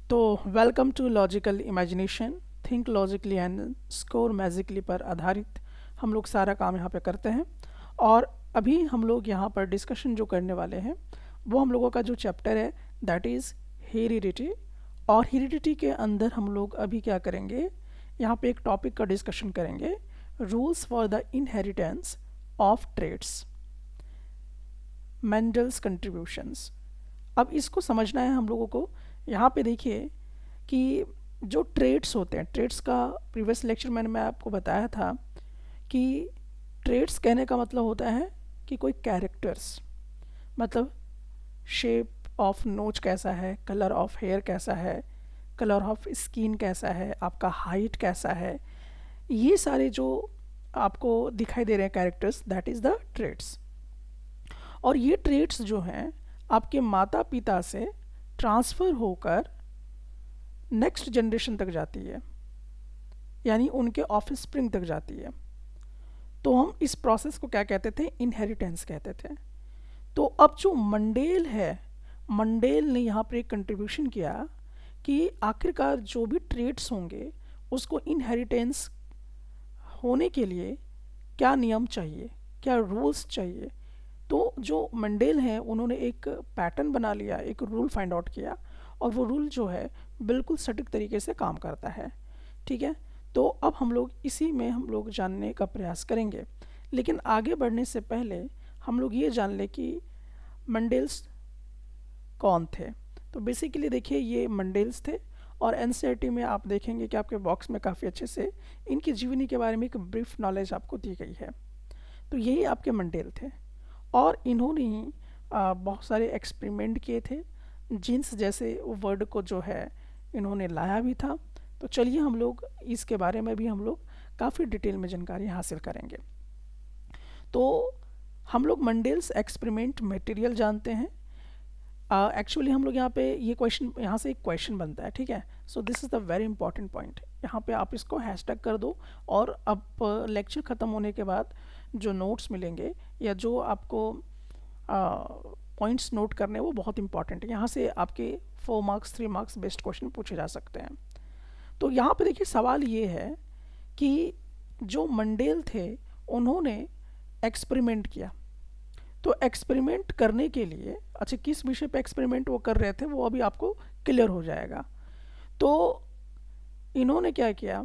तो welcome to logical imagination, think logically and score magically पर आधारित हम लोग सारा काम यहाँ पे करते हैं। और अभी हम लोग यहाँ पर डिस्कशन जो करने वाले हैं वो हम लोगों का जो चैप्टर है दैट इज़ हेरिडिटी। और हेरिडिटी के अंदर हम लोग अभी क्या करेंगे, यहाँ पे एक टॉपिक का डिस्कशन करेंगे, rules for the inheritance of traits, Mendel's contributions. अब इसको समझना है हम लोगों को। यहाँ पे देखिए कि जो ट्रेड्स होते हैं, ट्रेड्स का प्रीवियस लेक्चर मैं आपको बताया था कि ट्रेड्स कहने का मतलब होता है कि कोई कैरेक्टर्स, मतलब शेप ऑफ नोज कैसा है, कलर ऑफ हेयर कैसा है, कलर ऑफ स्किन कैसा है, आपका हाइट कैसा है, ये सारे जो आपको दिखाई दे रहे हैं characters, that is the traits. और ये ट्रेड्स जो हैं आपके माता पिता से ट्रांसफ़र होकर नेक्स्ट जनरेशन तक जाती है, यानी उनके ऑफस्प्रिंग तक जाती है। तो हम इस प्रोसेस को क्या कहते थे, इनहेरिटेंस कहते थे। तो अब जो मंडेल है, मंडेल ने यहाँ पर एक कंट्रीब्यूशन किया कि आखिरकार जो भी ट्रेड्स होंगे उसको इनहेरिटेंस होने के लिए क्या नियम चाहिए, क्या रूल्स चाहिए। तो जो मंडेल हैं उन्होंने एक पैटर्न बना लिया, एक रूल फाइंड आउट किया, और वो रूल जो है बिल्कुल सटीक तरीके से काम करता है। ठीक है, तो अब हम लोग इसी में हम लोग जानने का प्रयास करेंगे। लेकिन आगे बढ़ने से पहले हम लोग ये जान लें कि मंडेल्स कौन थे। तो बेसिकली देखिए ये मंडेल्स थे, और एनसीईआरटी में आप देखेंगे कि आपके बॉक्स में काफ़ी अच्छे से इनकी जीवनी के बारे में एक ब्रीफ नॉलेज आपको दी गई है। तो यही आपके मंडेल थे, और इन्होंने ही बहुत सारे एक्सपेरिमेंट किए थे। जीन्स जैसे वर्ड को जो है इन्होंने लाया भी था। तो चलिए हम लोग इसके बारे में भी हम लोग काफ़ी डिटेल में जानकारी हासिल करेंगे। तो हम लोग मंडेल्स एक्सपेरिमेंट मटेरियल जानते हैं। एक्चुअली हम लोग यहाँ पे ये क्वेश्चन, यहाँ से एक क्वेश्चन बनता है, ठीक है। So this is the very important point. यहाँ पे आप इसको हैशटैग कर दो, और अब लेक्चर ख़त्म होने के बाद जो नोट्स मिलेंगे या जो आपको पॉइंट्स नोट करने वो बहुत इंपॉर्टेंट है। यहाँ से आपके 4 मार्क्स 3 मार्क्स बेस्ट क्वेश्चन पूछे जा सकते हैं। तो यहाँ पे देखिए सवाल ये है कि जो मंडेल थे उन्होंने एक्सपेरिमेंट किया। तो एक्सपेरिमेंट करने के लिए, अच्छा किस विषय पे एक्सपेरिमेंट वो कर रहे थे वो अभी आपको क्लियर हो जाएगा। तो इन्होंने क्या किया,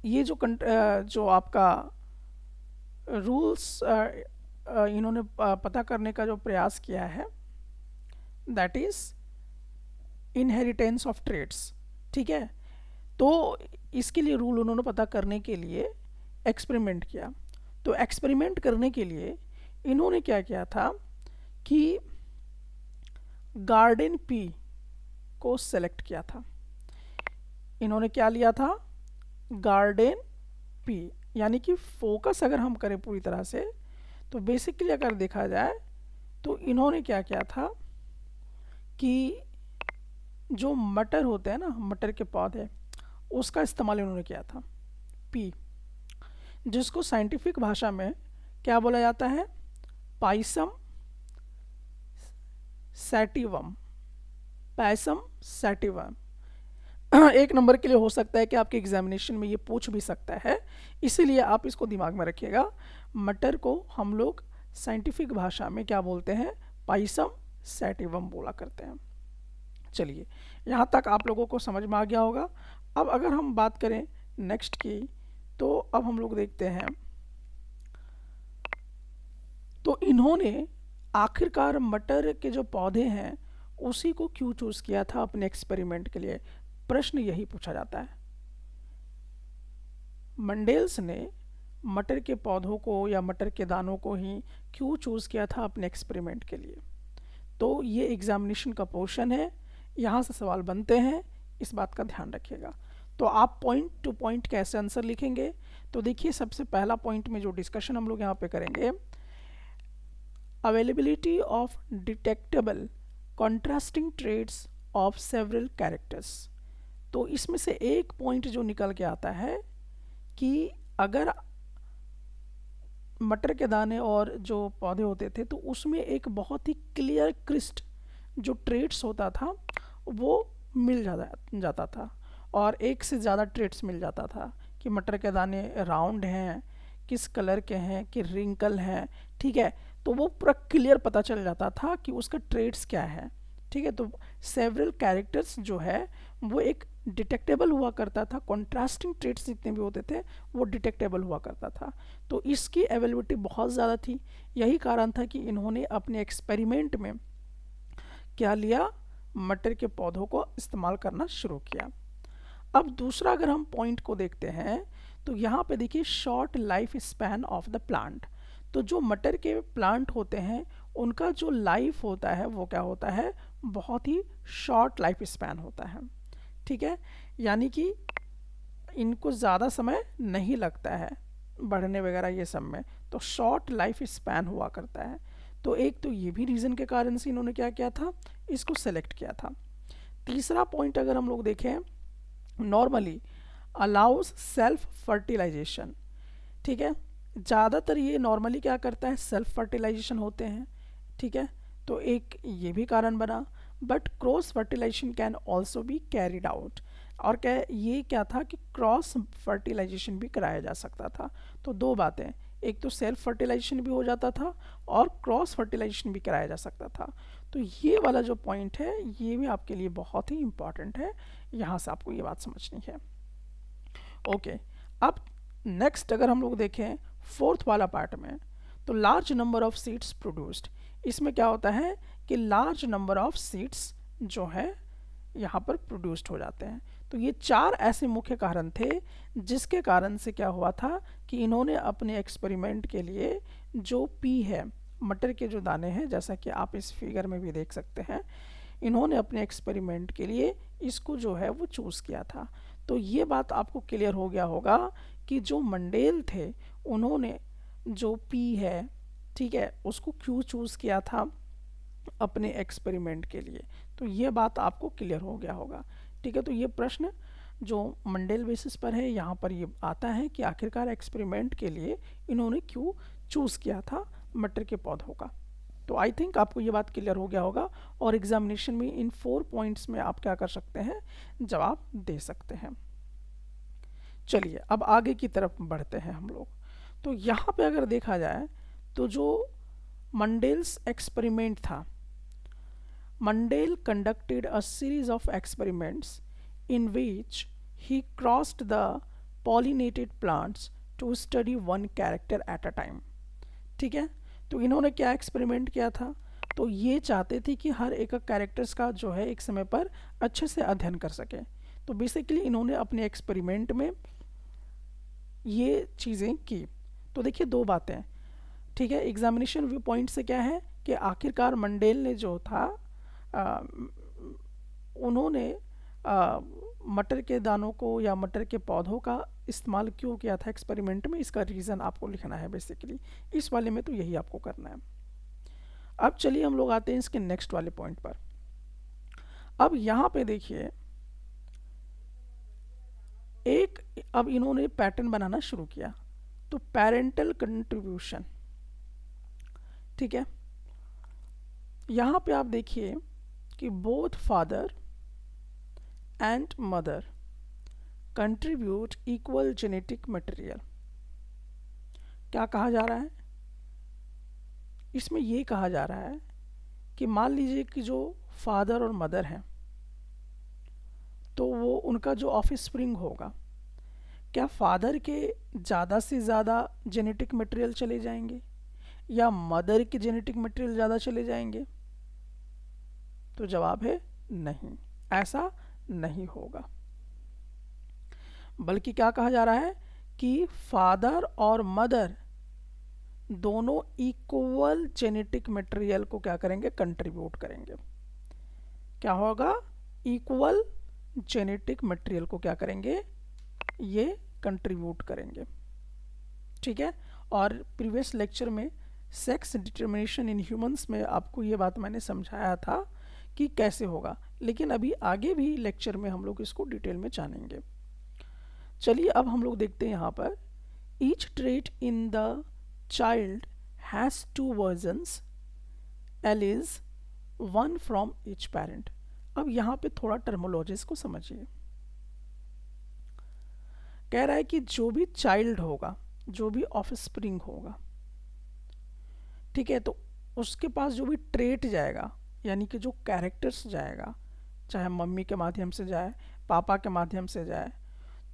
ये जो आपका रूल्स इन्होंने पता करने का जो प्रयास किया है that is inheritance of traits. ठीक है, तो इसके लिए रूल उन्होंने पता करने के लिए एक्सपेरिमेंट किया। तो एक्सपेरिमेंट करने के लिए इन्होंने क्या किया था कि गार्डन पी को सेलेक्ट किया था। इन्होंने क्या लिया था, गार्डन पी, यानी कि फोकस अगर हम करें पूरी तरह से तो बेसिकली अगर देखा जाए तो इन्होंने क्या किया था कि जो मटर होते हैं ना, मटर के पौधे, उसका इस्तेमाल इन्होंने किया था, पी, जिसको साइंटिफिक भाषा में क्या बोला जाता है, पाइसम सैटिवम, पैसम सैटिवम। एक नंबर के लिए हो सकता है कि आपके एग्जामिनेशन में ये पूछ भी सकता है, इसीलिए आप इसको दिमाग में रखिएगा। मटर को हम लोग साइंटिफिक भाषा में क्या बोलते हैं, पाइसम सैटिवम बोला करते हैं। चलिए यहाँ तक आप लोगों को समझ में आ गया होगा। अब अगर हम बात करें नेक्स्ट की, तो अब हम लोग देखते हैं, तो इन्होंने आखिरकार मटर के जो पौधे हैं उसी को क्यों चूज़ किया था अपने एक्सपेरिमेंट के लिए, प्रश्न यही पूछा जाता है। मंडेल्स ने मटर के पौधों को या मटर के दानों को ही क्यों चूज़ किया था अपने एक्सपेरिमेंट के लिए। तो ये एग्जामिनेशन का पोर्शन है, यहाँ से सवाल बनते हैं, इस बात का ध्यान रखिएगा। तो आप पॉइंट टू पॉइंट कैसे आंसर लिखेंगे, तो देखिए सबसे पहला पॉइंट में जो डिस्कशन हम लोग यहाँ पे करेंगे, availability of detectable contrasting traits of several characters. तो इसमें से एक पॉइंट जो निकल के आता है कि अगर मटर के दाने और जो पौधे होते थे तो उसमें एक बहुत ही क्लियर क्रिस्ट जो ट्रेड्स होता था वो मिल जाता था, और एक से ज़्यादा ट्रेट्स मिल जाता था कि मटर के दाने राउंड हैं, किस कलर के हैं, कि रिंकल हैं, ठीक है। तो वो पूरा क्लियर पता चल जाता था कि उसका ट्रेट्स क्या है, ठीक है। तो सेवरल कैरेक्टर्स जो है वो एक डिटेक्टेबल हुआ करता था, कॉन्ट्रास्टिंग ट्रेट्स जितने भी होते थे वो डिटेक्टेबल हुआ करता था। तो इसकी अवेलेबिलिटी बहुत ज़्यादा थी। यही कारण था कि इन्होंने अपने एक्सपेरिमेंट में क्या लिया, मटर के पौधों को इस्तेमाल करना शुरू किया। अब दूसरा अगर हम पॉइंट को देखते हैं तो यहाँ पे देखिए short life span of the plant. तो जो मटर के प्लांट होते हैं उनका जो लाइफ होता है वो क्या होता है, बहुत ही शॉर्ट लाइफ स्पैन होता है, ठीक है। यानी कि इनको ज़्यादा समय नहीं लगता है बढ़ने वगैरह ये सब में, तो शॉर्ट लाइफ स्पैन हुआ करता है। तो एक तो ये भी रीज़न के कारण से इन्होंने क्या किया था, इसको सेलेक्ट किया था। तीसरा पॉइंट अगर हम लोग देखें, नॉर्मली अलाउज सेल्फ फर्टिलाइजेशन, ठीक है। ज़्यादातर ये नॉर्मली क्या करता है, सेल्फ फर्टिलाइजेशन होते हैं, ठीक है। तो एक ये भी कारण बना। But cross fertilization can also be carried out, और क्या ये क्या था कि क्रॉस फर्टिलाइजेशन भी कराया जा सकता था। तो दो बातें, एक तो सेल्फ फर्टिलाइजेशन भी हो जाता था और क्रॉस फर्टिलाइजेशन भी कराया जा सकता था। तो ये वाला जो पॉइंट है ये भी आपके लिए बहुत ही इम्पॉर्टेंट है, यहाँ से आपको ये बात समझनी है। ओके, अब नेक्स्ट अगर हम लोग देखें फोर्थ वाला पार्ट में, तो large number of seeds produced, इसमें क्या होता है कि लार्ज नंबर ऑफ सीड्स जो है यहाँ पर प्रोड्यूस्ड हो जाते हैं। तो ये चार ऐसे मुख्य कारण थे जिसके कारण से क्या हुआ था कि इन्होंने अपने एक्सपेरिमेंट के लिए जो पी है, मटर के जो दाने हैं, जैसा कि आप इस फिगर में भी देख सकते हैं, इन्होंने अपने एक्सपेरिमेंट के लिए इसको जो है वो चूज़ किया था। तो ये बात आपको क्लियर हो गया होगा कि जो मंडेल थे उन्होंने जो पी है, ठीक है, उसको क्यों चूज़ किया था अपने एक्सपेरिमेंट के लिए। तो ये बात आपको क्लियर हो गया होगा, ठीक है। तो ये प्रश्न जो मंडेल बेसिस पर है यहाँ पर ये आता है कि आखिरकार एक्सपेरिमेंट के लिए इन्होंने क्यों चूज़ किया था मटर के पौधों का। तो आई थिंक आपको ये बात क्लियर हो गया होगा, और एग्जामिनेशन में इन 4 पॉइंट्स में आप क्या कर सकते हैं, जवाब दे सकते हैं। चलिए अब आगे की तरफ बढ़ते हैं हम लोग। तो यहाँ पे अगर देखा जाए तो जो मंडेल्स एक्सपेरिमेंट था, Mendel conducted a series of experiments in which he crossed the pollinated plants to study one character at a time, ठीक है। तो इन्होंने क्या एक्सपेरिमेंट किया था, तो ये चाहते थे कि हर एक कैरेक्टर्स का जो है एक समय पर अच्छे से अध्ययन कर सके। तो बेसिकली इन्होंने अपने एक्सपेरिमेंट में ये चीज़ें की। तो देखिए दो बातें, ठीक है। एग्जामिनेशन व्यू पॉइंट से क्या है कि आखिरकार मंडेल ने जो था उन्होंने मटर के दानों को या मटर के पौधों का इस्तेमाल क्यों किया था एक्सपेरिमेंट में, इसका रीज़न आपको लिखना है बेसिकली। इस वाले में तो यही आपको करना है। अब चलिए हम लोग आते हैं इसके नेक्स्ट वाले पॉइंट पर। अब यहाँ पे देखिए एक, अब इन्होंने पैटर्न बनाना शुरू किया। तो पेरेंटल कंट्रीब्यूशन, ठीक है। यहाँ पे आप देखिए कि both father and mother contribute equal genetic material. क्या कहा जा रहा है इसमें, ये कहा जा रहा है कि मान लीजिए कि जो फादर और मदर हैं तो वो उनका जो ऑफस्प्रिंग होगा, क्या फादर के ज़्यादा से ज़्यादा जेनेटिक मटेरियल चले जाएंगे या मदर के जेनेटिक मटेरियल ज़्यादा चले जाएंगे। तो जवाब है नहीं, ऐसा नहीं होगा। बल्कि क्या कहा जा रहा है कि फादर और मदर दोनों इक्वल जेनेटिक मटेरियल को क्या करेंगे, कंट्रीब्यूट करेंगे। क्या होगा, इक्वल जेनेटिक मटेरियल को क्या करेंगे, ये कंट्रीब्यूट करेंगे, ठीक है। और प्रीवियस लेक्चर में सेक्स डिटर्मिनेशन इन ह्यूमंस में आपको ये बात मैंने समझाया था कि कैसे होगा, लेकिन अभी आगे भी लेक्चर में हम लोग इसको डिटेल में जानेंगे। चलिए अब हम लोग देखते हैं यहाँ पर, each trait in the child has 2 versions, L is 1 from each parent. अब यहाँ पे थोड़ा टर्मोलॉजीज को समझिए। कह रहा है कि जो भी चाइल्ड होगा, जो भी ऑफस्प्रिंग होगा, ठीक है, तो उसके पास जो भी ट्रेट जाएगा, यानी कि जो कैरेक्टर्स जाएगा, चाहे मम्मी के माध्यम से जाए, पापा के माध्यम से जाए,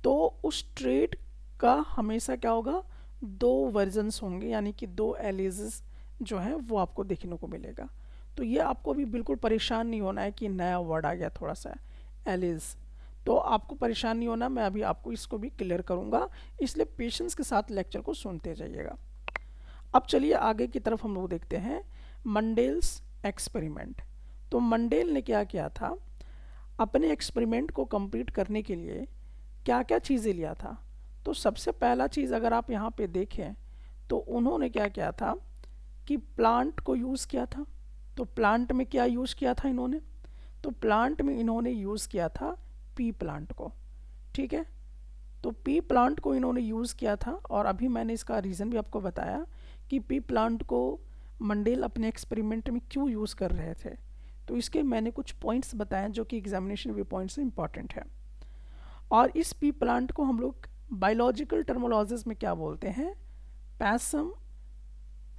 तो उस ट्रेट का हमेशा क्या होगा, दो वर्जन्स होंगे, यानी कि दो एलिजेस जो है वो आपको देखने को मिलेगा। तो ये आपको अभी बिल्कुल परेशान नहीं होना है कि नया वर्ड आ गया थोड़ा सा, एलिज। तो आपको परेशान नहीं होना, मैं अभी आपको इसको भी क्लियर करूँगा, इसलिए पेशेंस के साथ लेक्चर को सुनते जाइएगा। अब चलिए आगे की तरफ हम लोग देखते हैं मंडेल्स एक्सपेरिमेंट। तो मंडेल ने क्या किया था, अपने एक्सपेरिमेंट को कंप्लीट करने के लिए क्या क्या चीज़ें लिया था। तो सबसे पहला चीज़ अगर आप यहाँ पे देखें तो उन्होंने क्या किया था कि प्लांट को यूज़ किया था। तो प्लांट में क्या यूज़ किया था इन्होंने, तो प्लांट में इन्होंने यूज़ किया था पी प्लांट को, ठीक है। तो पी प्लांट को इन्होंने यूज़ किया था, और अभी मैंने इसका रीज़न भी आपको बताया कि पी प्लांट को मंडेल अपने एक्सपेरिमेंट में क्यों यूज़ कर रहे थे। तो इसके मैंने कुछ पॉइंट्स बताए जो कि एग्जामिनेशन व्यू पॉइंट से इंपॉर्टेंट है। और इस पी प्लांट को हम लोग बायोलॉजिकल टर्मोलॉजीज में क्या बोलते हैं, पैसम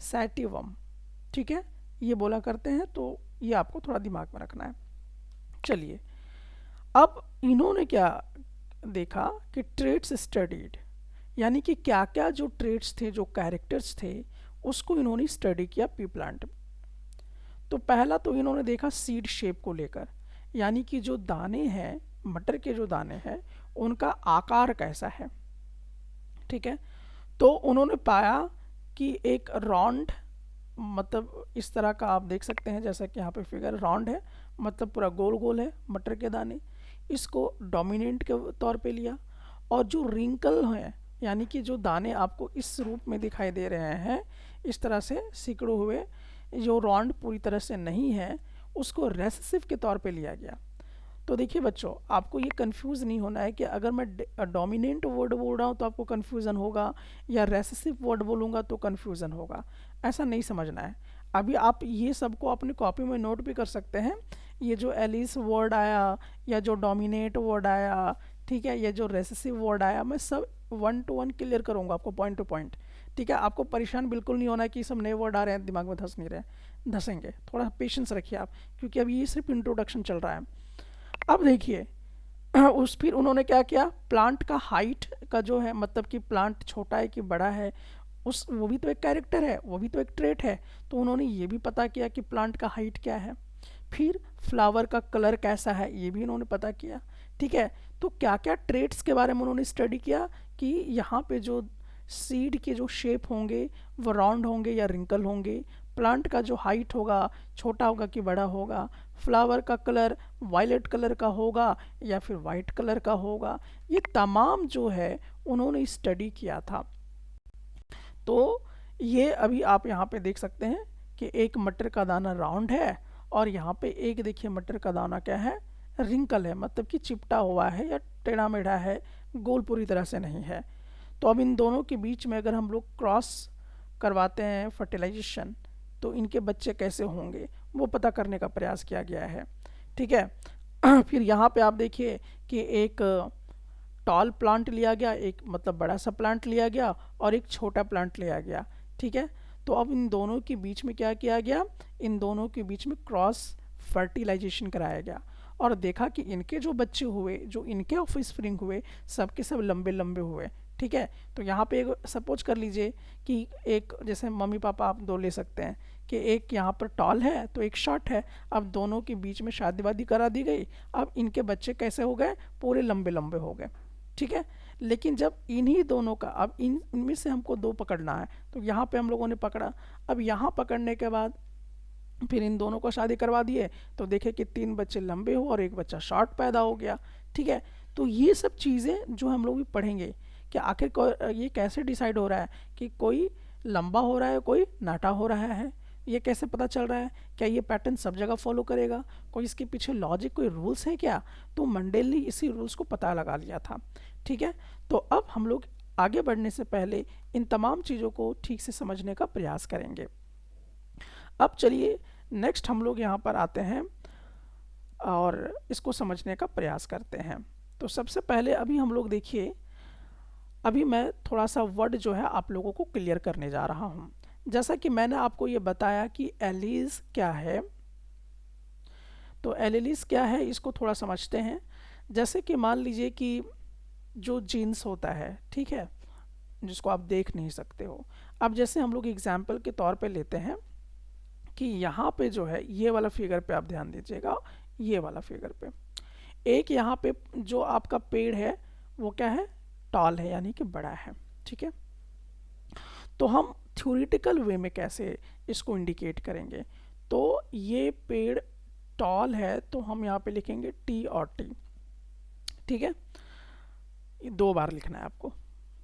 सैटिवम, ठीक है, ये बोला करते हैं। तो ये आपको थोड़ा दिमाग में रखना है। चलिए, अब इन्होंने क्या देखा कि ट्रेट्स स्टडीड, यानी कि क्या क्या जो ट्रेट्स थे, जो कैरेक्टर्स थे, उसको इन्होंने स्टडी किया पी प्लांट में। तो पहला तो इन्होंने देखा सीड शेप को लेकर, यानी कि जो दाने हैं, मटर के जो दाने हैं, उनका आकार कैसा है, ठीक है। तो उन्होंने पाया कि एक राउंड, मतलब इस तरह का आप देख सकते हैं, जैसा कि यहाँ पे फिगर राउंड है, मतलब पूरा गोल गोल है मटर के दाने, इसको डोमिनेंट के तौर पे लिया। और जो रिंकल हैं, यानी कि जो दाने आपको इस रूप में दिखाई दे रहे हैं, इस तरह से सिकड़े हुए, जो राउंड पूरी तरह से नहीं है, उसको रेसेसिव के तौर पे लिया गया। तो देखिए बच्चों, आपको ये कंफ्यूज नहीं होना है कि अगर मैं डोमिनेंट वर्ड बोल रहा हूँ तो आपको कंफ्यूजन होगा, या रेसेसिव वर्ड बोलूँगा तो कंफ्यूजन होगा, ऐसा नहीं समझना है। अभी आप ये सबको अपनी कॉपी में नोट भी कर सकते हैं। ये जो एलिस वर्ड आया, या जो डोमिनेट वर्ड आया, ठीक है, ये जो रेसेसिव वर्ड आया, मैं सब 1 to 1 क्लियर करूँगा आपको, पॉइंट टू पॉइंट, ठीक है। आपको परेशान बिल्कुल नहीं होना है कि सब नए वर्ड आ रहे हैं, दिमाग में धंस नहीं रहे, धंसेंगे। थोड़ा पेशेंस रखिए आप, क्योंकि अभी ये सिर्फ इंट्रोडक्शन चल रहा है। अब देखिए, उस फिर उन्होंने क्या किया, प्लांट का हाइट का जो है, मतलब कि प्लांट छोटा है कि बड़ा है, उस वो भी तो एक कैरेक्टर है, वो भी तो एक ट्रेट है। तो उन्होंने ये भी पता किया कि प्लांट का हाइट क्या है। फिर फ्लावर का कलर कैसा है, ये भी इन्होंने पता किया, ठीक है। तो क्या क्या ट्रेट्स के बारे में उन्होंने स्टडी किया कि यहाँ पे जो सीड के जो शेप होंगे वो राउंड होंगे या रिंकल होंगे, प्लांट का जो हाइट होगा छोटा होगा कि बड़ा होगा, फ्लावर का कलर वायलेट कलर का होगा या फिर वाइट कलर का होगा, ये तमाम जो है उन्होंने स्टडी किया था। तो ये अभी आप यहाँ पे देख सकते हैं कि एक मटर का दाना राउंड है, और यहाँ पे एक देखिए मटर का दाना क्या है, रिंकल है, मतलब कि चिपटा हुआ है या टेढ़ा मेढ़ा है, गोल पूरी तरह से नहीं है। तो अब इन दोनों के बीच में अगर हम लोग क्रॉस करवाते हैं फर्टिलाइजेशन, तो इनके बच्चे कैसे होंगे वो पता करने का प्रयास किया गया है, ठीक है। फिर यहाँ पे आप देखिए कि एक टॉल प्लांट लिया गया, एक मतलब बड़ा सा प्लांट लिया गया, और एक छोटा प्लांट लिया गया, ठीक है। तो अब इन दोनों के बीच में क्या किया गया, इन दोनों के बीच में क्रॉस फर्टिलाइजेशन कराया गया, और देखा कि इनके जो बच्चे हुए, जो इनके ऑफस्प्रिंग हुए, सब के सब लंबे लंबे हुए, ठीक है। तो यहाँ पे एक सपोज कर लीजिए कि एक, जैसे मम्मी पापा आप दो ले सकते हैं, कि एक यहाँ पर टॉल है तो एक शॉर्ट है, अब दोनों के बीच में शादी वादी करा दी गई, अब इनके बच्चे कैसे हो गए, पूरे लंबे लंबे हो गए, ठीक है। लेकिन जब इन्हीं दोनों का, अब इनमें से हमको दो पकड़ना है, तो यहाँ पे हम लोगों ने पकड़ा। अब यहाँ पकड़ने के बाद फिर इन दोनों को शादी करवा दिए, तो देखे कि 3 बच्चे लंबे हो और एक बच्चा शॉर्ट पैदा हो गया, ठीक है। तो ये सब चीज़ें जो हम लोग भी पढ़ेंगे कि आखिर ये कैसे डिसाइड हो रहा है कि कोई लंबा हो रहा है, कोई नाटा हो रहा है, ये कैसे पता चल रहा है, क्या ये पैटर्न सब जगह फॉलो करेगा, कोई इसके पीछे लॉजिक, कोई रूल्स है क्या। तो मंडेल ने इसी रूल्स को पता लगा लिया था, ठीक है। तो अब हम लोग आगे बढ़ने से पहले इन तमाम चीज़ों को ठीक से समझने का प्रयास करेंगे। अब चलिए नेक्स्ट हम लोग यहाँ पर आते हैं और इसको समझने का प्रयास करते हैं। तो सबसे पहले अभी हम लोग देखिए, अभी मैं थोड़ा सा वर्ड जो है आप लोगों को क्लियर करने जा रहा हूँ। जैसा कि मैंने आपको ये बताया कि एलीज क्या है, तो एलीज क्या है इसको थोड़ा समझते हैं। जैसे कि मान लीजिए कि जो जीन्स होता है, ठीक है, जिसको आप देख नहीं सकते हो। अब जैसे हम लोग एग्जाम्पल के तौर पे लेते हैं कि यहाँ पे जो है ये वाला फिगर पे आप ध्यान दीजिएगा, ये वाला फिगर पे एक यहाँ पे जो आपका पेड़ है वो क्या है, टॉल है यानी कि बड़ा है, ठीक है। तो हम थ्योरेटिकल वे में कैसे इसको इंडिकेट करेंगे, तो ये पेड़ टॉल है तो हम यहाँ पे लिखेंगे टी और टी, ठीक है। ये 2 बार लिखना है आपको,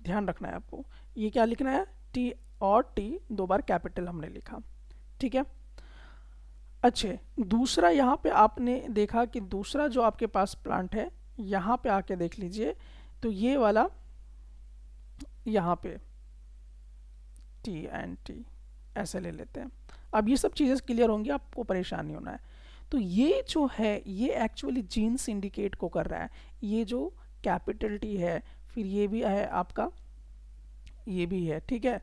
ध्यान रखना है आपको, ये क्या लिखना है, टी और टी 2 बार कैपिटल हमने लिखा, ठीक है। अच्छे, दूसरा यहाँ पे आपने देखा कि दूसरा जो आपके पास प्लांट है, यहाँ पे आके देख लीजिए, तो ये वाला यहाँ पे टी एंड टी ऐसे ले लेते हैं। अब ये सब चीज़ें क्लियर होंगी, आपको परेशान नहीं होना है। तो ये जो है ये एक्चुअली जीन्स इंडिकेट को कर रहा है। ये जो कैपिटल टी है, फिर ये भी है आपका, ये भी है, ठीक है,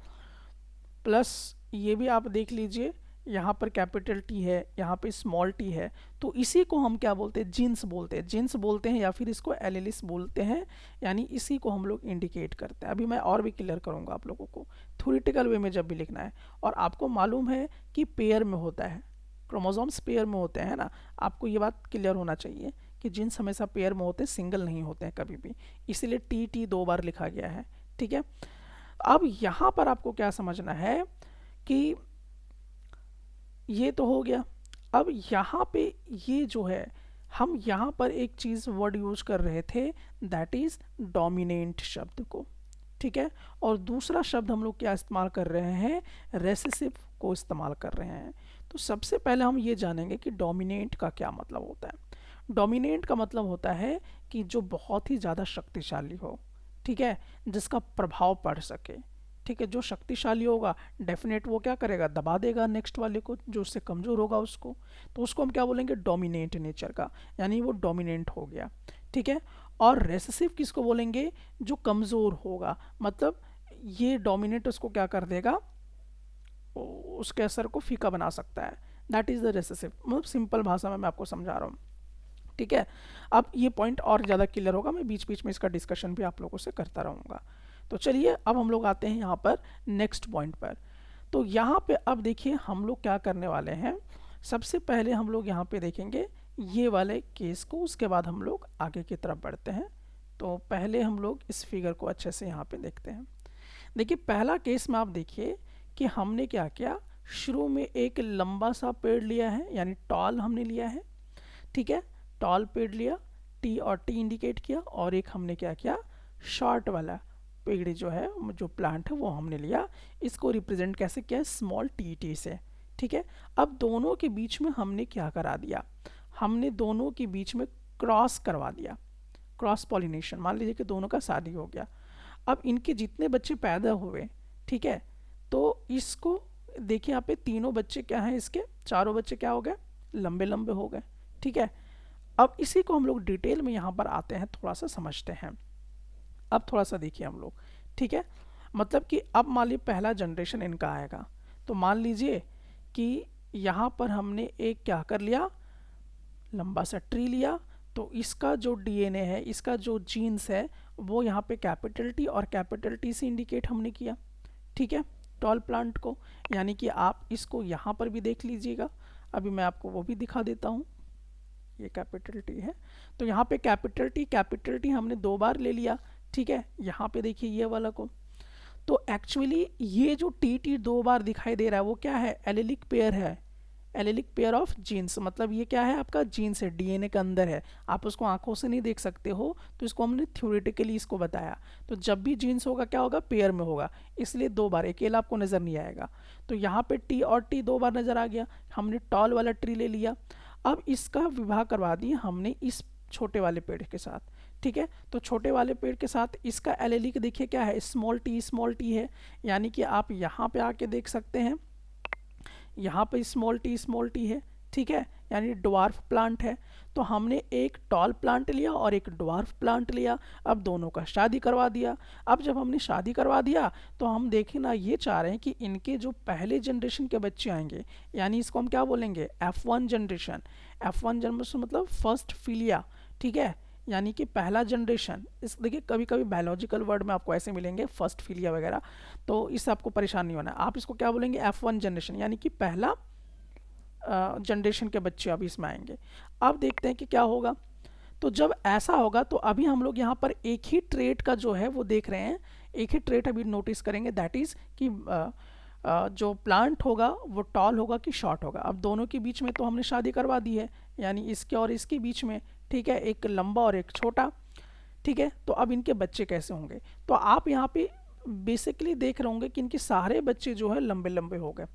प्लस ये भी आप देख लीजिए, यहाँ पर कैपिटल टी है, यहाँ पे स्मॉल टी है। तो इसी को हम क्या बोलते हैं, जीन्स बोलते हैं, जीन्स बोलते हैं या फिर इसको एलिलिस बोलते हैं, यानी इसी को हम लोग इंडिकेट करते हैं। अभी मैं और भी क्लियर करूँगा आप लोगों को थ्योरेटिकल वे में जब भी लिखना है। और आपको मालूम है कि पेयर में होता है, क्रोमोसोम्स पेयर में होते हैं ना, आपको ये बात क्लियर होना चाहिए कि जीन्स हमेशा पेयर में होते हैं, सिंगल नहीं होते हैं कभी भी, इसीलिए टी टी 2 बार लिखा गया है, ठीक है। अब यहाँ पर आपको क्या समझना है कि ये तो हो गया। अब यहाँ पे ये जो है, हम यहाँ पर एक चीज़ वर्ड यूज कर रहे थे, दैट इज़ डोमिनेंट शब्द को, ठीक है। और दूसरा शब्द हम लोग क्या इस्तेमाल कर रहे हैं, रेसेसिव को इस्तेमाल कर रहे हैं। तो सबसे पहले हम ये जानेंगे कि डोमिनेंट का क्या मतलब होता है। डोमिनेंट का मतलब होता है कि जो बहुत ही ज़्यादा शक्तिशाली हो, ठीक है, जिसका प्रभाव पड़ सके, ठीक है। जो शक्तिशाली होगा डेफिनेट वो क्या करेगा, दबा देगा नेक्स्ट वाले को, जो उससे कमज़ोर होगा उसको, तो उसको हम क्या बोलेंगे, डोमिनेंट नेचर का, यानी वो डोमिनेंट हो गया, ठीक है। और रेसेसिव किसको बोलेंगे, जो कमज़ोर होगा, मतलब ये डोमिनेंट उसको क्या कर देगा, उसके असर को फीका बना सकता है, दैट इज़ द रेसेसिव। मतलब सिंपल भाषा में मैं आपको समझा रहा हूँ, ठीक है। अब ये पॉइंट और ज़्यादा क्लियर होगा, मैं बीच बीच में इसका डिस्कशन भी आप लोगों से करता रहूँगा। तो चलिए अब हम लोग आते हैं यहाँ पर नेक्स्ट पॉइंट पर। तो यहाँ पे अब देखिए हम लोग क्या करने वाले हैं, सबसे पहले हम लोग यहाँ पे देखेंगे ये वाले केस को, उसके बाद हम लोग आगे की तरफ बढ़ते हैं। तो पहले हम लोग इस फिगर को अच्छे से यहाँ पे देखते हैं। देखिए पहला केस में आप देखिए कि हमने क्या किया, शुरू में एक लंबा सा पेड़ लिया है, यानी टॉल हमने लिया है, ठीक है, टॉल पेड़ लिया, टी और टी इंडिकेट किया, और एक हमने क्या किया, शॉर्ट वाला पेड़ जो है, जो प्लांट है वो हमने लिया, इसको रिप्रेजेंट कैसे किया, स्मॉल टी टी से, ठीक है। अब दोनों के बीच में हमने क्या करा दिया, हमने दोनों के बीच में क्रॉस करवा दिया, क्रॉस पॉलिनेशन। मान लीजिए कि दोनों का शादी हो गया, अब इनके जितने बच्चे पैदा हुए, ठीक है, तो इसको देखिए यहाँ पे तीनों बच्चे क्या हैं, इसके चारों बच्चे क्या हो गए, लंबे लंबे हो गए, ठीक है। अब इसी को हम लोग डिटेल में यहाँ पर आते हैं, थोड़ा सा समझते हैं। अब थोड़ा सा देखिए हम लोग, ठीक है, मतलब कि अब मान लीजिए पहला जनरेशन इनका आएगा, तो मान लीजिए कि यहाँ पर हमने एक क्या कर लिया, लंबा सा ट्री लिया, तो इसका जो डीएनए है, इसका जो जीन्स है, वो यहाँ पे कैपिटल टी और कैपिटल टी से इंडिकेट हमने किया, ठीक है, टॉल प्लांट को। यानी कि आप इसको यहाँ पर भी देख लीजिएगा, अभी मैं आपको वो भी दिखा देता हूँ, ये कैपिटल टी है, तो यहाँ पे कैपिटल टी हमने 2 बार ले लिया, ठीक है। यहाँ पे देखिए ये वाला को, तो एक्चुअली ये जो टी टी 2 बार दिखाई दे रहा है वो क्या है, एलिलिक पेयर है, एलिलिक पेयर ऑफ जीन्स, मतलब ये क्या है, आपका जीन्स है, डीएनए के अंदर है, आप उसको आंखों से नहीं देख सकते हो, तो इसको हमने थ्योरेटिकली इसको बताया। तो जब भी जीन्स होगा क्या होगा, पेयर में होगा, इसलिए 2 बार, अकेला आपको नज़र नहीं आएगा। तो यहाँ पे टी और टी 2 बार नज़र आ गया, हमने टॉल वाला ट्री ले लिया। अब इसका विवाह करवा दिया हमने इस छोटे वाले पेड़ के साथ, ठीक है। तो छोटे वाले पेड़ के साथ इसका एलेलिक देखिए क्या है, स्मॉल टी है, यानी कि आप यहाँ पे आके देख सकते हैं, यहाँ पे स्मॉल टी है, ठीक है, यानी ड्वार्फ प्लांट है। तो हमने एक टॉल प्लांट लिया और एक ड्वार्फ प्लांट लिया, अब दोनों का शादी करवा दिया। अब जब हमने शादी करवा दिया तो हम देखें ना, ये चाह रहे हैं कि इनके जो पहले जनरेशन के बच्चे आएंगे, यानी इसको हम क्या बोलेंगे, F1 जनरेशन। F1 जनरेशन मतलब फर्स्ट फिलिया, ठीक है, यानी कि पहला जनरेशन। इस देखिए कभी कभी बायोलॉजिकल वर्ड में आपको ऐसे मिलेंगे फर्स्ट फिलिया वगैरह, तो इससे आपको परेशान नहीं होना है। आप इसको क्या बोलेंगे, F1 जनरेशन, यानी कि पहला जनरेशन के बच्चे अभी इसमें आएंगे। अब देखते हैं कि क्या होगा। तो जब ऐसा होगा तो अभी हम लोग यहाँ पर एक ही ट्रेट का जो है वो देख रहे हैं, एक ही ट्रेट अभी नोटिस करेंगे, दैट इज़ कि जो प्लांट होगा वो टॉल होगा कि शॉर्ट होगा। अब दोनों के बीच में तो हमने शादी करवा दी है, यानी इसके और इसके बीच में, ठीक है, एक लंबा और एक छोटा, ठीक है। तो अब इनके बच्चे कैसे होंगे, तो आप यहाँ पे बेसिकली देख रहे होंगे कि इनके सारे बच्चे जो है लंबे लंबे हो गए।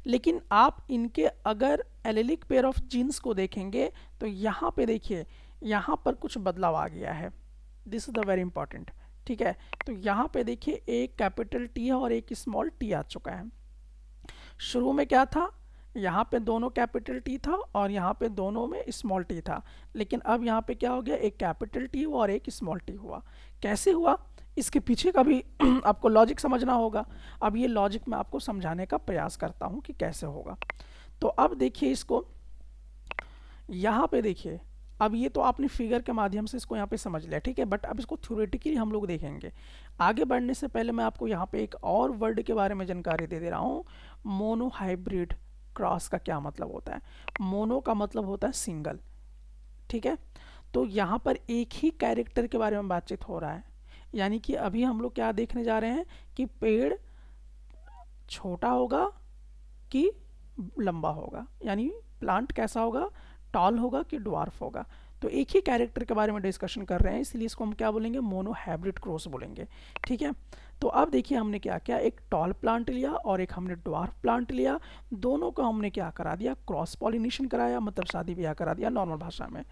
लेकिन आप इनके अगर एलेलिक पेयर ऑफ जीन्स को देखेंगे तो यहाँ पे देखिए, यहाँ पर कुछ बदलाव आ गया है। This is the very important, ठीक है। तो यहाँ पे देखिए एक कैपिटल टी है और एक स्मॉल टी आ चुका है। शुरू में क्या था, यहाँ पे दोनों कैपिटल टी था और यहाँ पे दोनों में स्मॉल टी था, लेकिन अब यहाँ पे क्या हो गया, एक कैपिटल टी और एक स्मॉल टी हुआ। कैसे हुआ, इसके पीछे का भी आपको लॉजिक समझना होगा। अब ये लॉजिक मैं आपको समझाने का प्रयास करता हूँ कि कैसे होगा। तो अब देखिए इसको, यहाँ पे देखिए, अब ये तो आपने फिगर के माध्यम से इसको यहाँ पे समझ लिया, ठीक है, बट अब इसको थ्योरेटिकली हम लोग देखेंगे। आगे बढ़ने से पहले मैं आपको यहाँ पे एक और वर्ड के बारे में जानकारी दे दे रहा हूँ। मोनोहाइब्रिड क्रॉस का क्या मतलब होता है। मोनो का मतलब होता है सिंगल, ठीक है। तो यहाँ पर एक ही कैरेक्टर के बारे में बातचीत हो रहा है, यानी कि अभी हम लोग क्या देखने जा रहे हैं कि पेड़ छोटा होगा कि लंबा होगा, यानी प्लांट कैसा होगा, टॉल होगा कि ड्वार्फ होगा। तो एक ही कैरेक्टर के बारे में डिस्कशन कर रहे हैं, इसलिए इसको हम क्या बोलेंगे, मोनो हाइब्रिड क्रॉस बोलेंगे, ठीक है। तो अब देखिए हमने क्या किया, एक टॉल प्लांट लिया और एक हमने ड्वार्फ प्लांट लिया, दोनों को हमने क्या करा दिया, क्रॉस पॉलिनेशन कराया, मतलब शादी ब्याह करा दिया नॉर्मल भाषा में।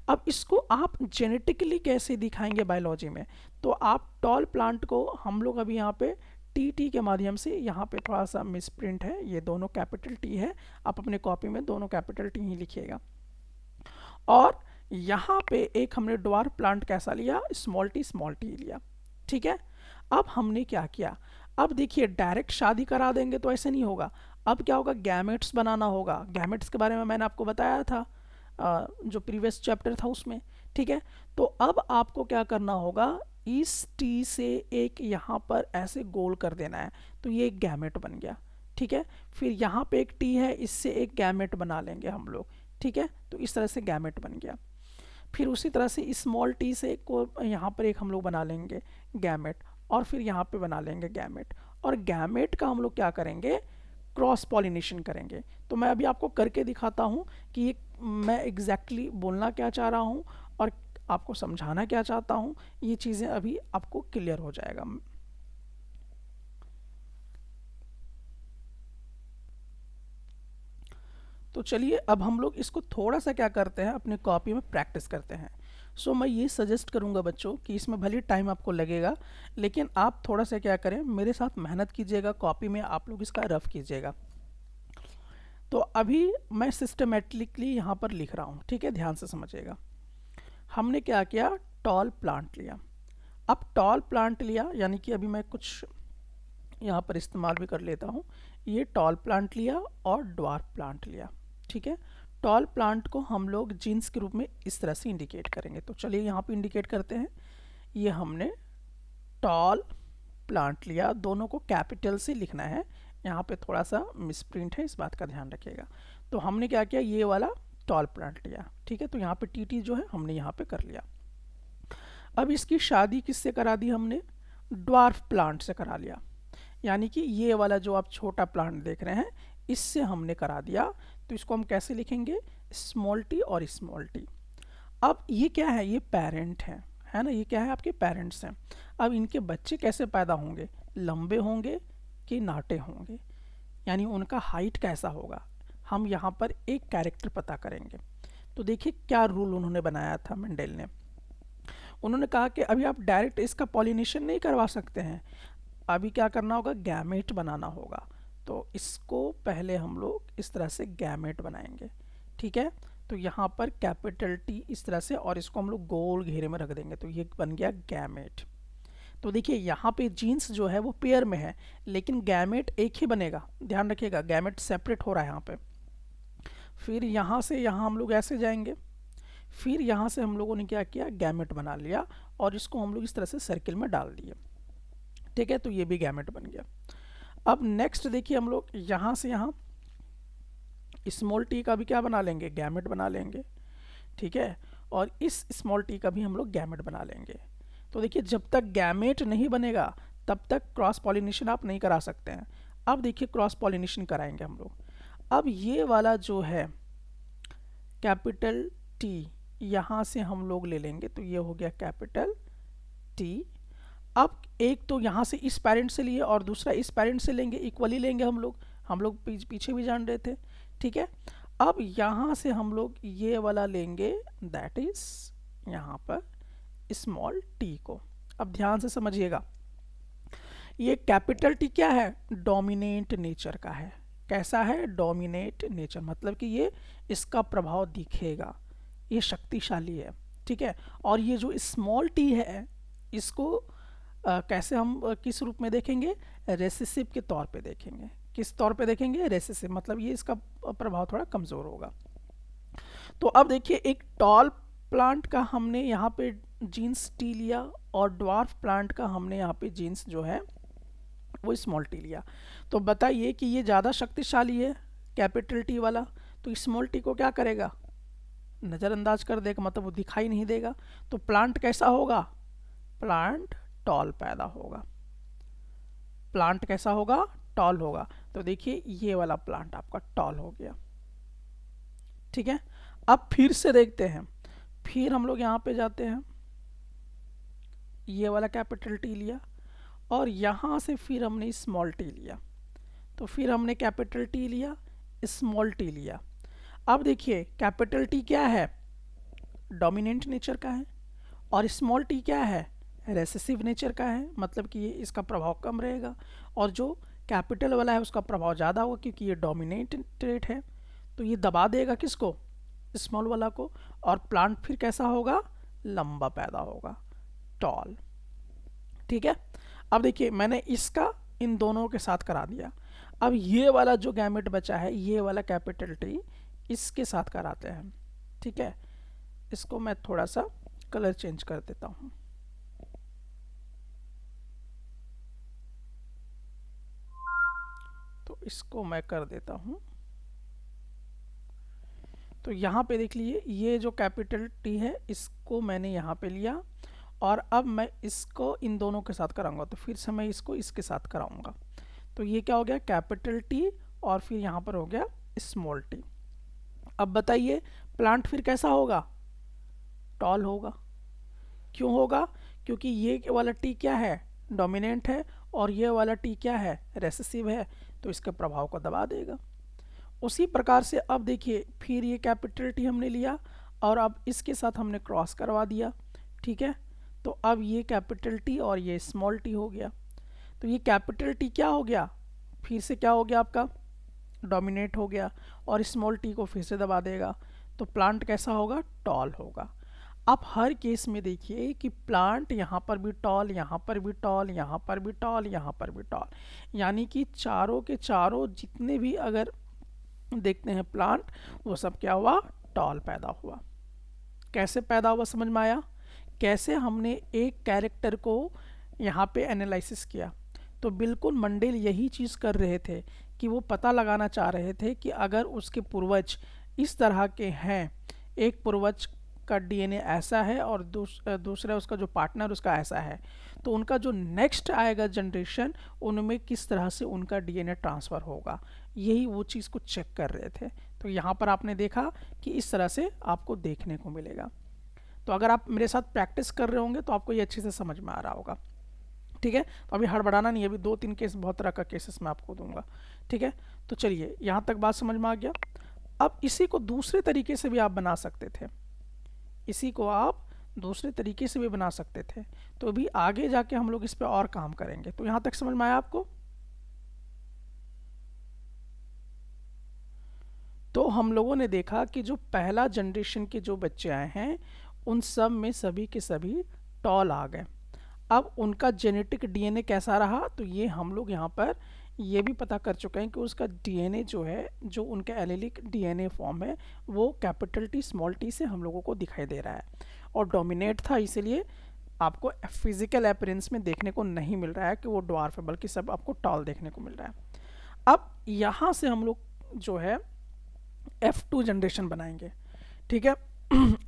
अब इसको आप जेनेटिकली कैसे दिखाएंगे बायोलॉजी में, तो आप टॉल प्लांट को हम लोग अभी यहाँ पे टी टी के माध्यम से, यहाँ पे थोड़ा सा मिसप्रिंट है, ये दोनों कैपिटल टी है, आप अपने कॉपी में दोनों कैपिटल टी ही लिखिएगा। और यहाँ पे एक हमने ड्वार्फ प्लांट कैसा लिया, स्मॉल टी लिया, ठीक है। अब हमने क्या किया, अब देखिए डायरेक्ट शादी करा देंगे तो ऐसे नहीं होगा। अब क्या होगा, गैमेट्स बनाना होगा। गैमेट्स के बारे में मैंने आपको बताया था जो प्रीवियस चैप्टर था उसमें, ठीक है। तो अब आपको क्या करना होगा, इस टी से एक यहाँ पर ऐसे गोल कर देना है, तो ये एक गैमेट बन गया, ठीक है। फिर यहाँ पे एक टी है, इससे एक गैमेट बना लेंगे हम लोग, ठीक है। तो इस तरह से गैमेट बन गया। फिर उसी तरह से स्मॉल टी से को यहाँ पर एक हम लोग बना लेंगे गैमेट, और फिर यहाँ पे बना लेंगे गैमेट, और गैमेट का हम लोग क्या करेंगे, क्रॉस पॉलिनेशन करेंगे। तो मैं अभी आपको करके दिखाता हूँ कि ये मैं एग्जैक्टली बोलना क्या चाह रहा हूँ और आपको समझाना क्या चाहता हूँ, ये चीज़ें अभी आपको क्लियर हो जाएगा। तो चलिए अब हम लोग इसको थोड़ा सा क्या करते हैं, अपने कॉपी में प्रैक्टिस करते हैं। सो मैं ये सजेस्ट करूँगा बच्चों कि इसमें भले टाइम आपको लगेगा, लेकिन आप थोड़ा सा क्या करें, मेरे साथ मेहनत कीजिएगा, कॉपी में आप लोग इसका रफ कीजिएगा। तो अभी मैं सिस्टमेटिकली यहाँ पर लिख रहा हूँ, ठीक है, ध्यान से समझिएगा। हमने क्या किया, टॉल प्लांट लिया। अब टॉल प्लांट लिया, यानी कि अभी मैं कुछ यहाँ पर इस्तेमाल भी कर लेता हूँ। ये टॉल प्लांट लिया और ड्वार्फ प्लांट लिया, ठीक है। टॉल प्लांट को हम लोग जीन्स के रूप में इस तरह से इंडिकेट करेंगे। तो चलिए यहाँ पे इंडिकेट करते हैं। ये हमने टॉल प्लांट लिया, दोनों को कैपिटल से लिखना है, यहाँ पे थोड़ा सा मिसप्रिंट है, इस बात का ध्यान रखिएगा। तो हमने क्या किया, ये वाला टॉल प्लांट लिया, ठीक है। तो यहाँ पे टी टी जो है हमने यहाँ पे कर लिया। अब इसकी शादी किससे करा दी, हमने ड्वार्फ प्लांट से करा लिया, यानी कि ये वाला जो आप छोटा प्लांट देख रहे हैं इससे हमने करा दिया। तो इसको हम कैसे लिखेंगे, स्मॉल टी और स्मॉल टी। अब ये क्या है, ये पेरेंट है ना, ये क्या है, आपके पेरेंट्स हैं। अब इनके बच्चे कैसे पैदा होंगे, लंबे होंगे कि नाटे होंगे, यानी उनका हाइट कैसा होगा, हम यहाँ पर एक कैरेक्टर पता करेंगे। तो देखिए क्या रूल उन्होंने बनाया था मेंडेल ने। उन्होंने कहा कि अभी आप डायरेक्ट इसका पॉलिनेशन नहीं करवा सकते हैं, अभी क्या करना होगा, गैमेट बनाना होगा। तो इसको पहले हम लोग इस तरह से गैमेट बनाएंगे, ठीक है। तो यहाँ पर कैपिटल टी इस तरह से, और इसको हम लोग गोल घेरे में रख देंगे, तो ये बन गया गैमेट। तो देखिए यहाँ पे जीन्स जो है वो पेयर में है, लेकिन गैमेट एक ही बनेगा, ध्यान रखिएगा, गैमेट सेपरेट हो रहा है यहाँ पे। फिर यहाँ से यहाँ हम लोग ऐसे जाएंगे, फिर यहाँ से हम लोगों ने क्या किया, गैमेट बना लिया, और इसको हम लोग इस तरह से सर्किल में डाल दिए, ठीक है। तो ये भी गैमेट बन गया। अब नेक्स्ट देखिए, हम लोग यहाँ से यहाँ स्मॉल टी का भी क्या बना लेंगे, गैमेट बना लेंगे, ठीक है। और इस स्मॉल टी का भी हम लोग गैमेट बना लेंगे। तो देखिए जब तक गैमेट नहीं बनेगा तब तक क्रॉस पॉलिनेशन आप नहीं करा सकते हैं। अब देखिए क्रॉस पॉलिनेशन कराएंगे हम लोग। अब ये वाला जो है कैपिटल टी, यहाँ से हम लोग ले लेंगे, तो ये हो गया कैपिटल टी। अब एक तो यहाँ से इस पेरेंट से लिए और दूसरा इस पेरेंट से लेंगे, इक्वली लेंगे हम लोग पीछे भी जान रहे थे, ठीक है। अब यहाँ से हम लोग ये वाला लेंगे, दैट इज यहाँ पर स्मॉल टी को। अब ध्यान से समझिएगा, ये कैपिटल टी क्या है, डोमिनेंट नेचर का है। कैसा है, डोमिनेट नेचर, मतलब कि ये इसका प्रभाव दिखेगा, ये शक्तिशाली है, ठीक है। और ये जो स्मॉल टी है इसको कैसे हम किस रूप में देखेंगे, रेसेसिव के तौर पे देखेंगे। किस तौर पे देखेंगे, रेसेसिव, मतलब ये इसका प्रभाव थोड़ा कमज़ोर होगा। तो अब देखिए एक टॉल प्लांट का हमने यहाँ पे जीन्स टी लिया, और ड्वार्फ प्लांट का हमने यहाँ पे जीन्स जो है वो स्मॉल टी लिया। तो बताइए कि ये ज़्यादा शक्तिशाली है कैपिटल टी वाला, तो स्मॉल टी को क्या करेगा, नज़रअंदाज कर देगा, मतलब वो दिखाई नहीं देगा। तो प्लांट कैसा होगा, प्लांट टॉल पैदा होगा। प्लांट कैसा होगा, टॉल होगा। तो देखिए ये वाला प्लांट आपका टॉल हो गया, ठीक है। अब फिर से देखते हैं, फिर हम लोग यहाँ पे जाते हैं, ये वाला कैपिटल टी लिया, और यहाँ से फिर हमने स्मॉल टी लिया, तो फिर हमने कैपिटल टी लिया, स्मॉल टी लिया। अब देखिए कैपिटल टी क्या है, डोमिनेंट नेचर का है, और स्मॉल टी क्या है, रेसेसिव नेचर का है, मतलब कि ये इसका प्रभाव कम रहेगा, और जो कैपिटल वाला है उसका प्रभाव ज़्यादा होगा क्योंकि ये डोमिनेंट ट्रेट है। तो ये दबा देगा किसको, स्मॉल वाला को, और प्लांट फिर कैसा होगा, लंबा पैदा होगा, टॉल, ठीक है। अब देखिए मैंने इसका इन दोनों के साथ करा दिया। अब ये वाला जो गैमेट बचा है, ये वाला कैपिटल टी, इसके साथ कराते हैं, ठीक है। इसको मैं थोड़ा सा कलर चेंज कर देता हूँ। तो इसको मैं कर देता हूँ। तो यहाँ पे देख लीजिए, ये जो कैपिटल टी है इसको मैंने यहाँ पे लिया, और अब मैं इसको इन दोनों के साथ कराऊंगा, तो फिर से मैं इसको इसके साथ कराऊंगा। तो ये क्या हो गया, कैपिटल टी, और फिर यहाँ पर हो गया स्मॉल टी। अब बताइए प्लांट फिर कैसा होगा, टॉल होगा। क्यों होगा, क्योंकि ये वाला टी क्या है, डोमिनेंट है, और ये वाला टी क्या है, रेसेसिव है, तो इसके प्रभाव को दबा देगा। उसी प्रकार से अब देखिए फिर ये कैपिटल टी हमने लिया, और अब इसके साथ हमने क्रॉस करवा दिया, ठीक है। तो अब ये कैपिटल टी और ये स्मॉल टी हो गया। तो ये कैपिटल टी क्या हो गया, फिर से क्या हो गया आपका, डोमिनेट हो गया, और स्मॉल टी को फिर से दबा देगा। तो प्लांट कैसा होगा, टॉल होगा। आप हर केस में देखिए कि प्लांट यहाँ पर भी टॉल, यहाँ पर भी टॉल, यहाँ पर भी टॉल, यहाँ पर भी टॉल, यानी कि चारों के चारों जितने भी अगर देखते हैं प्लांट, वो सब क्या हुआ, टॉल पैदा हुआ। कैसे पैदा हुआ समझ में आया, कैसे हमने एक कैरेक्टर को यहाँ पे एनालिसिस किया। तो बिल्कुल मंडेल यही चीज़ कर रहे थे कि वो पता लगाना चाह रहे थे कि अगर उसके पूर्वज इस तरह के हैं, एक पूर्वज का डीएनए ऐसा है और दूसरा उसका जो पार्टनर उसका ऐसा है, तो उनका जो नेक्स्ट आएगा जनरेशन, उनमें किस तरह से उनका डीएनए ट्रांसफ़र होगा, यही वो चीज़ को चेक कर रहे थे। तो यहाँ पर आपने देखा कि इस तरह से आपको देखने को मिलेगा। तो अगर आप मेरे साथ प्रैक्टिस कर रहे होंगे तो आपको ये अच्छे से समझ में आ रहा होगा, ठीक है। तो अभी हड़बड़ाना नहीं है, अभी 2-3 केस, बहुत तरह का केसेस मैं आपको दूंगा, ठीक है। तो चलिए यहाँ तक बात समझ में आ गया। अब इसी को दूसरे तरीके से भी आप बना सकते थे, इसी को आप दूसरे तरीके से भी बना सकते थे। तो अभी आगे जाके हम लोग इस पर और काम करेंगे। तो यहाँ तक समझ में आया आपको। तो हम लोगों ने देखा कि जो पहला जनरेशन के जो बच्चे आए हैं उन सब में सभी के सभी टॉल आ गए। अब उनका जेनेटिक डीएनए कैसा रहा, तो ये हम लोग यहाँ पर ये भी पता कर चुके हैं कि उसका डीएनए जो है, जो उनका एलेलिक डीएनए फॉर्म है, वो कैपिटल टी स्मॉल टी से हम लोगों को दिखाई दे रहा है और डोमिनेट था, इसीलिए आपको फिजिकल अपीयरेंस में देखने को नहीं मिल रहा है कि वो ड्वार्फ है, बल्कि सब आपको टॉल देखने को मिल रहा है। अब यहाँ से हम लोग जो है F2 जनरेशन बनाएंगे, ठीक है।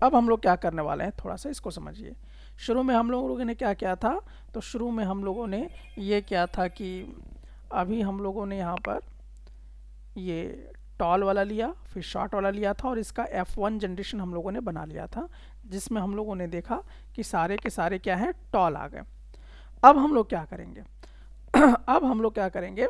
अब हम लोग क्या करने वाले हैं, थोड़ा सा इसको समझिए। शुरू में हम लोगों ने क्या किया था, तो शुरू में हम लोगों ने ये किया था कि अभी हम लोगों ने यहाँ पर ये टॉल वाला लिया, फिर शॉर्ट वाला लिया था और इसका F1 जनरेशन हम लोगों ने बना लिया था, जिसमें हम लोगों ने देखा कि सारे के सारे क्या हैं, टॉल आ गए। अब हम लोग क्या करेंगे अब हम लोग क्या करेंगे,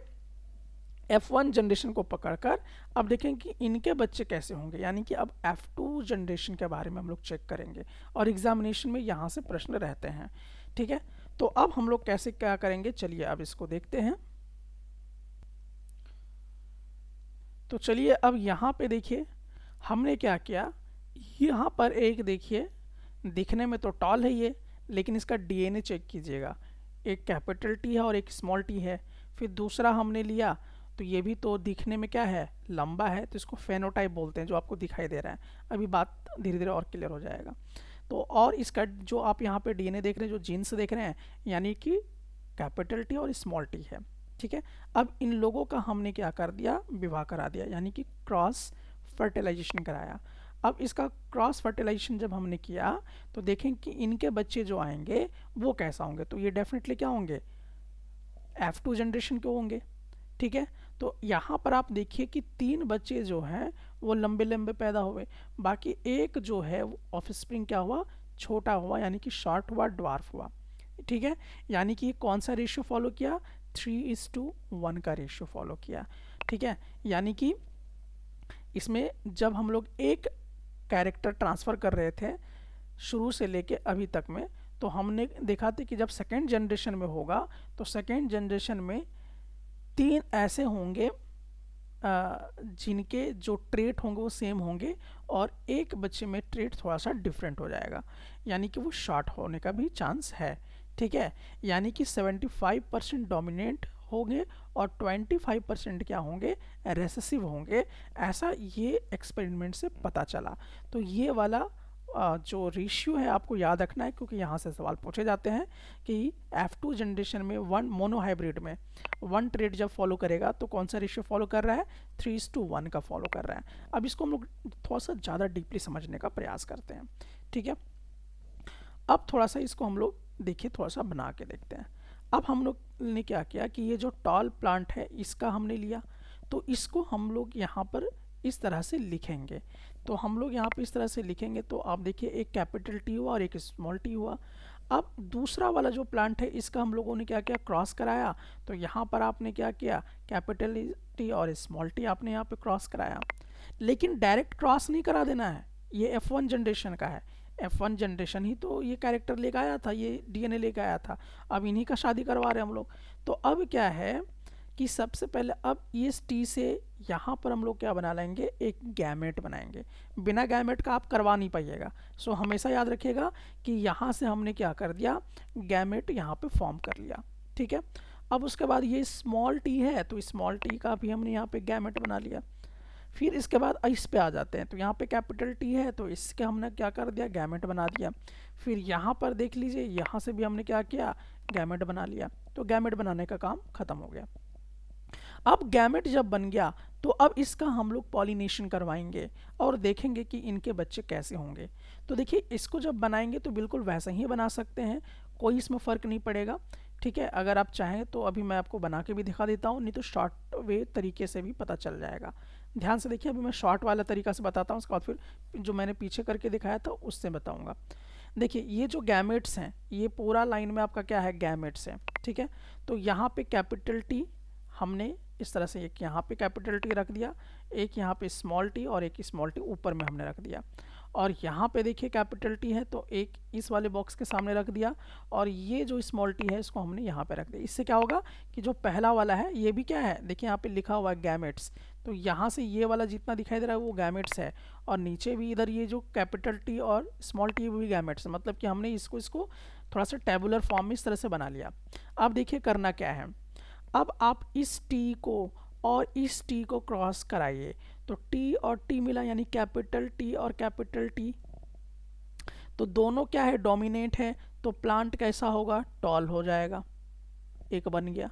F1 जनरेशन को पकड़कर अब देखें कि इनके बच्चे कैसे होंगे, यानी कि अब F2 जनरेशन के बारे में हम लोग चेक करेंगे और एग्जामिनेशन में यहाँ से प्रश्न रहते हैं, ठीक है। तो अब हम लोग कैसे क्या करेंगे, चलिए अब इसको देखते हैं। तो चलिए अब यहाँ पे देखिए हमने क्या किया, यहाँ पर एक देखिए दिखने में तो टॉल है ये, लेकिन इसका डीएनए चेक कीजिएगा, एक कैपिटल टी है और एक स्मॉल टी है। फिर दूसरा हमने लिया तो ये भी तो दिखने में क्या है, लंबा है, तो इसको फेनोटाइप बोलते हैं, जो आपको दिखाई दे रहा है। अभी बात धीरे धीरे और क्लियर हो जाएगा। तो और इसका जो आप यहाँ पे डीएनए देख रहे हैं, जो जीन्स देख रहे हैं, यानी कि कैपिटल टी और स्मॉल टी है, ठीक है। अब इन लोगों का हमने क्या कर दिया, विवाह करा दिया, यानी कि क्रॉस फर्टिलाइजेशन कराया। अब इसका क्रॉस फर्टिलाइजेशन जब हमने किया तो देखें कि इनके बच्चे जो आएंगे वो कैसा होंगे, तो ये डेफिनेटली क्या होंगे, F2 जनरेशन के होंगे, ठीक है। तो यहाँ पर आप देखिए कि 3 बच्चे जो हैं वो लंबे लंबे पैदा हुए, बाकी एक जो है वो ऑफस्प्रिंग क्या हुआ, छोटा हुआ, यानी कि शॉर्ट हुआ, ड्वार्फ हुआ, ठीक है। यानी कि कौन सा रेशियो फॉलो किया, 3:1 का रेशियो फॉलो किया, ठीक है। यानी कि इसमें जब हम लोग एक कैरेक्टर ट्रांसफ़र कर रहे थे शुरू से लेके अभी तक में, तो हमने देखा था कि जब सेकेंड जनरेशन में होगा तो सेकेंड जनरेशन में 3 ऐसे होंगे जिनके जो ट्रेट होंगे वो सेम होंगे और एक बच्चे में ट्रेट थोड़ा सा डिफरेंट हो जाएगा, यानी कि वो शॉर्ट होने का भी चांस है, ठीक है। यानी कि 75% डोमिनेंट होंगे और 25% क्या होंगे, रेसेसिव होंगे, ऐसा ये एक्सपेरिमेंट से पता चला। तो ये वाला जो रेशियो है आपको याद रखना है, क्योंकि यहाँ से सवाल पूछे जाते हैं कि F2 जनरेशन में वन मोनोहाइब्रिड में 1 ट्रेड जब फॉलो करेगा तो कौन सा रेशियो फॉलो कर रहा है, 3:1 का फॉलो कर रहा है। अब इसको हम लोग थोड़ा सा ज़्यादा डीपली समझने का प्रयास करते हैं, ठीक है। अब थोड़ा सा इसको हम लोग देखिए, थोड़ा सा बना के देखते हैं। अब हम लोग ने क्या किया कि ये जो टॉल प्लांट है इसका हमने लिया, तो इसको हम लोग यहाँ पर इस तरह से लिखेंगे। तो हम लोग यहाँ पे इस तरह से लिखेंगे, तो आप देखिए एक कैपिटल टी हुआ और एक स्मॉल टी हुआ। अब दूसरा वाला जो प्लांट है इसका हम लोगों ने क्या किया, क्रॉस कराया। तो यहाँ पर आपने क्या किया, कैपिटल टी और स्मॉल टी आपने यहाँ पे क्रॉस कराया, लेकिन डायरेक्ट क्रॉस नहीं करा देना है, ये F1 जनरेशन का है। F1 जनरेशन ही तो ये कैरेक्टर लेकर आया था, ये डीएनए लेकर आया था, अब इन्हीं का शादी करवा रहे हैं हम लोग। तो अब क्या है कि सबसे पहले अब इस टी से यहाँ पर हम लोग क्या बना लेंगे, एक गैमेट बनाएंगे। बिना गैमेट का आप करवा नहीं पाइएगा, सो हमेशा याद रखिएगा कि यहाँ से हमने क्या कर दिया, गैमेट यहाँ पे फॉर्म कर लिया, ठीक है। अब उसके बाद ये स्मॉल टी है, तो स्मॉल टी का भी हमने यहाँ पे गैमेट बना लिया। फिर इसके बाद इस पे आ जाते हैं, तो यहाँ पे कैपिटल टी है, तो इसके हमने क्या कर दिया, गैमेट बना दिया। फिर यहाँ पर देख लीजिए, यहाँ से भी हमने क्या किया, गैमेट बना लिया। तो गैमेट बनाने का काम खत्म हो गया। अब गैमेट जब बन गया तो अब इसका हम लोग पॉलिनेशन करवाएंगे और देखेंगे कि इनके बच्चे कैसे होंगे। तो देखिए इसको जब बनाएंगे तो बिल्कुल वैसा ही बना सकते हैं, कोई इसमें फ़र्क नहीं पड़ेगा, ठीक है। अगर आप चाहें तो अभी मैं आपको बना के भी दिखा देता हूँ, नहीं तो शॉर्ट वे तरीके से भी पता चल जाएगा। ध्यान से देखिए, अभी मैं शॉर्ट वाला तरीका से बताता हूँ, उसके बाद फिर जो मैंने पीछे करके दिखाया था उससे बताऊँगा। देखिए ये जो गैमेट्स हैं, ये पूरा लाइन में आपका क्या है, गैमेट्स है, ठीक है। तो यहाँ पे कैपिटल टी हमने इस तरह से एक यहाँ पे कैपिटल टी रख दिया, एक यहाँ पे स्मॉल टी और एक स्मॉल टी ऊपर में हमने रख दिया। और यहाँ पे देखिए कैपिटल टी है तो एक इस वाले बॉक्स के सामने रख दिया, और ये जो स्मॉल टी है इसको हमने यहाँ पे रख दिया। इससे क्या होगा कि जो पहला वाला है ये भी क्या है, देखिए यहाँ पे लिखा हुआ है गैमेट्स, तो यहाँ से ये वाला जितना दिखाई दे रहा है वो गैमेट्स है, और नीचे भी इधर ये जो कैपिटल टी और स्मॉल टी वो भी गैमेट्स है। मतलब कि हमने इसको इसको थोड़ा सा टेबुलर फॉर्म में इस तरह से बना लिया। अब देखिए करना क्या है, अब आप इस टी को और इस टी को क्रॉस कराइए, तो टी और टी मिला यानी कैपिटल टी और कैपिटल टी, तो दोनों क्या है, डोमिनेट है, तो प्लांट कैसा होगा, टॉल हो जाएगा, एक बन गया।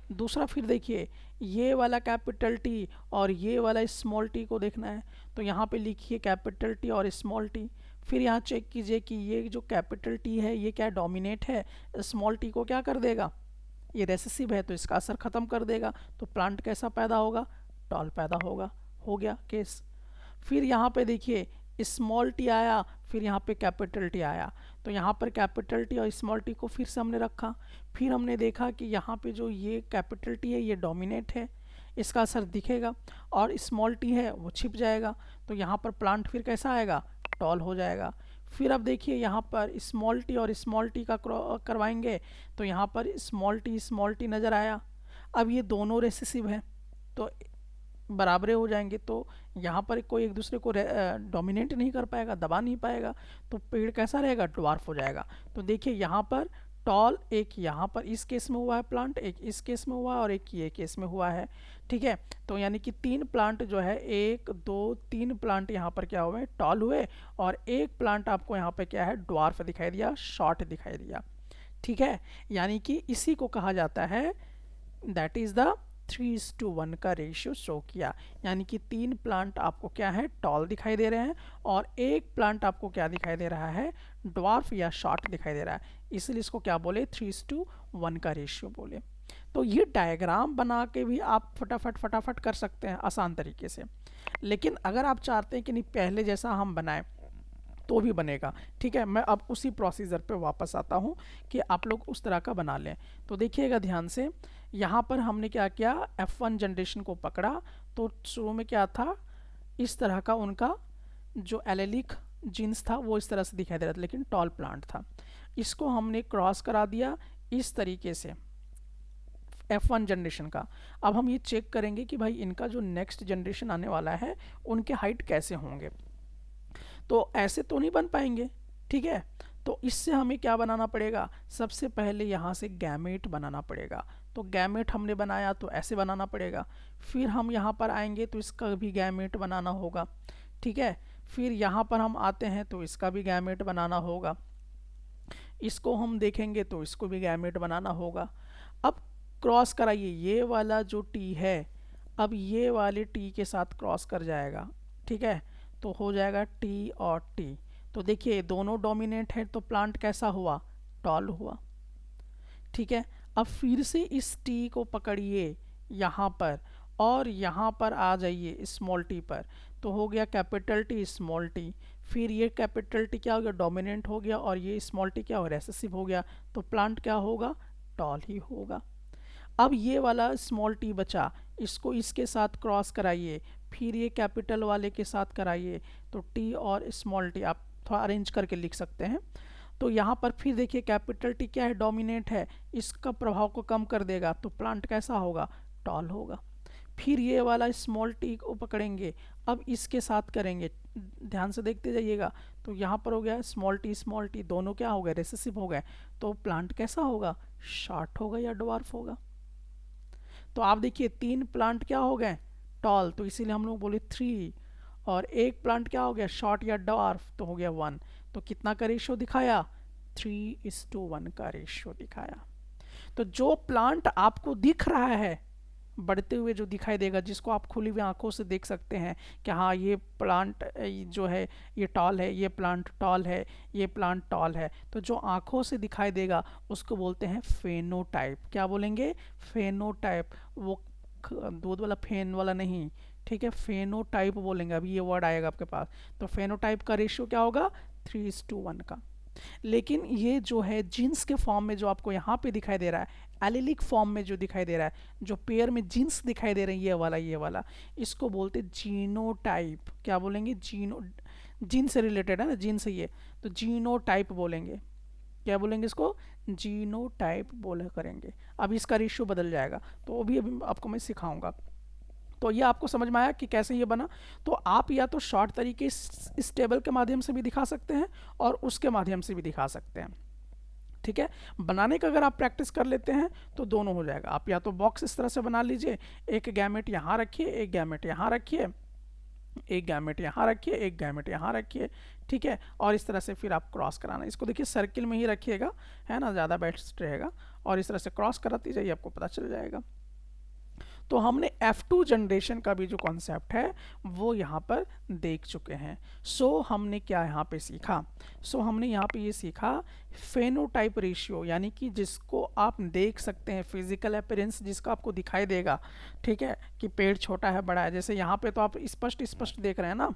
दूसरा फिर देखिए, ये वाला कैपिटल टी और ये वाला स्मॉल टी को देखना है, तो यहाँ पे लिखिए कैपिटल टी और स्मॉल टी। फिर यहाँ चेक कीजिए कि ये जो कैपिटल टी है ये क्या डोमिनेट है, स्मॉल टी को क्या कर देगा, ये रेसेसिव है तो इसका असर ख़त्म कर देगा, तो प्लांट कैसा पैदा होगा, टॉल पैदा होगा। हो गया केस। फिर यहाँ पे देखिए स्मॉल टी आया, फिर यहाँ पे कैपिटल टी आया, तो यहाँ पर कैपिटल टी और स्मॉल टी को फिर से हमने रखा। फिर हमने देखा कि यहाँ पे जो ये कैपिटल टी है ये डोमिनेट है, इसका असर दिखेगा, और स्मॉल टी है वो छिप जाएगा, तो यहाँ पर प्लांट फिर कैसा आएगा, टॉल हो जाएगा। फिर अब देखिए यहाँ पर स्मॉल टी और स्मॉल टी का करवाएंगे, तो यहाँ पर स्मॉल टी नज़र आया। अब ये दोनों रेसेसिव हैं तो बराबरे हो जाएंगे, तो यहाँ पर कोई एक दूसरे को डोमिनेट नहीं कर पाएगा, दबा नहीं पाएगा, तो पेड़ कैसा रहेगा, ड्वार्फ हो जाएगा। तो देखिए यहाँ पर टॉल एक यहाँ पर इस केस में हुआ है प्लांट, एक इस केस में हुआ है और एक ये केस में हुआ है, ठीक है। तो यानी कि 3 प्लांट जो है, 1 2 3 प्लांट यहाँ पर क्या हुए, टॉल हुए, और एक प्लांट आपको यहाँ पे क्या है, ड्वार्फ दिखाई दिया, शॉर्ट दिखाई दिया, ठीक है। यानी कि इसी को कहा जाता है, दैट इज़ द 3:1 का रेशियो शो किया। यानी कि 3 प्लांट आपको क्या है, टॉल दिखाई दे रहे हैं, और एक प्लांट आपको क्या दिखाई दे रहा है, ड्वार्फ या शॉर्ट दिखाई दे रहा है, इसलिए इसको क्या बोले, 3:1 का रेशियो बोले। तो ये डायग्राम बना के भी आप फटाफट फटाफट कर सकते हैं आसान तरीके से, लेकिन अगर आप चाहते हैं कि नहीं पहले जैसा हम बनाएं तो भी बनेगा, ठीक है। मैं अब उसी प्रोसीजर पे वापस आता हूँ कि आप लोग उस तरह का बना लें। तो देखिएगा ध्यान से, यहाँ पर हमने क्या किया, F1 जनरेशन को पकड़ा, तो शुरू में क्या था, इस तरह का उनका जो एलेलिक जीन्स था वो इस तरह से दिखाई दे रहा था, लेकिन टॉल प्लांट था। इसको हमने क्रॉस करा दिया इस तरीके से F1 जनरेशन का। अब हम ये चेक करेंगे कि भाई इनका जो नेक्स्ट जनरेशन आने वाला है उनके हाइट कैसे होंगे, तो ऐसे तो नहीं बन पाएंगे, ठीक है। तो इससे हमें क्या बनाना पड़ेगा, सबसे पहले यहाँ से गैमेट बनाना पड़ेगा। तो गैमेट हमने बनाया तो ऐसे बनाना पड़ेगा, फिर हम यहाँ पर आएंगे तो इसका भी गैमेट बनाना होगा, ठीक है। फिर यहाँ पर हम आते हैं तो इसका भी गैमेट बनाना होगा, इसको हम देखेंगे तो इसको भी गैमेट बनाना होगा। अब क्रॉस कराइए, ये वाला जो टी है अब ये वाले टी के साथ क्रॉस कर जाएगा, ठीक है, तो हो जाएगा टी और टी। तो देखिए दोनों डोमिनेट है, तो प्लांट कैसा हुआ, टॉल हुआ, ठीक है। अब फिर से इस टी को पकड़िए यहाँ पर, और यहाँ पर आ जाइए स्मॉल टी पर, तो हो गया कैपिटल टी स्मॉल टी। फिर ये कैपिटल टी क्या हो गया, डोमिनेंट हो गया, और ये स्मॉल टी क्या हो, रेसेसिव हो गया, तो प्लांट क्या होगा, टॉल ही होगा। अब ये वाला स्मॉल टी बचा, इसको इसके साथ क्रॉस कराइए, फिर ये कैपिटल वाले के साथ कराइए, तो टी और स्मॉल टी आप थोड़ा अरेंज करके लिख सकते हैं। तो यहाँ पर फिर देखिए कैपिटल टी क्या है, डोमिनेट है, इसका प्रभाव को कम कर देगा, तो प्लांट कैसा होगा, टॉल होगा। फिर ये वाला स्मॉल टी को पकड़ेंगे, अब इसके साथ करेंगे, ध्यान से देखते जाइएगा, तो यहाँ पर हो गया स्मॉल टी दोनों क्या हो गए, रेसेसिव हो गए, तो प्लांट कैसा होगा, शॉर्ट होगा या ड्वार्फ होगा। तो आप देखिए 3 प्लांट क्या हो गए, टॉल, तो इसीलिए हम लोग बोले 3, और एक प्लांट क्या हो गया, शॉर्ट या डवार्फ, तो हो गया 1। तो कितना का रेशियो दिखाया, 3:1 का रेशियो दिखाया। तो जो प्लांट आपको दिख रहा है बढ़ते हुए, जो दिखाई देगा, जिसको आप खुली हुई आंखों से देख सकते हैं कि हाँ ये प्लांट जो है ये टॉल है, ये प्लांट टॉल है, ये प्लांट टॉल है, तो जो आंखों से दिखाई देगा उसको बोलते हैं फेनोटाइप। क्या बोलेंगे, फेनोटाइप, वो दूध वाला फेन वाला नहीं, ठीक है, फेनोटाइप बोलेंगे, अभी ये वर्ड आएगा आपके पास। तो फेनोटाइप का रेशियो क्या होगा, 3:1 का। लेकिन ये जो है जीन्स के फॉर्म में जो आपको यहाँ पे दिखाई दे रहा है, एलिलिक फॉर्म में जो दिखाई दे रहा है, जो पेयर में जीन्स दिखाई दे रही है, ये वाला इसको बोलते जीनोटाइप। क्या बोलेंगे, जीन से रिलेटेड है ना, जीन से ये, तो जीनोटाइप बोलेंगे। क्या बोलेंगे इसको, जीनोटाइप बोला करेंगे। अब इसका रेशियो बदल जाएगा, तो वो भी अभी आपको मैं सिखाऊंगा। तो ये आपको समझ में आया कि कैसे ये बना। तो आप या तो शॉर्ट तरीके इस टेबल के माध्यम से भी दिखा सकते हैं और उसके माध्यम से भी दिखा सकते हैं। ठीक है, बनाने का अगर आप प्रैक्टिस कर लेते हैं तो दोनों हो जाएगा। आप या तो बॉक्स इस तरह से बना लीजिए, एक गैमेट यहाँ रखिए, एक गैमेट यहाँ रखिए, एक गैमेट यहाँ रखिए, एक गैमेट यहाँ रखिए, ठीक है, और इस तरह से फिर आप क्रॉस कराना। इसको देखिए सर्किल में ही रखिएगा, है ना, ज़्यादा बेस्ट रहेगा, और इस तरह से क्रॉस कराती जाइए, आपको पता चल जाएगा। तो हमने F2 जनरेशन का भी जो कॉन्सेप्ट है वो यहाँ पर देख चुके हैं। सो हमने क्या यहाँ पे सीखा? हमने यहाँ पे ये सीखा फेनोटाइप रेशियो, यानी कि जिसको आप देख सकते हैं, फिजिकल अपीयरेंस जिसका आपको दिखाई देगा, ठीक है, कि पेड़ छोटा है बड़ा है। जैसे यहाँ पे तो आप स्पष्ट स्पष्ट देख रहे हैं ना,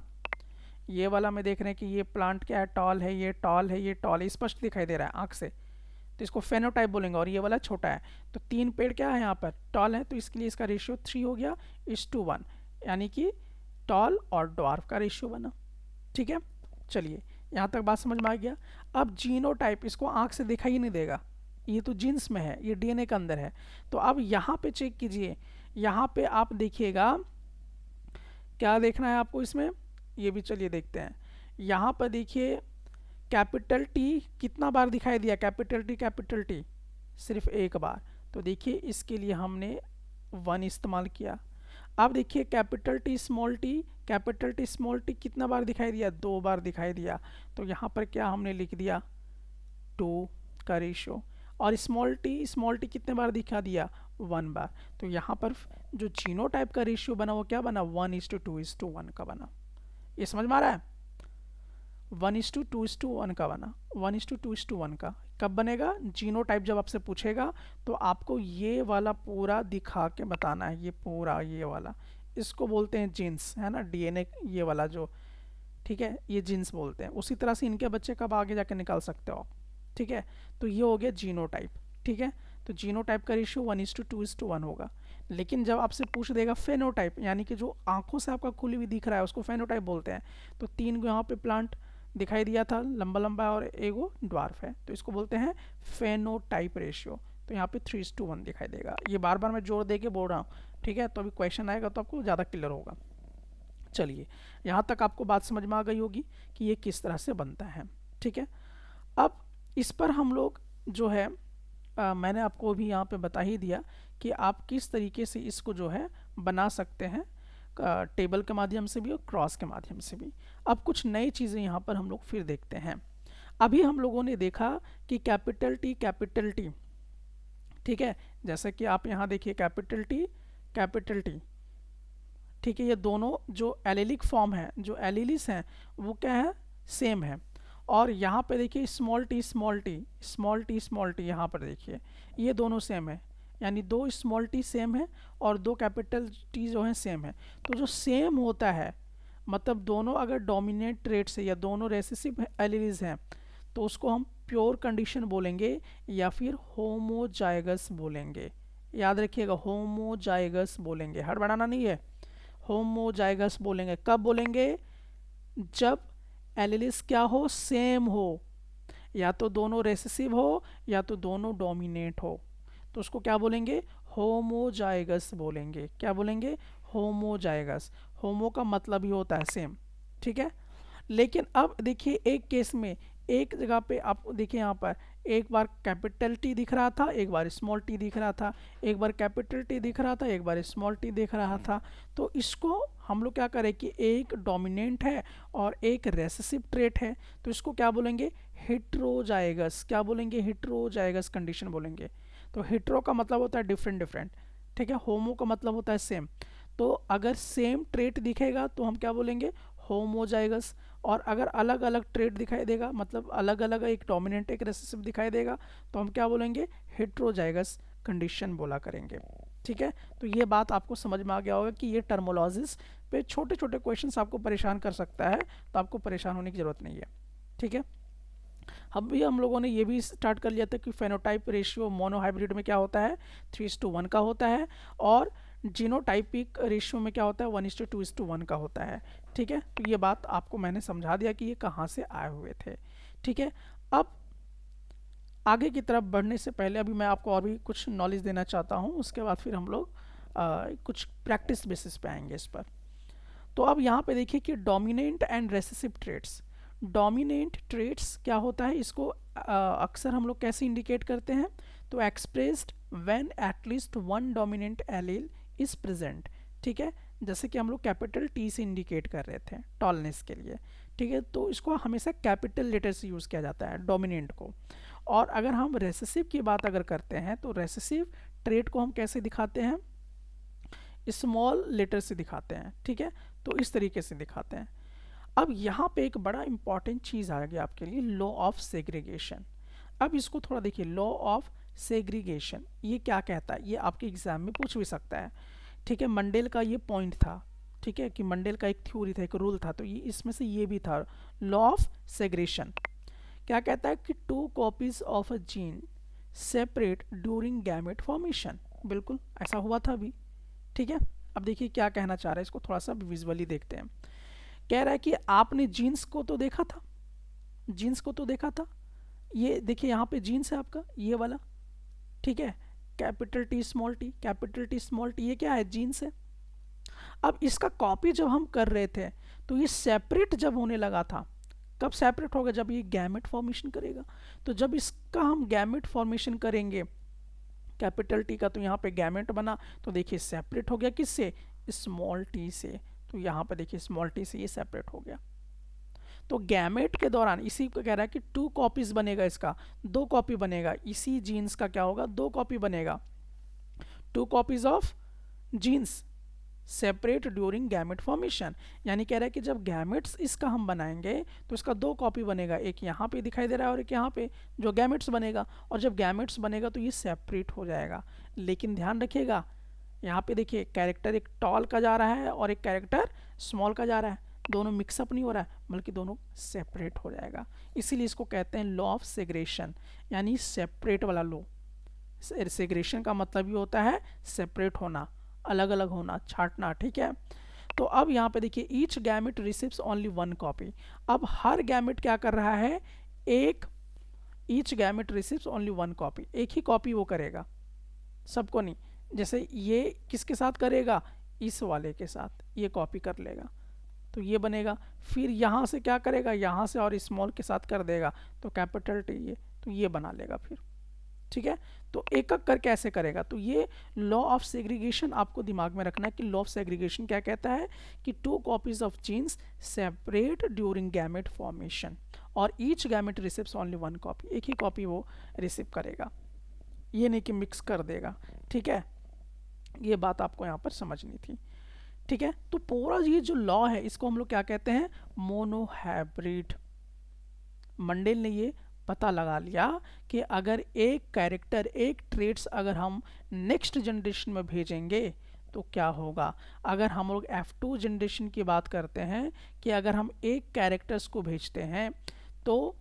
ये वाला में देख रहे हैं कि ये प्लांट क्या है, टॉल है, ये टॉल है, ये टॉल है, स्पष्ट दिखाई दे रहा है आँख से, तो इसको फेनोटाइप बोलेंगे। और ये वाला छोटा है, तो 3 पेड़ क्या है यहाँ पर टॉल है, तो इसके लिए इसका रेशियो 3 हो गया 1:1, यानी कि टॉल और ड्वार्फ का रेशियो बना। ठीक है, चलिए यहाँ तक बात समझ में आ गया। अब जीनोटाइप, इसको आँख से दिखाई ही नहीं देगा, ये तो जीन्स में है, ये डीएनए के अंदर है। तो अब यहाँ पे चेक कीजिए, यहाँ पे आप देखिएगा क्या देखना है आपको इसमें, ये भी चलिए देखते हैं। यहाँ पर देखिए कैपिटल टी कितना बार दिखाई दिया, कैपिटल टी सिर्फ एक बार, तो देखिए इसके लिए हमने 1 इस्तेमाल किया। अब देखिए कैपिटल टी स्मॉल टी कितना बार दिखाई दिया, 2 बार दिखाई दिया, तो यहाँ पर क्या हमने लिख दिया 2 का रेशियो। और स्मॉल टी कितने बार दिखा दिया, 1 बार, तो यहाँ पर जो जीनोटाइप का रेशियो बना वो क्या बना, 1:2:1 का बना। ये समझ में आ रहा है, 1:2:1 का बना, 1:2:1 का कब बनेगा, जीनोटाइप जब आपसे पूछेगा तो आपको ये वाला पूरा दिखा के बताना है, ये पूरा ये वाला, इसको बोलते हैं जीन्स, है ना, डीएनए ये वाला जो, ठीक है, ये जीन्स बोलते हैं। उसी तरह से इनके बच्चे कब आगे जाके निकाल सकते हो आप, ठीक है। तो ये हो गया जीनोटाइप, ठीक है। तो जीनोटाइप का रेशियो 1:2:1 होगा। लेकिन जब आपसे पूछ देगा फेनोटाइप, यानी कि जो आंखों से आपका खुली हुई दिख रहा है उसको फेनोटाइप बोलते हैं। तो 3 यहाँ पे प्लांट दिखाई दिया था, लंबा लंबा और एगो ड्वार्फ है, तो इसको बोलते हैं फेनोटाइप रेशियो। तो यहाँ पे 3:1 दिखाई देगा। ये बार बार मैं जोर दे के बोल रहा हूँ, ठीक है, तो अभी क्वेश्चन आएगा तो आपको ज़्यादा क्लियर होगा। चलिए यहाँ तक आपको बात समझ में आ गई होगी कि ये किस तरह से बनता है, ठीक है। अब इस पर हम लोग जो है मैंने आपको भी यहाँ पे बता ही दिया कि आप किस तरीके से इसको जो है बना सकते हैं, टेबल के माध्यम से भी और क्रॉस के माध्यम से भी। अब कुछ नई चीज़ें यहाँ पर हम लोग फिर देखते हैं। अभी हम लोगों ने देखा कि कैपिटल टी, ठीक है, जैसे कि आप यहाँ देखिए कैपिटल टी, ठीक है, ये दोनों जो एलिलिक फॉर्म है, जो एलिलिस हैं वो क्या है, सेम है। और यहाँ पे देखिए स्मॉल टी, यहाँ पर देखिए ये दोनों सेम है, यानी 2 स्मॉल टी सेम है और 2 कैपिटल टी जो है सेम है। तो जो सेम होता है, मतलब दोनों अगर डोमिनेट ट्रेट्स है या दोनों रेसेसिव एलील्स हैं, तो उसको हम प्योर कंडीशन बोलेंगे या फिर होमोजाइगस बोलेंगे। याद रखिएगा, होमोजाइगस बोलेंगे, हड़बड़ाना नहीं है, होमोजाइगस बोलेंगे। कब बोलेंगे, जब एलिलिस क्या हो, सेम हो, या तो दोनों रेसेसिव हो या तो दोनों डोमिनेट हो, तो उसको क्या बोलेंगे, होमोजाइगस बोलेंगे। क्या बोलेंगे, होमोजाइगस। होमो का मतलब ही होता है सेम, ठीक है। लेकिन अब देखिए एक केस में एक जगह पे आप देखिए, यहाँ पर एक बार कैपिटल टी दिख रहा था, एक बार स्मॉल टी दिख रहा था, एक बार कैपिटल टी दिख रहा था, एक बार स्मॉल टी दिख रहा था। तो इसको हम लोग क्या करें कि एक डोमिनेंट है और एक रेसेसिव ट्रेट है, तो इसको क्या बोलेंगे, हेट्रोजाइगस। क्या बोलेंगे, हेट्रोजाइगस कंडीशन बोलेंगे। तो हेट्रो का मतलब होता है डिफरेंट, ठीक है, होमो का मतलब होता है सेम। तो अगर सेम ट्रेट दिखेगा तो हम क्या बोलेंगे, होमोजाइगस। और अगर अलग अलग ट्रेट दिखाई देगा, मतलब अलग अलग एक डोमिनेंट एक रेसेसिव दिखाई देगा, तो हम क्या बोलेंगे, हेट्रोजाइगस कंडीशन बोला करेंगे, ठीक है। तो ये बात आपको समझ में आ गया होगा कि ये टर्मोलॉजिस पे छोटे छोटे क्वेश्चंस आपको परेशान कर सकता है, तो आपको परेशान होने की ज़रूरत नहीं है, ठीक है। अभी हम लोगों ने ये भी स्टार्ट कर लिया था कि फेनोटाइप रेशियो मोनोहाइब्रिड में क्या होता है, 3:1 का होता है, और जीनोटाइपिक रेशियो में क्या होता है, 1:2:1 का होता है, ठीक है। तो ये बात आपको मैंने समझा दिया कि ये कहाँ से आए हुए थे, ठीक है। अब आगे की तरफ बढ़ने से पहले अभी मैं आपको और भी कुछ नॉलेज देना चाहता हूँ, उसके बाद फिर हम लोग कुछ प्रैक्टिस बेसिस पे आएंगे इस पर। तो अब यहाँ पे देखिए कि dominant and recessive traits. Dominant traits क्या होता है, इसको अक्सर हम लोग कैसे इंडिकेट करते हैं, तो expressed when at least one dominant allele is present. ठीक है, जैसे कि हम लोग कैपिटल टी से इंडिकेट कर रहे थे टॉलनेस के लिए। ठीक है, तो इसको हमेशा कैपिटल लेटर से यूज़ किया जाता है डोमिनेंट को। और अगर हम रेसेसिव की बात अगर करते हैं तो रेसेसिव ट्रेट को हम कैसे दिखाते हैं, स्मॉल लेटर से दिखाते हैं। ठीक है, तो इस तरीके से दिखाते हैं। अब यहाँ पे एक बड़ा इंपॉर्टेंट चीज़ आ गया आपके लिए, लॉ ऑफ सेग्रीगेशन। अब इसको थोड़ा देखिए, लॉ ऑफ सेग्रीगेशन ये क्या कहता है, ये आपके एग्जाम में पूछ भी सकता है। ठीक है, मंडेल का ये पॉइंट था, ठीक है, कि मंडेल का एक थ्योरी था, एक रूल था, तो ये इसमें से ये भी था, लॉ ऑफ सेग्रेशन। क्या कहता है कि 2 copies of a gene separate during gamete formation. बिल्कुल ऐसा हुआ था अभी। ठीक है, अब देखिए क्या कहना चाह रहा है, इसको थोड़ा सा विजुअली देखते हैं। कह रहा है कि आपने जीन्स को तो देखा था, जीन्स को तो देखा था, ये देखिए यहाँ पे जीन्स है आपका ये वाला। ठीक है, capital T small T, capital T small T, ये क्या है, जीन्स है। अब इसका कॉपी जब हम कर रहे थे तो ये सेपरेट जब होने लगा था, कब सेपरेट होगा, जब ये गैमेट फॉर्मेशन करेगा। तो जब इसका हम गैमेट फॉर्मेशन करेंगे कैपिटल टी का, तो यहाँ पे गैमेट बना, तो देखिए सेपरेट हो गया किससे, स्मॉल टी से। तो यहाँ पे देखिए स्मॉल टी से ये सेपरेट हो गया। तो गैमेट के दौरान इसी को कह रहा है कि 2 कॉपीज बनेगा, इसका 2 कॉपी बनेगा, इसी जीन्स का क्या होगा, 2 कॉपी बनेगा, 2 copies of genes separate during gamete formation. यानी कह रहा है कि जब गैमेट्स इसका हम बनाएंगे तो इसका 2 कॉपी बनेगा, एक यहाँ पे दिखाई दे रहा है और एक यहाँ पे जो गैमेट्स बनेगा। और जब गैमेट्स बनेगा तो ये सेपरेट हो जाएगा। लेकिन ध्यान रखिएगा, यहाँ पे देखिए कैरेक्टर एक टॉल का जा रहा है और एक कैरेक्टर स्मॉल का जा रहा है, दोनों मिक्सअप नहीं हो रहा है, बल्कि दोनों सेपरेट हो जाएगा। इसीलिए इसको कहते हैं लॉ ऑफ सेग्रेशन, यानी सेपरेट वाला लॉ। सेग्रेशन का मतलब ही होता है सेपरेट होना, अलग अलग होना, छाटना। ठीक है, तो अब यहाँ पे देखिए each gamete receives only 1 copy. अब हर गैमेट क्या कर रहा है, एक, each gamete receives only 1 copy, एक ही कॉपी वो करेगा, सबको नहीं। जैसे ये किसके साथ करेगा, इस वाले के साथ ये कॉपी कर लेगा तो ये बनेगा। फिर यहाँ से क्या करेगा, यहाँ से और स्मॉल के साथ कर देगा तो कैपिटल टी, ये तो ये बना लेगा फिर। ठीक है, तो एक एक करके ऐसे करेगा। तो ये लॉ ऑफ सेग्रीगेशन आपको दिमाग में रखना है कि लॉ ऑफ सेग्रीगेशन क्या कहता है कि 2 copies of genes separate during gamete formation और each gamete receives only 1 copy, एक ही कॉपी वो रिसीव करेगा, ये नहीं कि मिक्स कर देगा। ठीक है, ये बात आपको यहाँ पर समझनी थी। ठीक है, तो पूरा ये जो लॉ है इसको हम लोग क्या कहते हैं, मोनोहाइब्रिड। मंडेल ने ये पता लगा लिया कि अगर एक कैरेक्टर, एक ट्रेट्स अगर हम नेक्स्ट जनरेशन में भेजेंगे तो क्या होगा। अगर हम लोग F2 जनरेशन की बात करते हैं कि अगर हम एक कैरेक्टर्स को भेजते हैं तो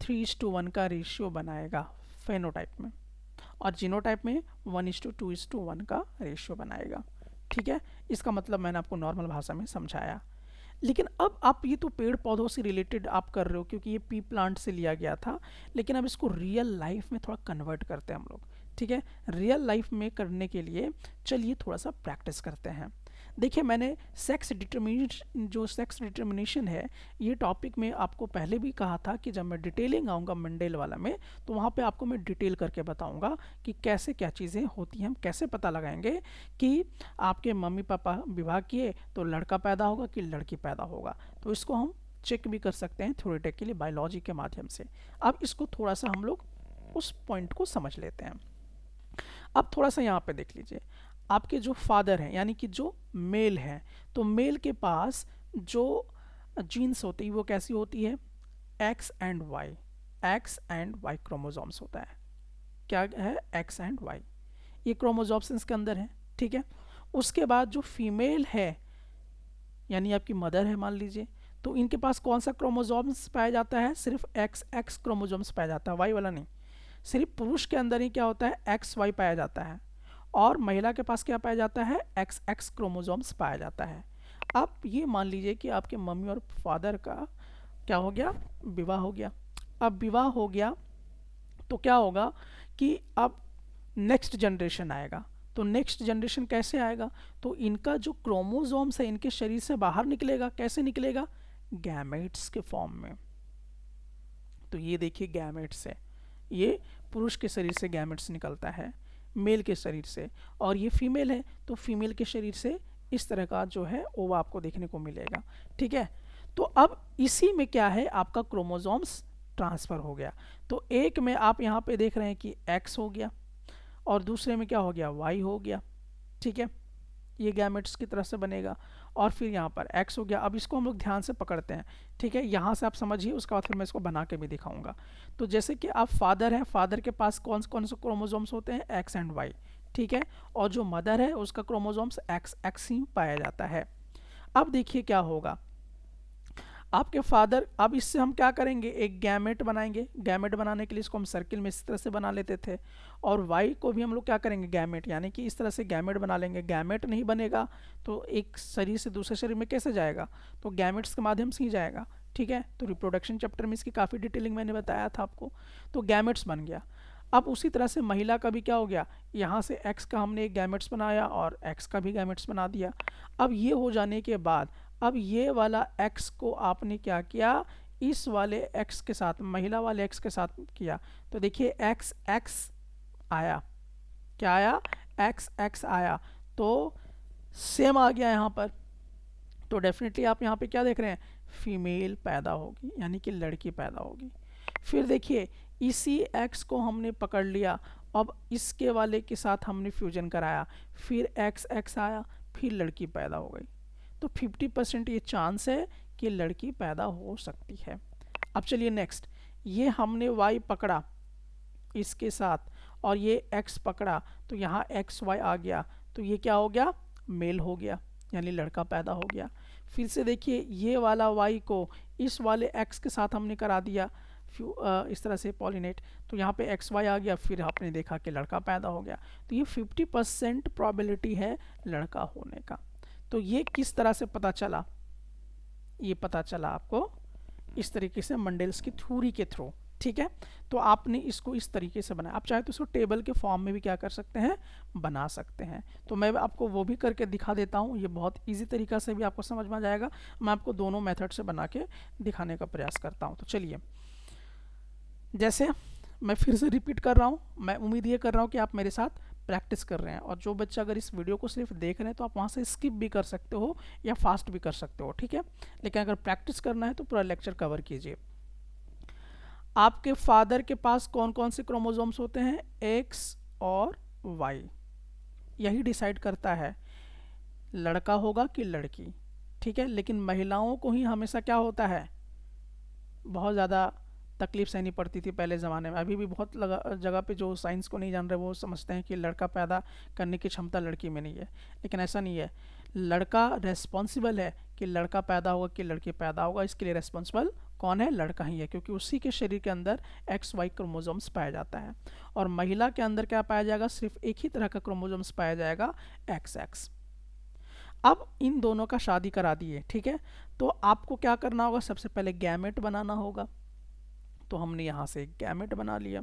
3:1 का रेशियो बनाएगा फेनोटाइप में, और जीनोटाइप में 1:2:1 का रेशियो बनाएगा। ठीक है, इसका मतलब मैंने आपको नॉर्मल भाषा में समझाया। लेकिन अब आप ये तो पेड़ पौधों से रिलेटेड आप कर रहे हो क्योंकि ये पी प्लांट से लिया गया था, लेकिन अब इसको रियल लाइफ में थोड़ा कन्वर्ट करते हैं हम लोग। ठीक है, रियल लाइफ में करने के लिए चलिए थोड़ा सा प्रैक्टिस करते हैं। देखिए मैंने सेक्स डिटर्मिनेशन है, ये टॉपिक में आपको पहले भी कहा था कि जब मैं डिटेलिंग आऊँगा मंडेल वाला में तो वहाँ पे आपको मैं डिटेल करके बताऊँगा कि कैसे क्या चीज़ें होती हैं, हम कैसे पता लगाएंगे कि आपके मम्मी पापा विवाह किए तो लड़का पैदा होगा कि लड़की पैदा होगा। तो इसको हम चेक भी कर सकते हैं थ्योरेटिकली बायोलॉजी के माध्यम से। अब इसको थोड़ा सा हम लोग उस पॉइंट को समझ लेते हैं। अब थोड़ा सा यहाँ पे देख लीजिए, आपके जो फादर हैं यानी कि जो मेल हैं, तो मेल के पास जो जीन्स होती है वो कैसी होती है, एक्स एंड वाई क्रोमोजोम्स होता है। क्या है, एक्स एंड वाई, ये क्रोमोजोम्स इसके अंदर है। ठीक है, उसके बाद जो फीमेल है यानी आपकी मदर है मान लीजिए, तो इनके पास कौन सा क्रोमोजोम्स पाया जाता है, सिर्फ एक्स क्रोमोजोम्स पाया जाता है, वाई वाला नहीं। सिर्फ पुरुष के अंदर ही क्या होता है, एक्स वाई पाया जाता है, और महिला के पास क्या पाया जाता है, एक्स क्रोमोजोम्स पाया जाता है। अब ये मान लीजिए कि आपके मम्मी और फादर का क्या हो गया, विवाह हो गया। अब विवाह हो गया तो क्या होगा कि अब नेक्स्ट जनरेशन आएगा, तो तो नेक्स्ट जनरेशन कैसे आएगा? तो इनका जो क्रोमोसोम्स है इनके शरीर से बाहर निकलेगा। कैसे निकलेगा? गैमेट्स के फॉर्म में। तो ये देखिए गैमेट्स है, ये पुरुष के शरीर से गैमेट्स निकलता है मेल के शरीर से, और ये फीमेल है तो फीमेल के शरीर से इस तरह का जो है ओवा आपको देखने को मिलेगा। ठीक है, तो अब इसी में क्या है, आपका क्रोमोसोम्स ट्रांसफ़र हो गया। तो एक में आप यहाँ पे देख रहे हैं कि X हो गया और दूसरे में क्या हो गया, Y हो गया। ठीक है, ये गैमेट्स की तरह से बनेगा, और फिर यहाँ पर X हो गया। अब इसको हम लोग ध्यान से पकड़ते हैं। ठीक है, यहाँ से आप समझिए, उसके बाद फिर मैं इसको बना के भी दिखाऊंगा। तो जैसे कि आप फादर हैं, फादर के पास कौन कौन से क्रोमोसोम्स होते हैं, X एंड Y। ठीक है, और जो मदर है उसका क्रोमोसोम्स XX ही पाया जाता है। अब देखिए क्या होगा, आपके फादर, अब इससे हम क्या करेंगे, एक गैमेट बनाएंगे। गैमेट बनाने के लिए इसको हम सर्किल में इस तरह से बना लेते थे, और वाई को भी हम लोग क्या करेंगे, गैमेट, यानी कि इस तरह से गैमेट बना लेंगे। गैमेट नहीं बनेगा तो एक शरीर से दूसरे शरीर में कैसे जाएगा, तो गैमेट्स के माध्यम से ही जाएगा। ठीक है, तो रिप्रोडक्शन चैप्टर में इसकी काफ़ी डिटेलिंग मैंने बताया था आपको। तो गैमेट्स बन गया। अब उसी तरह से महिला का भी क्या हो गया, यहाँ से X का हमने एक गैमेट्स बनाया और X का भी गैमेट्स बना दिया। अब ये हो जाने के बाद अब ये वाला X को आपने क्या किया, इस वाले X के साथ, महिला वाले X के साथ किया। तो देखिए X X आया, क्या आया, X X आया, तो सेम आ गया यहाँ पर। तो डेफिनेटली आप यहाँ पे क्या देख रहे हैं, फीमेल पैदा होगी, यानी कि लड़की पैदा होगी। फिर देखिए इसी X को हमने पकड़ लिया, अब इसके वाले के साथ हमने फ्यूजन कराया, फिर X X आया, फिर लड़की पैदा हो गई। तो 50% ये चांस है कि लड़की पैदा हो सकती है। अब चलिए नेक्स्ट, ये हमने Y पकड़ा इसके साथ और ये X पकड़ा, तो यहाँ XY आ गया, तो ये क्या हो गया, मेल हो गया, यानी लड़का पैदा हो गया। फिर से देखिए ये वाला Y को इस वाले X के साथ हमने करा दिया इस तरह से पॉलिनेट, तो यहाँ पे XY आ गया, फिर आपने देखा कि लड़का पैदा हो गया। तो ये 50% प्रोबेबिलिटी है लड़का होने का। तो ये किस तरह से पता चला, ये पता चला आपको इस तरीके से मंडेल्स की थ्योरी के थ्रू। ठीक है, तो आपने इसको इस तरीके से बनाया। आप चाहे तो इसको टेबल के फॉर्म में भी क्या कर सकते हैं, बना सकते हैं। तो मैं आपको वो भी करके दिखा देता हूँ, ये बहुत इजी तरीका से भी आपको समझ में आ जाएगा। मैं आपको दोनों मेथड से बना के दिखाने का प्रयास करता हूँ। तो चलिए, जैसे मैं फिर से रिपीट कर रहा हूँ, मैं उम्मीद ये कर रहा हूँ कि आप मेरे साथ प्रैक्टिस कर रहे हैं, और जो बच्चा अगर इस वीडियो को सिर्फ देख रहे हैं तो आप वहाँ से स्किप भी कर सकते हो या फास्ट भी कर सकते हो। ठीक है, लेकिन अगर प्रैक्टिस करना है तो पूरा लेक्चर कवर कीजिए। आपके फादर के पास कौन कौन से क्रोमोसोम्स होते हैं, X और Y, यही डिसाइड करता है लड़का होगा कि लड़की। ठीक है, लेकिन महिलाओं को ही हमेशा क्या होता है, बहुत ज़्यादा तकलीफ सहनी पड़ती थी पहले ज़माने में। अभी भी बहुत जगह पे जो साइंस को नहीं जान रहे वो समझते हैं कि लड़का पैदा करने की क्षमता लड़की में नहीं है, लेकिन ऐसा नहीं है। लड़का रेस्पॉन्सिबल है कि लड़का पैदा होगा कि लड़की पैदा होगा, इसके लिए रेस्पॉन्सिबल कौन है, लड़का ही है, क्योंकि उसी के शरीर के अंदर XY क्रोमोसोम्स पाया जाता है। और महिला के अंदर क्या पाया जाएगा, सिर्फ एक ही तरह का क्रोमोसोम्स पाया जाएगा, XX। अब इन दोनों का शादी करा दिए। ठीक है, तो आपको क्या करना होगा, सबसे पहले गैमेट बनाना होगा। तो हमने यहाँ से एक गैमेट बना लिया,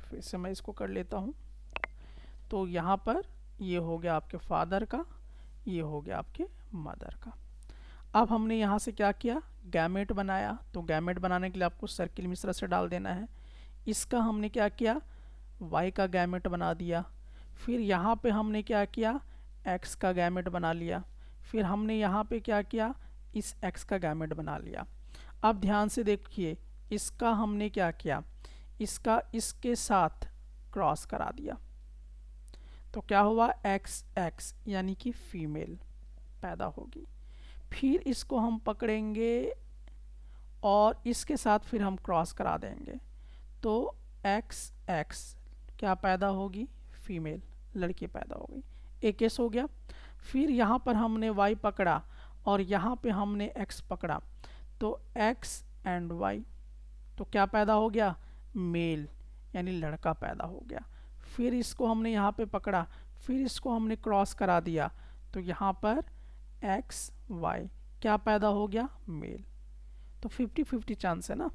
फिर से मैं इसको कर लेता हूँ। तो यहाँ पर ये हो गया आपके फादर का, ये हो गया आपके मदर का। अब हमने यहाँ से क्या किया, गैमेट बनाया। तो गैमेट बनाने के लिए आपको सर्किल में इस तरह से डाल देना है। इसका हमने क्या किया, Y का गैमेट बना दिया। फिर यहाँ पे हमने क्या किया, X का गैमेट बना लिया। फिर हमने यहाँ पे क्या किया, इस X का गैमेट बना लिया। अब ध्यान से देखिए, इसका हमने क्या किया, इसका इसके साथ क्रॉस करा दिया, तो क्या हुआ, XX, यानी कि फीमेल पैदा होगी। फिर इसको हम पकड़ेंगे और इसके साथ फिर हम क्रॉस करा देंगे, तो XX क्या पैदा होगी, फीमेल, लड़की पैदा होगी। एक केस हो गया। फिर यहाँ पर हमने Y पकड़ा और यहाँ पे हमने X पकड़ा, तो X एंड Y, तो क्या पैदा हो गया, मेल, यानी लड़का पैदा हो गया। फिर इसको हमने यहाँ पे पकड़ा, फिर इसको हमने क्रॉस करा दिया, तो यहाँ पर XY क्या पैदा हो गया, मेल। तो 50-50 चांस है ना।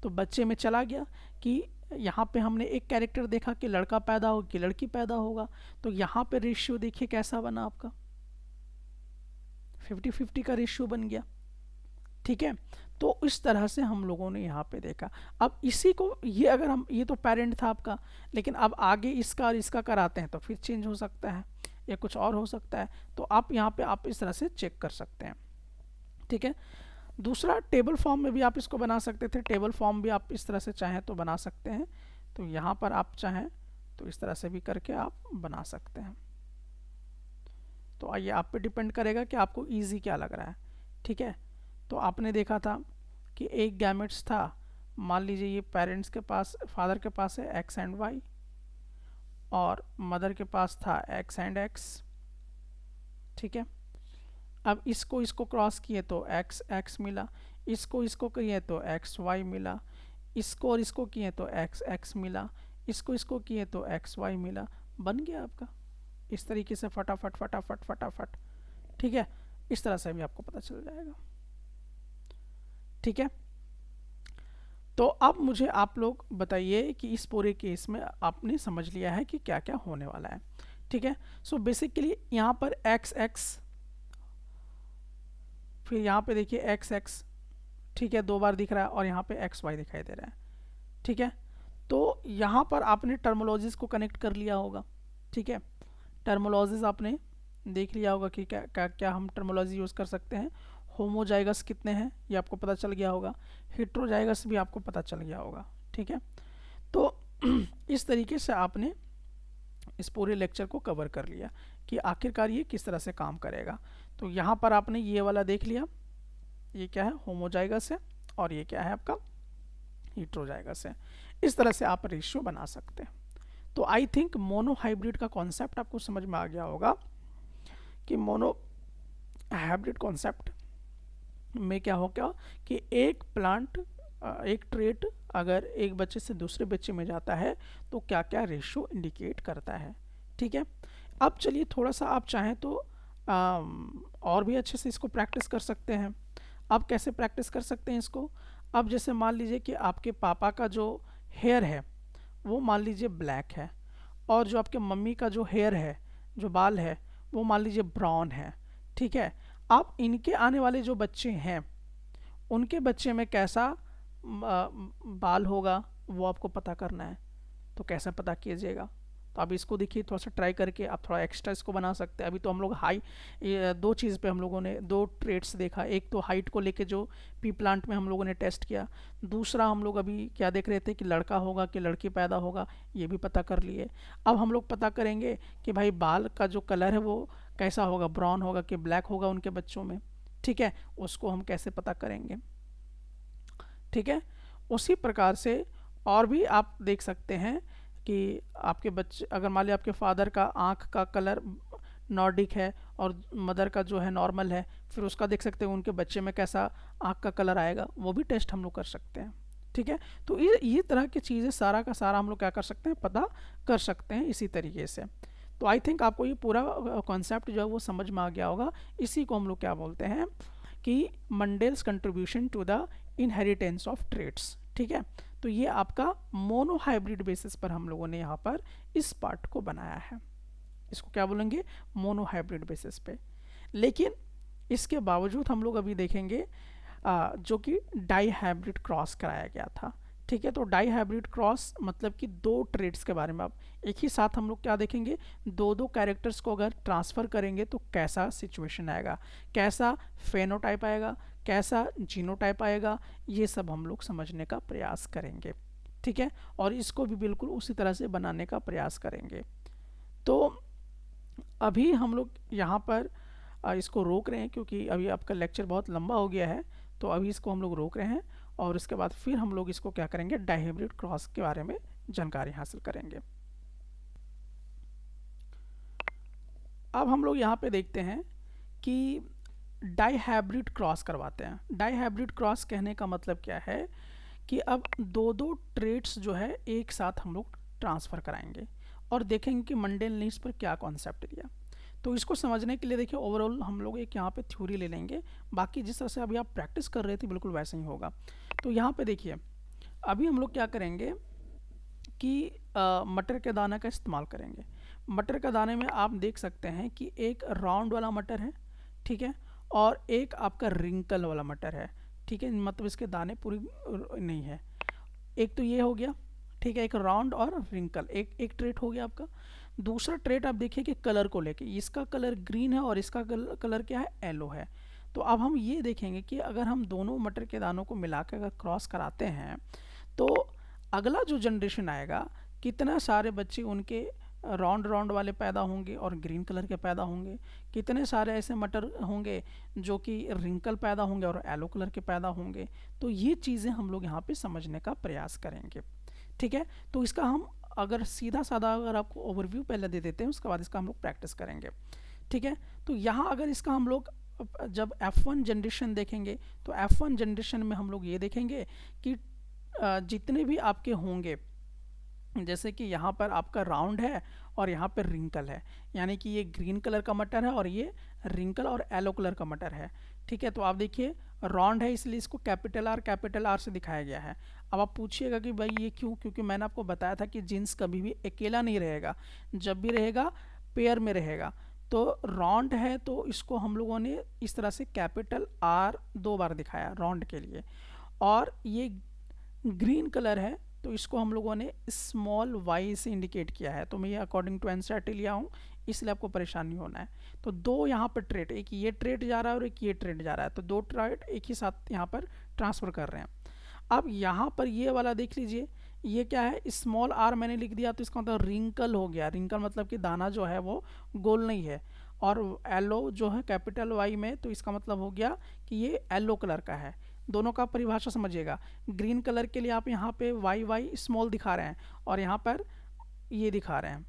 तो बच्चे में चला गया कि यहाँ पे हमने एक कैरेक्टर देखा कि लड़का पैदा हो कि लड़की पैदा होगा, तो यहाँ पे रेशियो देखिए कैसा बना आपका, 50-50 का रेशियो बन गया। ठीक है, तो इस तरह से हम लोगों ने यहाँ पे देखा। अब इसी को ये अगर हम, ये तो पेरेंट था आपका, लेकिन अब आगे इसका और इसका कराते हैं तो फिर चेंज हो सकता है या कुछ और हो सकता है, तो आप यहाँ पे आप इस तरह से चेक कर सकते हैं। ठीक है, दूसरा टेबल फॉर्म में भी आप इसको बना सकते थे, टेबल फॉर्म भी आप इस तरह से चाहें तो बना सकते हैं, तो यहाँ पर आप चाहें तो इस तरह से भी करके आप बना सकते हैं। तो आइए आप पे डिपेंड करेगा कि आपको ईजी क्या लग रहा है। ठीक है, तो आपने देखा था कि एक गैमेट्स था, मान लीजिए ये पेरेंट्स के पास, फादर के पास है एक्स एंड वाई, और मदर के पास था एक्स एंड एक्स। ठीक है, अब इसको इसको क्रॉस किए तो एक्स एक्स मिला, इसको इसको किए तो एक्स वाई मिला, इसको और इसको किए तो एक्स एक्स मिला, इसको इसको किए तो एक्स वाई मिला, बन गया आपका इस तरीके से फटाफट फटाफट फटाफट। ठीक है, इस तरह से भी आपको पता चल जाएगा। ठीक है, तो अब मुझे आप लोग बताइए कि इस पूरे केस में आपने समझ लिया है कि क्या क्या होने वाला है। ठीक है, सो बेसिकली यहाँ पर एक्स एक्स, फिर यहाँ पे देखिए एक्स एक्स, ठीक है, दो बार दिख रहा है, और यहाँ पे एक्स वाई दिखाई दे रहा है। ठीक है, तो यहाँ पर आपने टर्मोलॉजीज को कनेक्ट कर लिया होगा। ठीक है, टर्मोलॉजीज आपने देख लिया होगा कि क्या क्या क्या हम टर्मोलॉजी यूज़ कर सकते हैं। होमोजाइगस कितने हैं ये आपको पता चल गया होगा, हेट्रोजाइगस भी आपको पता चल गया होगा। ठीक है, तो इस तरीके से आपने इस पूरे लेक्चर को कवर कर लिया कि आखिरकार ये किस तरह से काम करेगा। तो यहाँ पर आपने ये वाला देख लिया, ये क्या है, होमोजाइगस है, और ये क्या है आपका, हेट्रोजाइगस है। इस तरह से आप रेशियो बना सकते हैं। तो आई थिंक मोनो हाइब्रिड का कॉन्सेप्ट आपको समझ में आ गया होगा कि मोनो हाइब्रिड कॉन्सेप्ट में क्या हो क्या कि एक प्लांट, एक ट्रेट अगर एक बच्चे से दूसरे बच्चे में जाता है तो क्या क्या रेशियो इंडिकेट करता है। ठीक है, अब चलिए थोड़ा सा आप चाहें तो और भी अच्छे से इसको प्रैक्टिस कर सकते हैं। अब कैसे प्रैक्टिस कर सकते हैं इसको, अब जैसे मान लीजिए कि आपके पापा का जो हेयर है वो मान लीजिए ब्लैक है, और जो आपके मम्मी का जो हेयर है, जो बाल है, वो मान लीजिए ब्राउन है। ठीक है, अब इनके आने वाले जो बच्चे हैं उनके बच्चे में कैसा बाल होगा वो आपको पता करना है। तो कैसे पता कीजिएगा, तो अब इसको देखिए थोड़ा सा ट्राई करके आप थोड़ा एक्स्ट्रा इसको बना सकते हैं। अभी तो हम लोग हाई, दो चीज़ पे हम लोगों ने दो ट्रेट्स देखा, एक तो हाइट को लेके जो पी प्लांट में हम लोगों ने टेस्ट किया, दूसरा हम लोग अभी क्या देख रहे थे कि लड़का होगा कि लड़की पैदा होगा, ये भी पता कर लिए। अब हम लोग पता करेंगे कि भाई बाल का जो कलर है वो कैसा होगा, ब्राउन होगा कि ब्लैक होगा उनके बच्चों में। ठीक है, उसको हम कैसे पता करेंगे। ठीक है, उसी प्रकार से और भी आप देख सकते हैं कि आपके बच्चे, अगर मान लिया आपके फादर का आँख का कलर नॉर्डिक है और मदर का जो है नॉर्मल है, फिर उसका देख सकते हैं उनके बच्चे में कैसा आँख का कलर आएगा, वो भी टेस्ट हम लोग कर सकते हैं। ठीक है, तो ये तरह की चीज़ें सारा का सारा हम लोग क्या कर सकते हैं, पता कर सकते हैं इसी तरीके से। तो आई थिंक आपको ये पूरा कॉन्सेप्ट जो है वो समझ में आ गया होगा। इसी को हम लोग क्या बोलते हैं कि Mendel's contribution to the inheritance of traits. ठीक है, तो ये आपका मोनो हाइब्रिड बेसिस पर हम लोगों ने यहाँ पर इस पार्ट को बनाया है, इसको क्या बोलेंगे, मोनो हाइब्रिड बेसिस पे। लेकिन इसके बावजूद हम लोग अभी देखेंगे जो कि डाई हाइब्रिड क्रॉस कराया गया था। ठीक है, तो डाई हाइब्रिड क्रॉस मतलब कि दो ट्रेड्स के बारे में अब एक ही साथ हम लोग क्या देखेंगे, दो दो कैरेक्टर्स को अगर ट्रांसफ़र करेंगे तो कैसा सिचुएशन आएगा, कैसा फेनोटाइप आएगा, कैसा जीनोटाइप आएगा, ये सब हम लोग समझने का प्रयास करेंगे। ठीक है, और इसको भी बिल्कुल उसी तरह से बनाने का प्रयास करेंगे। तो अभी हम लोग यहाँ पर इसको रोक रहे हैं क्योंकि अभी आपका लेक्चर बहुत लंबा हो गया है, तो अभी इसको हम लोग रोक रहे हैं, और उसके बाद फिर हम लोग इसको क्या करेंगे, डाई हाइब्रिड क्रॉस के बारे में जानकारी हासिल करेंगे। अब हम लोग यहाँ पे देखते हैं कि डाई हाइब्रिड क्रॉस करवाते हैं। डाई हाइब्रिड क्रॉस कहने का मतलब क्या है कि अब दो दो ट्रेट्स जो है एक साथ हम लोग ट्रांसफ़र कराएंगे और देखेंगे कि मंडेल नीड्स पर क्या कॉन्सेप्ट दिया। तो इसको समझने के लिए देखिए ओवरऑल हम लोग एक यहाँ पे थ्योरी ले लेंगे, बाकी जिस तरह से अभी आप प्रैक्टिस कर रहे थे बिल्कुल वैसे ही होगा। तो यहाँ पे देखिए अभी हम लोग क्या करेंगे कि मटर के दाने का इस्तेमाल करेंगे। मटर के दाने में आप देख सकते हैं कि एक राउंड वाला मटर है, ठीक है, और एक आपका रिंकल वाला मटर है, ठीक है, मतलब इसके दाने पूरी नहीं है। एक तो ये हो गया, ठीक है, एक राउंड और रिंकल, एक ट्रेट हो गया आपका। दूसरा ट्रेट आप देखिए कि कलर को लेके, इसका कलर ग्रीन है और इसका कलर क्या है, येलो है। तो अब हम ये देखेंगे कि अगर हम दोनों मटर के दानों को मिलाकर अगर क्रॉस कराते हैं तो अगला जो जनरेशन आएगा, कितना सारे बच्चे उनके राउंड राउंड वाले पैदा होंगे और ग्रीन कलर के पैदा होंगे, कितने सारे ऐसे मटर होंगे जो कि रिंकल पैदा होंगे और येलो कलर के पैदा होंगे। तो ये चीज़ें हम लोग यहाँ पे समझने का प्रयास करेंगे, ठीक है। तो इसका हम अगर सीधा साधा अगर आपको ओवरव्यू पहले दे देते हैं, उसके बाद इसका हम लोग प्रैक्टिस करेंगे, ठीक है। तो यहाँ अगर इसका हम लोग जब F1 जनरेशन देखेंगे तो F1 जनरेशन में हम लोग ये देखेंगे कि जितने भी आपके होंगे, जैसे कि यहाँ पर आपका राउंड है और यहाँ पर रिंकल है, यानी कि ये ग्रीन कलर का मटर है और ये रिंकल और येलो कलर का मटर है, ठीक है। तो आप देखिए राउंड है इसलिए इसको कैपिटल आर से दिखाया गया है। अब आप पूछिएगा कि भाई ये क्यों, क्योंकि मैंने आपको बताया था कि जीन्स कभी भी अकेला नहीं रहेगा, जब भी रहेगा पेयर में रहेगा। तो राउंड है तो इसको हम लोगों ने इस तरह से कैपिटल आर 2 बार दिखाया राउंड के लिए, और ये ग्रीन कलर है तो इसको हम लोगों ने स्मॉल वाई से इंडिकेट किया है। तो मैं ये अकॉर्डिंग टू एनसीईआरटी लिया हूँ, इसलिए आपको परेशान नहीं होना है। तो दो यहाँ पर ट्रेड, एक ये ट्रेड जा रहा है और एक ये ट्रेड जा रहा है, तो दो ट्रेड एक ही साथ यहाँ पर ट्रांसफ़र कर रहे हैं। अब यहाँ पर ये वाला देख लीजिए, ये क्या है, स्मॉल आर मैंने लिख दिया तो इसका मतलब रिंकल हो गया। रिंकल मतलब कि दाना जो है वो गोल नहीं है, और येलो जो है कैपिटल वाई में, तो इसका मतलब हो गया कि ये येलो कलर का है। दोनों का परिभाषा समझिएगा, ग्रीन कलर के लिए आप यहाँ पे वाई वाई स्मॉल दिखा रहे हैं और यहाँ पर ये दिखा रहे हैं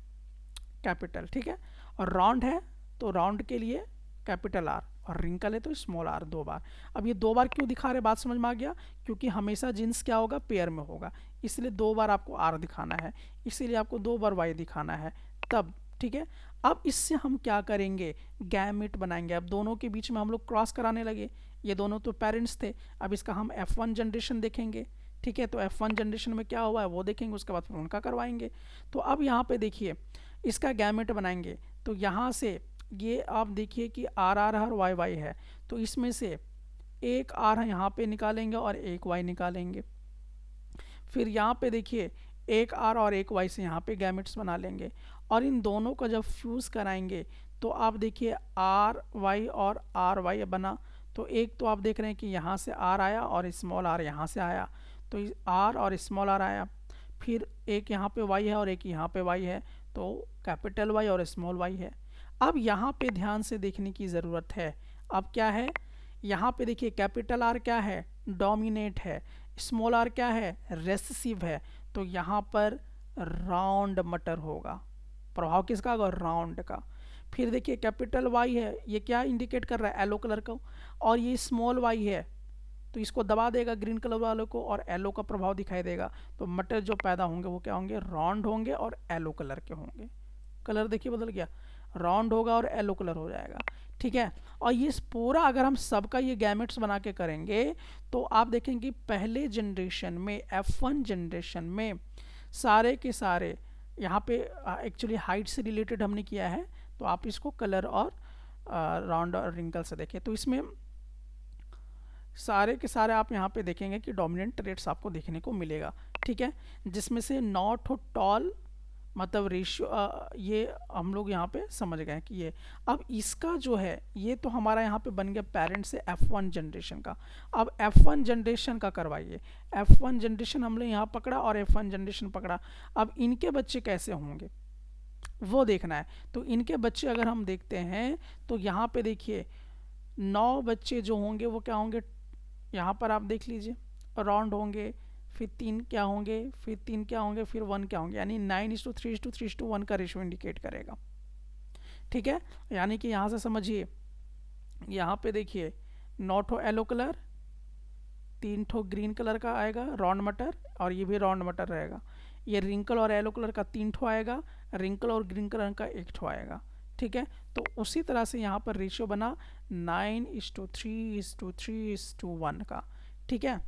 कैपिटल, ठीक है। और राउंड है तो राउंड के लिए कैपिटल आर, और रिंकल है तो स्मॉल आर 2 बार। अब ये 2 बार क्यों दिखा रहे, बात समझ में आ गया, क्योंकि हमेशा जींस क्या होगा, पेयर में होगा, इसलिए 2 बार आपको आर दिखाना है, इसीलिए आपको 2 बार वाई दिखाना है तब, ठीक है। अब इससे हम क्या करेंगे, गैमेट बनाएंगे। अब दोनों के बीच में हम लोग क्रॉस कराने लगे, ये दोनों तो पेरेंट्स थे, अब इसका हम F1 जनरेशन देखेंगे, ठीक है। तो F1 जनरेशन में क्या हुआ है वो देखेंगे, उसके बाद फिर उनका करवाएंगे। तो अब यहाँ पे देखिए इसका गैमेट बनाएंगे, तो यहाँ से ये आप देखिए कि आर आर और वाई वाई है, तो इसमें से एक आर यहाँ पे निकालेंगे और एक वाई निकालेंगे। फिर यहाँ पे देखिए एक आर और एक वाई से यहाँ पे गैमेट्स बना लेंगे, और इन दोनों को जब फ्यूज़ कराएंगे तो आप देखिए आर वाई और आर वाई बना। तो एक तो आप देख रहे हैं कि यहाँ से आर आया और स्मॉल आर यहाँ से आया, तो आर और स्मॉल आर आया। फिर एक यहाँ पे वाई है और एक यहाँ पे वाई है, तो कैपिटल वाई और स्मॉल वाई है। अब यहाँ पे ध्यान से देखने की ज़रूरत है। अब क्या है, यहाँ पे देखिए कैपिटल आर क्या है, डोमिनेट है, स्मॉल आर क्या है, रेसेसिव है, तो यहाँ पर राउंड मटर होगा। प्रभाव किसका होगा, राउंड का। फिर देखिए कैपिटल वाई है, ये क्या इंडिकेट कर रहा है, येलो कलर का, और ये स्मॉल वाई है तो इसको दबा देगा ग्रीन कलर वालों को और येलो का प्रभाव दिखाई देगा। तो मटर जो पैदा होंगे वो क्या होंगे, राउंड होंगे और येलो कलर के होंगे। कलर देखिए बदल गया, राउंड होगा और येलो कलर हो जाएगा, ठीक है। और ये पूरा अगर हम सबका ये गैमेट्स बना के करेंगे तो आप देखेंगे पहले जनरेशन में F1 जनरेशन में सारे के सारे यहाँ पे एक्चुअली हाइट से रिलेटेड हमने किया है, तो आप इसको कलर और राउंड और रिंकल से देखें, तो इसमें सारे के सारे आप यहाँ पे देखेंगे कि डोमिनेंट ट्रेट्स आपको देखने को मिलेगा, ठीक है। जिसमें से नॉट हो टॉल, मतलब रेशियो, ये हम लोग यहाँ पे समझ गए कि ये। अब इसका जो है ये तो हमारा यहाँ पे बन गया पेरेंट से F1 जनरेशन का। अब F1 जनरेशन का करवाइए, F1 जनरेशन हमने यहाँ पकड़ा और F1 जनरेशन पकड़ा। अब इनके बच्चे कैसे होंगे वो देखना है। तो इनके बच्चे अगर हम देखते हैं तो यहाँ पे देखिए 9 बच्चे जो होंगे वो क्या होंगे, यहाँ पर आप देख लीजिए राउंड होंगे, फिर 3 क्या होंगे, फिर 3 क्या होंगे, फिर 1 क्या होंगे, यानी 9:3:3:1 का रेशियो इंडिकेट करेगा, ठीक है। यानी कि यहाँ से समझिए, यहाँ पे देखिए 9 ठो येलो कलर, 3 ठो ग्रीन कलर का आएगा राउंड मटर, और ये भी राउंड मटर रहेगा। ये रिंकल और येलो कलर का 3 ठो आएगा, रिंकल और ग्रीन कलर का 1 ठो आएगा, ठीक है। तो उसी तरह से यहाँ पर रेशियो बना 9:3:3:1 का, ठीक है।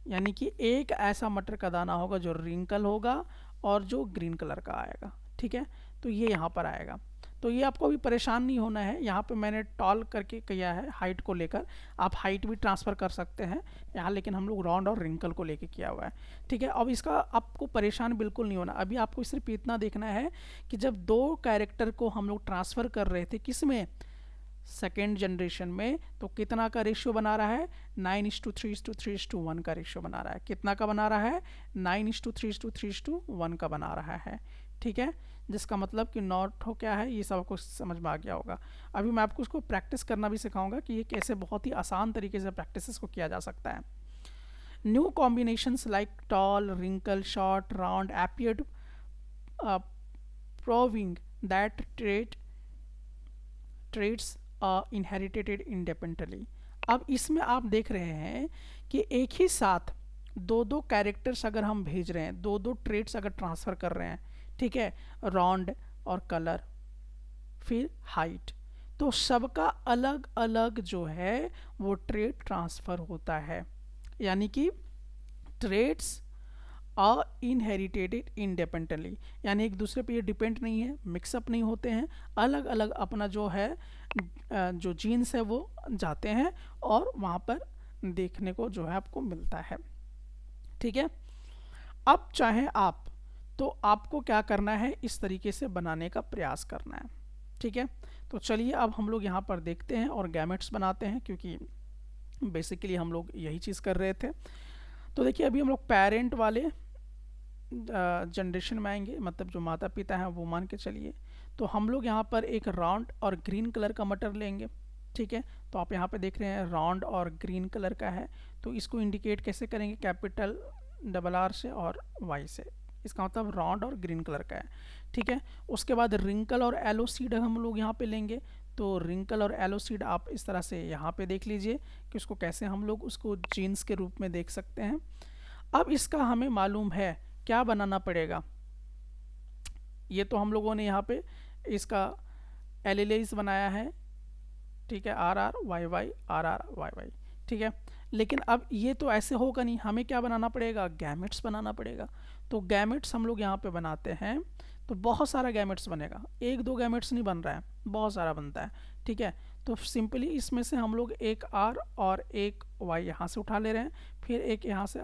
यानी कि एक ऐसा मटर का दाना होगा जो रिंकल होगा और जो ग्रीन कलर का आएगा, ठीक है। तो ये यहाँ पर आएगा। तो ये आपको अभी परेशान नहीं होना है, यहाँ पे मैंने टॉल करके किया है हाइट को लेकर, आप हाइट भी ट्रांसफ़र कर सकते हैं यहाँ, लेकिन हम लोग राउंड और रिंकल को लेके किया हुआ है, ठीक है। अब इसका आपको परेशान बिल्कुल नहीं होना, अभी आपको सिर्फ इतना देखना है कि जब दो कैरेक्टर को हम लोग ट्रांसफ़र कर रहे थे किस में, सेकेंड जनरेशन में, तो कितना का रेशियो बना रहा है, 9:3:3:1 का रेशियो बना रहा है। कितना का बना रहा है, 9:3:3:1 का बना रहा है, ठीक है। जिसका मतलब कि नॉट हो क्या है, ये सब आपको समझ में आ गया होगा। अभी मैं आपको उसको प्रैक्टिस करना भी सिखाऊंगा कि ये कैसे बहुत ही आसान तरीके से प्रैक्टिस को किया जा सकता है। New combinations like tall, wrinkle, short, round appeared, proving that traits are inherited independently। अब इसमें आप देख रहे हैं कि एक ही साथ दो दो कैरेक्टर्स अगर हम भेज रहे हैं, दो दो ट्रेट्स अगर ट्रांसफ़र कर रहे हैं, ठीक है, राउंड और कलर फिर हाइट, तो सबका अलग अलग जो है वो ट्रेट ट्रांसफ़र होता है। यानी कि ट्रेट्स आर इनहेरिटेड इंडिपेंडेंटली, यानी एक दूसरे पे ये डिपेंड नहीं है, मिक्सअप नहीं होते हैं, अलग अलग अपना जो है जो जीन्स है वो जाते हैं और वहाँ पर देखने को जो है आपको मिलता है, ठीक है। अब चाहे आप, तो आपको क्या करना है, इस तरीके से बनाने का प्रयास करना है, ठीक है। तो चलिए अब हम लोग यहाँ पर देखते हैं और गैमेट्स बनाते हैं, क्योंकि बेसिकली हम लोग यही चीज़ कर रहे थे। तो देखिए अभी हम लोग पेरेंट वाले जनरेशन में आएंगे, मतलब जो माता पिता हैं वो मान के चलिए। तो हम लोग यहाँ पर एक राउंड और ग्रीन कलर का मटर लेंगे, ठीक है। तो आप यहाँ पे देख रहे हैं राउंड और ग्रीन कलर का है, तो इसको इंडिकेट कैसे करेंगे, कैपिटल R से और Y से, इसका मतलब राउंड और ग्रीन कलर का है, ठीक है। उसके बाद रिंकल और एलो सीड हम लोग यहाँ पे लेंगे। तो रिंकल और एलो सीड आप इस तरह से यहाँ पे देख लीजिए कि उसको कैसे हम लोग उसको जीन्स के रूप में देख सकते हैं। अब इसका हमें मालूम है क्या बनाना पड़ेगा, ये तो हम लोगों ने यहाँ पे इसका एलिलेज बनाया है, ठीक है, RRYY RRYY, ठीक है। लेकिन अब ये तो ऐसे होगा नहीं, हमें क्या बनाना पड़ेगा, गैमेट्स बनाना पड़ेगा। तो गैमेट्स हम लोग यहाँ पे बनाते हैं, तो बहुत सारा गैमेट्स बनेगा, एक दो गैमेट्स नहीं बन रहा है, बहुत सारा बनता है, ठीक है। तो सिंपली इसमें से हम लोग एक R और एक Y यहाँ से उठा ले रहे हैं, फिर एक यहाँ से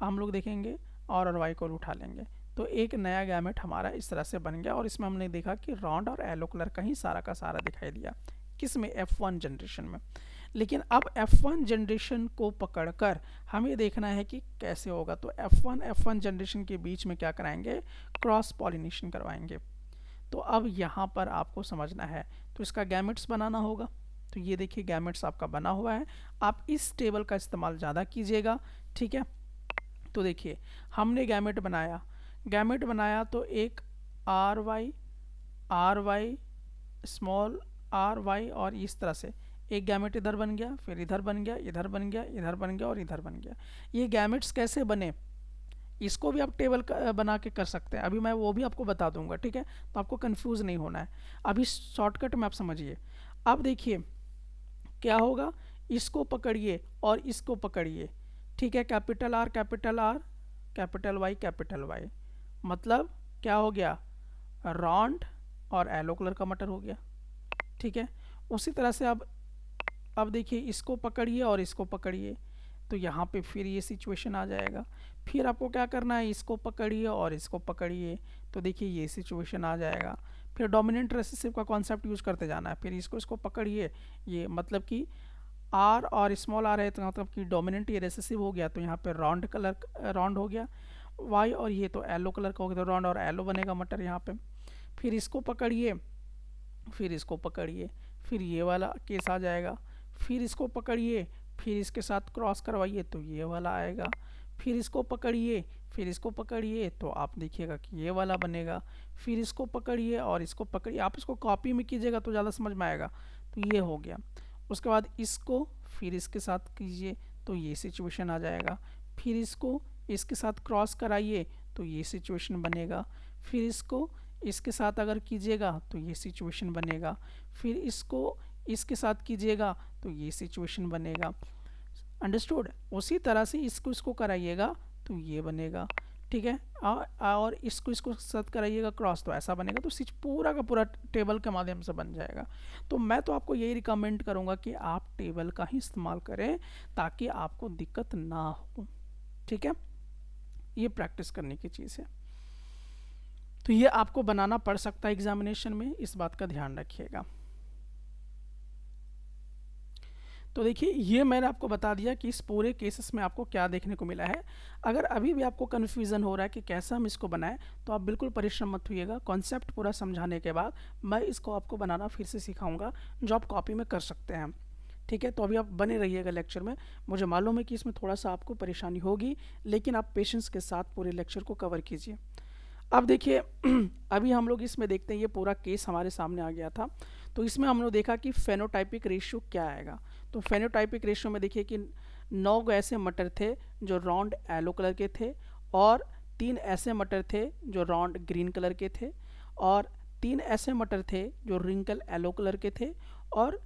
हम लोग देखेंगे और Y को उठा लेंगे, तो एक नया गैमेट हमारा इस तरह से बन गया। और इसमें हमने देखा कि राउंड और येलो कलर का ही सारा का सारा दिखाई दिया, किस में, F1 जनरेशन में। लेकिन अब F1 जनरेशन को पकड़कर हमें देखना है कि कैसे होगा। तो F1 जनरेशन के बीच में क्या कराएंगे, क्रॉस पॉलिनेशन करवाएंगे। तो अब यहाँ पर आपको समझना है, तो इसका गैमेट्स बनाना होगा। तो ये देखिए गैमेट्स आपका बना हुआ है, आप इस टेबल का इस्तेमाल ज़्यादा कीजिएगा, ठीक है। तो देखिए हमने गैमेट बनाया तो एक RY स्मॉल RY और इस तरह से एक गैमेट इधर बन गया, फिर इधर बन गया, इधर बन गया, इधर बन गया और इधर बन गया। ये गैमेट्स कैसे बने, इसको भी आप टेबल बना के कर सकते हैं, अभी मैं वो भी आपको बता दूंगा, ठीक है। तो आपको कंफ्यूज नहीं होना है, अभी शॉर्टकट में आप समझिए। अब देखिए क्या होगा, इसको पकड़िए और इसको पकड़िए, ठीक है, कैपिटल R कैपिटल Y, मतलब क्या हो गया, राउंड और येलो कलर का मटर हो गया, ठीक है। उसी तरह से अब देखिए इसको पकड़िए और इसको पकड़िए, तो यहाँ पे फिर ये सिचुएशन आ जाएगा। फिर आपको क्या करना है, इसको पकड़िए और इसको पकड़िए, तो देखिए ये सिचुएशन आ जाएगा। फिर डोमिनेंट रेसेसिव का कॉन्सेप्ट यूज करते जाना है, फिर इसको पकड़िए, ये मतलब कि R और स्मॉल r है, तो मतलब कि डोमिनेंट ये रेसेसिव हो गया, तो यहाँ पे राउंड हो गया। Y और ये तो येलो कलर का हो गया, तो राउंड और येलो बनेगा मटर यहाँ पे। फिर इसको पकड़िए, फिर इसको पकड़िए, फिर ये वाला केस आ जाएगा। फिर इसको पकड़िए, फिर इसके साथ क्रॉस करवाइए, तो ये वाला आएगा। फिर इसको पकड़िए, फिर इसको पकड़िए, तो आप देखिएगा कि ये वाला बनेगा। फिर इसको पकड़िए और इसको पकड़िए, आप इसको कॉपी में कीजिएगा तो ज़्यादा समझ में आएगा। तो ये हो गया। उसके बाद इसको फिर इसके साथ कीजिए, तो ये सिचुएशन आ जाएगा। फिर इसको इसके साथ क्रॉस कराइए, तो ये सिचुएशन बनेगा। फिर इसको इसके साथ अगर कीजिएगा तो ये सिचुएशन बनेगा। फिर इसको इसके साथ कीजिएगा तो ये सिचुएशन बनेगा। अंडरस्टूड। उसी तरह से इसको कराइएगा तो ये बनेगा। ठीक है। और इसको साथ कराइएगा क्रॉस, तो ऐसा बनेगा, तो स्विच पूरा का पूरा टेबल के माध्यम से बन जाएगा। तो मैं तो आपको यही रिकमेंड करूँगा कि आप टेबल का ही इस्तेमाल करें ताकि आपको दिक्कत ना हो। ठीक है, ये प्रैक्टिस करने की चीज़ है। तो ये आपको बनाना पड़ सकता है एग्जामिनेशन में, इस बात का ध्यान रखिएगा। तो देखिए, ये मैंने आपको बता दिया कि इस पूरे केसेस में आपको क्या देखने को मिला है। अगर अभी भी आपको कन्फ्यूज़न हो रहा है कि कैसा हम इसको बनाएं, तो आप बिल्कुल परिश्रम मत होइएगा। कॉन्सेप्ट पूरा समझाने के बाद मैं इसको आपको बनाना फिर से सिखाऊंगा, जो आप कॉपी में कर सकते हैं। ठीक है, तो अभी आप बने रहिएगा लेक्चर में। मुझे मालूम है कि इसमें थोड़ा सा आपको परेशानी होगी, लेकिन आप पेशेंस के साथ पूरे लेक्चर को कवर कीजिए। अब देखिए अभी हम लोग इसमें देखते हैं, ये पूरा केस हमारे सामने आ गया था। तो इसमें हम लोग देखा कि फेनोटाइपिक रेशियो क्या आएगा। तो फेनोटाइपिक रेशियो में देखिए कि 9 ऐसे मटर थे जो राउंड येलो कलर के थे, और 3 ऐसे मटर थे जो राउंड ग्रीन कलर के थे, और 3 ऐसे मटर थे जो रिंकल येलो कलर के थे, और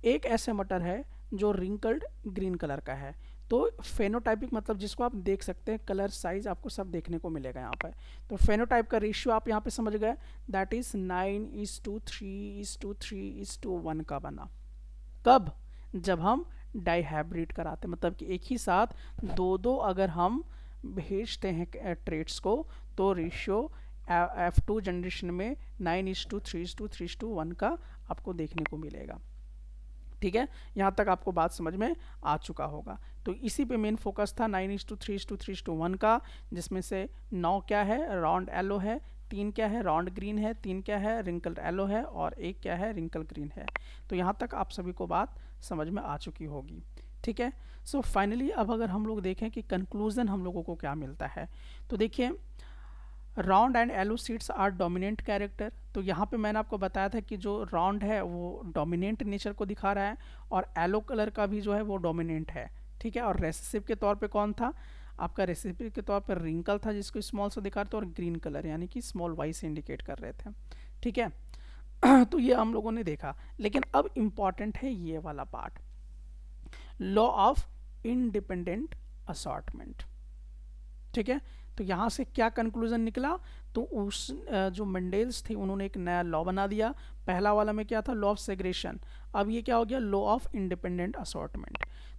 एक ऐसे मटर है जो रिंकल्ड ग्रीन कलर का है। तो फेनोटाइपिक मतलब जिसको आप देख सकते हैं, कलर साइज आपको सब देखने को मिलेगा यहाँ पर। तो फेनोटाइप का रेशियो आप यहाँ पे समझ गए, दैट इज 9:3:3:1 का बना। कब? जब हम डाईहाइब्रिड कराते, मतलब कि एक ही साथ दो दो अगर हम भेजते हैं ट्रेड्स को, तो रेशियो F2 जनरेशन में 9:3:3:1 का आपको देखने को मिलेगा। ठीक है, यहाँ तक आपको बात समझ में आ चुका होगा। तो इसी पे मेन फोकस था 9:3:3:1 का, जिसमें से 9 क्या है, राउंड येलो है, 3 क्या है, राउंड ग्रीन है, 3 क्या है, रिंकल येलो है, और 1 क्या है, रिंकल ग्रीन है। तो यहाँ तक आप सभी को बात समझ में आ चुकी होगी। ठीक है, सो फाइनली अब अगर हम लोग देखें कि कंक्लूजन हम लोगों को क्या मिलता है, तो देखिए round and yellow seeds are dominant character. तो यहाँ पे मैंने आपको बताया था कि जो राउंड है वो डोमिनेंट नेचर को दिखा रहा है, और येलो कलर का भी जो है वो डोमिनेंट है। ठीक है, और रेसेसिव के तौर पे कौन था आपका? रेसिपी के तौर पर रिंकल था, जिसको स्मॉल से दिखा रहे थे, और ग्रीन कलर यानी कि स्मॉल वाई से इंडिकेट कर रहे थे। ठीक है तो ये हम लोगों ने देखा, लेकिन अब इम्पॉर्टेंट है ये वाला part, law of independent assortment. ठीक है, तो यहाँ से क्या कंक्लूजन निकला? तो उस जो मंडेल्स थे उन्होंने एक नया लॉ बना दिया। पहला वाला में क्या था? Law of segregation. अब ये क्या हो गया? Law of independent assortment.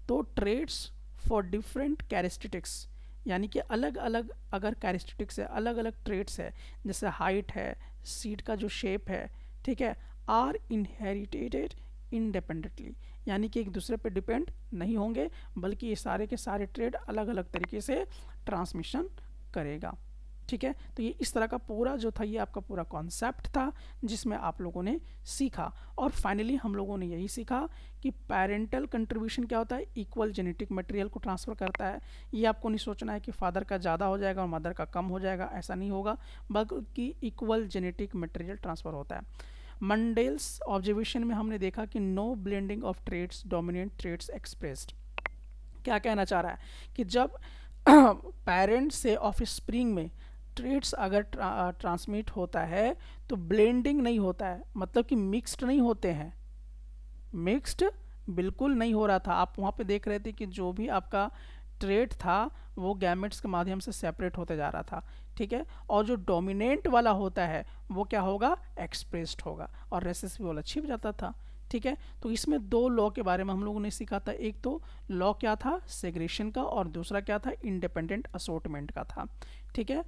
तो ट्रेड्स फॉर डिफरेंट कैरेक्टरिस्टिक्स, यानी कि अलग अलग अगर कैरेक्टरिस्टिक्स है, अलग अलग ट्रेड्स है, जैसे हाइट है, सीट का जो शेप है, ठीक है, आर इनहेरिटेड इंडिपेंडेंटली, यानी कि एक दूसरे पे डिपेंड नहीं होंगे, बल्कि ये सारे के सारे ट्रेड अलग अलग तरीके से ट्रांसमिशन करेगा। ठीक है, तो ये इस तरह का पूरा जो था ये आपका पूरा कॉन्सेप्ट था, जिसमें आप लोगों ने सीखा। और फाइनली हम लोगों ने यही सीखा कि पेरेंटल कंट्रीब्यूशन क्या होता है? इक्वल जेनेटिक मटेरियल को ट्रांसफ़र करता है। ये आपको नहीं सोचना है कि फादर का ज़्यादा हो जाएगा और मदर का कम हो जाएगा, ऐसा नहीं होगा, बल्कि इक्वल जेनेटिक मटेरियल ट्रांसफ़र होता है। मंडेल्स ऑब्जर्वेशन में हमने देखा कि no blending of traits, dominant traits expressed. क्या कहना चाह रहा है कि जब पेरेंट से ऑफ स्प्रिंग में ट्रेड्स अगर ट्रांसमिट होता है तो ब्लेंडिंग नहीं होता है, मतलब कि मिक्स्ड नहीं होते हैं। मिक्स्ड बिल्कुल नहीं हो रहा था। आप वहाँ पे देख रहे थे कि जो भी आपका ट्रेड था वो गैमेट्स के माध्यम से सेपरेट होते जा रहा था। ठीक है, और जो डोमिनेंट वाला होता है वो क्या होगा? एक्सप्रेस्ड होगा, और रेसेसिव वाला छिप जाता था। ठीक है, तो इसमें दो लॉ के बारे में हम लोगों ने सीखा था। एक तो लॉ क्या था? सेग्रेशन का, और दूसरा क्या था? इंडिपेंडेंट असॉर्टमेंट का था। ठीक है,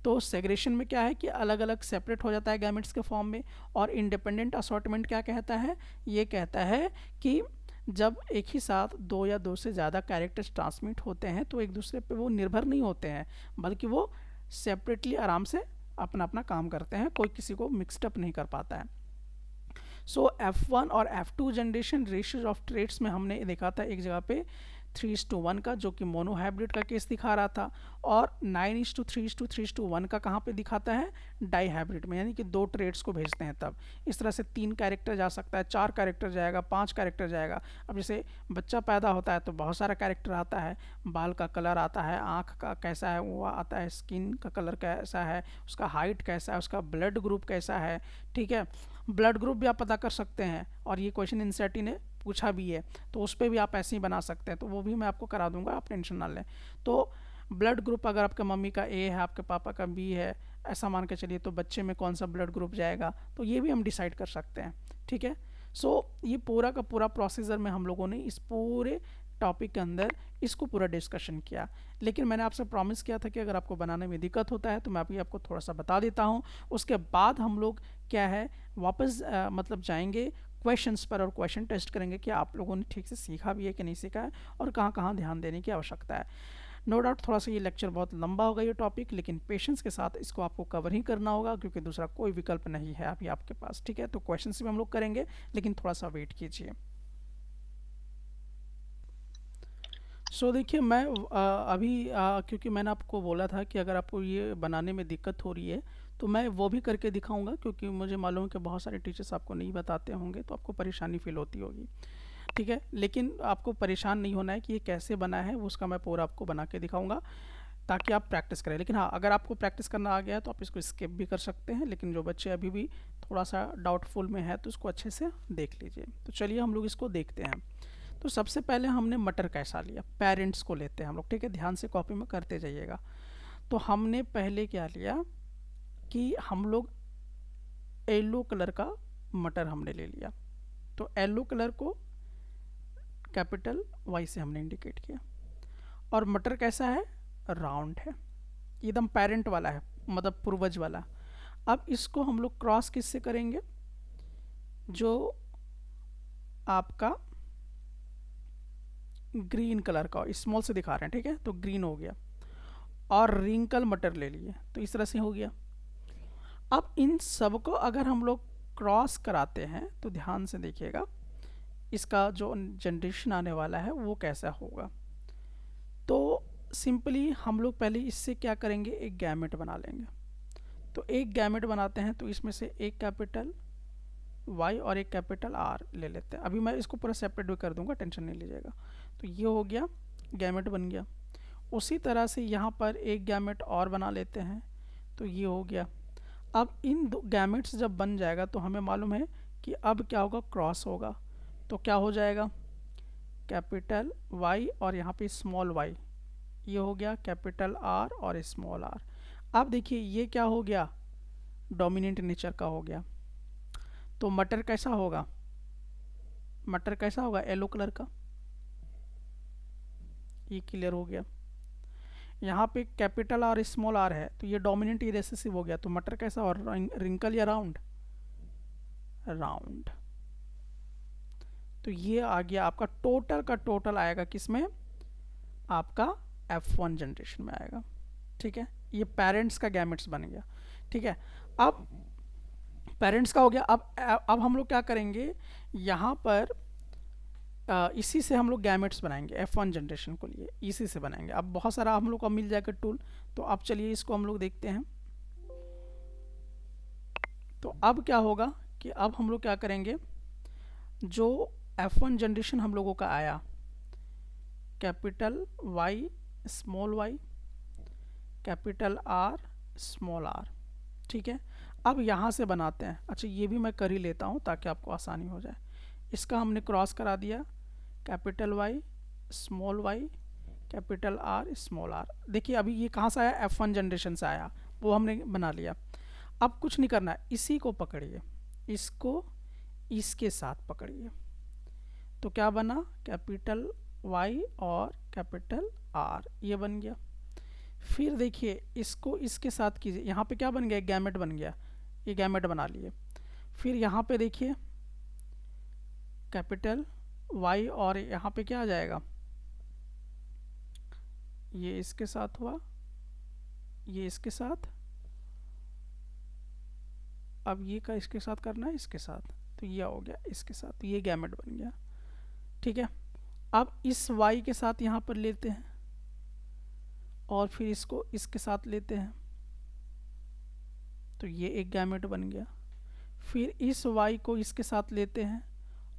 तो सेग्रेशन में क्या है कि अलग अलग सेपरेट हो जाता है गैमेट्स के फॉर्म में, और इंडिपेंडेंट असॉर्टमेंट क्या कहता है? ये कहता है कि जब एक ही साथ दो या दो से ज़्यादा कैरेक्टर्स ट्रांसमिट होते हैं तो एक दूसरे पे वो निर्भर नहीं होते हैं, बल्कि वो सेपरेटली आराम से अपना अपना काम करते हैं, कोई किसी को मिक्सड अप नहीं कर पाता है। सो F1 और F2 generation ratios of trades में हमने देखा था एक जगह पे 3:1 का, जो कि मोनोहाइब्रिड का केस दिखा रहा था, और 9:3:3:1 का कहाँ पे दिखाता है? डाईहाइब्रिड में, यानी कि दो ट्रेड्स को भेजते हैं तब। इस तरह से 3 कैरेक्टर जा सकता है, 4 कैरेक्टर जाएगा, 5 कैरेक्टर जाएगा। अब जैसे बच्चा पैदा होता है तो बहुत सारा कैरेक्टर आता है, बाल का कलर आता है, आँख का कैसा है वो आता है, स्किन का कलर कैसा है, उसका हाइट कैसा है, उसका ब्लड ग्रुप कैसा है। ठीक है, ब्लड ग्रुप भी आप पता कर सकते हैं, और ये क्वेश्चन एनसीईआरटी ने पूछा भी है, तो उस पर भी आप ऐसे ही बना सकते हैं, तो वो भी मैं आपको करा दूंगा, आप टेंशन ना लें। तो ब्लड ग्रुप अगर आपके मम्मी का ए है, आपके पापा का बी है, ऐसा मान के चलिए, तो बच्चे में कौन सा ब्लड ग्रुप जाएगा, तो ये भी हम डिसाइड कर सकते हैं। ठीक है, सो ये पूरा का पूरा प्रोसीजर में हम लोगों ने इस पूरे टॉपिक के अंदर इसको पूरा डिस्कशन किया। लेकिन मैंने आपसे प्रॉमिस किया था कि अगर आपको बनाने में दिक्कत होता है तो मैं अभी आपको थोड़ा सा बता देता हूँ। उसके बाद हम लोग क्या है वापस मतलब जाएंगे क्वेश्चंस पर और क्वेश्चन टेस्ट करेंगे कि आप लोगों ने ठीक से सीखा भी है कि नहीं सीखा है और कहाँ कहाँ ध्यान देने की आवश्यकता है। नो डाउट थोड़ा सा ये लेक्चर बहुत लंबा होगा ये टॉपिक, लेकिन पेशेंस के साथ इसको आपको कवर ही करना होगा क्योंकि दूसरा कोई विकल्प नहीं है अभी आपके पास। ठीक है, तो क्वेश्चन भी हम लोग करेंगे, लेकिन थोड़ा सा वेट कीजिए। सो देखिए मैं अभी क्योंकि मैंने आपको बोला था कि अगर आपको ये बनाने में दिक्कत हो रही है तो मैं वो भी करके दिखाऊंगा, क्योंकि मुझे मालूम है कि बहुत सारे टीचर्स आपको नहीं बताते होंगे तो आपको परेशानी फील होती होगी। ठीक है, लेकिन आपको परेशान नहीं होना है कि ये कैसे बना है, वो उसका मैं पूरा आपको बना के दिखाऊंगा ताकि आप प्रैक्टिस करें। लेकिन हाँ, अगर आपको प्रैक्टिस करना आ गया है तो आप इसको स्किप भी कर सकते हैं, लेकिन जो बच्चे अभी भी थोड़ा सा डाउटफुल में है तो इसको अच्छे से देख लीजिए। तो चलिए हम लोग इसको देखते हैं। तो सबसे पहले हमने मटर कैसा लिया, पेरेंट्स को लेते हैं हम लोग। ठीक है, ध्यान से कॉपी में करते जाइएगा। तो हमने पहले क्या लिया कि हम लोग येलो कलर का मटर हमने ले लिया। तो येलो कलर को कैपिटल वाई से हमने इंडिकेट किया। और मटर कैसा है, राउंड है, एकदम पेरेंट वाला है, मतलब पूर्वज वाला। अब इसको हम लोग क्रॉस किससे करेंगे, जो आपका ग्रीन कलर का, स्मॉल से दिखा रहे हैं। ठीक है, तो ग्रीन हो गया। और रिंकल मटर ले लिए, तो इस तरह से हो गया। अब इन सब को अगर हम लोग क्रॉस कराते हैं तो ध्यान से देखिएगा इसका जो जनरेशन आने वाला है वो कैसा होगा। तो सिंपली हम लोग पहले इससे क्या करेंगे, एक गैमेट बना लेंगे। तो एक गैमेट बनाते हैं तो इसमें से एक कैपिटल y और एक कैपिटल R ले लेते हैं। अभी मैं इसको पूरा सेपरेट भी कर दूंगा, टेंशन नहीं लीजिएगा। तो ये हो गया, गैमेट बन गया। उसी तरह से यहाँ पर एक गैमेट और बना लेते हैं, तो ये हो गया। अब इन दो गैमेट्स जब बन जाएगा तो हमें मालूम है कि अब क्या होगा, क्रॉस होगा। तो क्या हो जाएगा, कैपिटल Y और यहाँ पे स्मॉल y, ये हो गया कैपिटल R और स्मॉल r। अब देखिए ये क्या हो गया, डोमिनेंट नेचर का हो गया। तो मटर कैसा होगा, मटर कैसा होगा, येलो कलर का। ये क्लियर हो गया। यहाँ पे कैपिटल और स्मॉल r है तो ये डोमिनेंट, ये रेसेसिव हो गया। तो मटर कैसा, और रिंकल या राउंड, राउंड। तो ये आ गया आपका टोटल का टोटल आएगा किसमें, आपका F1 जनरेशन में आएगा। ठीक है, ये पेरेंट्स का गैमेट्स बन गया। ठीक है, अब पेरेंट्स का हो गया। अब हम लोग क्या करेंगे, यहाँ पर इसी से हम लोग गैमेट्स बनाएंगे F1 जनरेशन को लिए, इसी से बनाएंगे। अब बहुत सारा हम लोग को मिल जाएगा टूल। तो अब चलिए इसको हम लोग देखते हैं। तो अब क्या होगा कि अब हम लोग क्या करेंगे, जो F1 जनरेशन हम लोगों का आया, capital Y small y, capital R small r। ठीक है, अब यहाँ से बनाते हैं। अच्छा, ये भी मैं कर ही लेता हूँ ताकि आपको आसानी हो जाए। इसका हमने क्रॉस करा दिया, capital Y small y, capital R small r। देखिए अभी ये कहाँ से आया, F1 जनरेशन से आया, वो हमने बना लिया। अब कुछ नहीं करना है, इसी को पकड़िए, इसको इसके साथ पकड़िए। तो क्या बना, कैपिटल Y और कैपिटल R, ये बन गया। फिर देखिए इसको इसके साथ कीजिए, यहाँ पे क्या बन गया, गैमेट बन गया, ये गैमेट बना लिए। फिर यहाँ पे देखिए कैपिटल Y और यहाँ पे क्या आ जाएगा, ये इसके साथ हुआ, ये इसके साथ, अब ये का इसके साथ करना है, इसके साथ, तो ये हो गया इसके साथ, तो ये गैमेट बन गया। ठीक है, अब इस Y के साथ यहाँ पर लेते हैं और फिर इसको इसके साथ लेते हैं, तो ये एक गैमेट बन गया। फिर इस Y को इसके साथ लेते हैं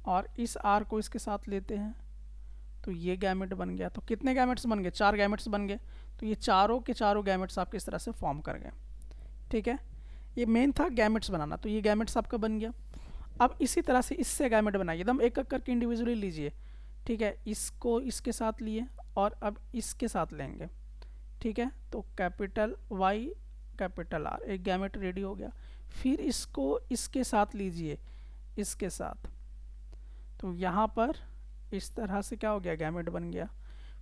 और इस R को इसके साथ लेते हैं, तो ये गैमेट बन गया। तो कितने गैमेट्स बन गए, 4 गैमेट्स बन गए। तो ये चारों के चारों गैमेट्स आपके इस तरह से फॉर्म कर गए। ठीक है, ये मेन था गैमेट्स बनाना, तो ये गैमेट्स आपका बन गया। अब इसी तरह से इससे गैमेट बनाइए, एकदम एक एक करके इंडिविजुअली लीजिए। ठीक है, इसको इसके साथ लिए और अब इसके साथ लेंगे। ठीक है, तो कैपिटल वाई कैपिटल आर, एक गैमेट रेडी हो गया। फिर इसको इसके साथ लीजिए, इसके साथ, तो यहाँ पर इस तरह से क्या हो गया, गैमेट बन गया।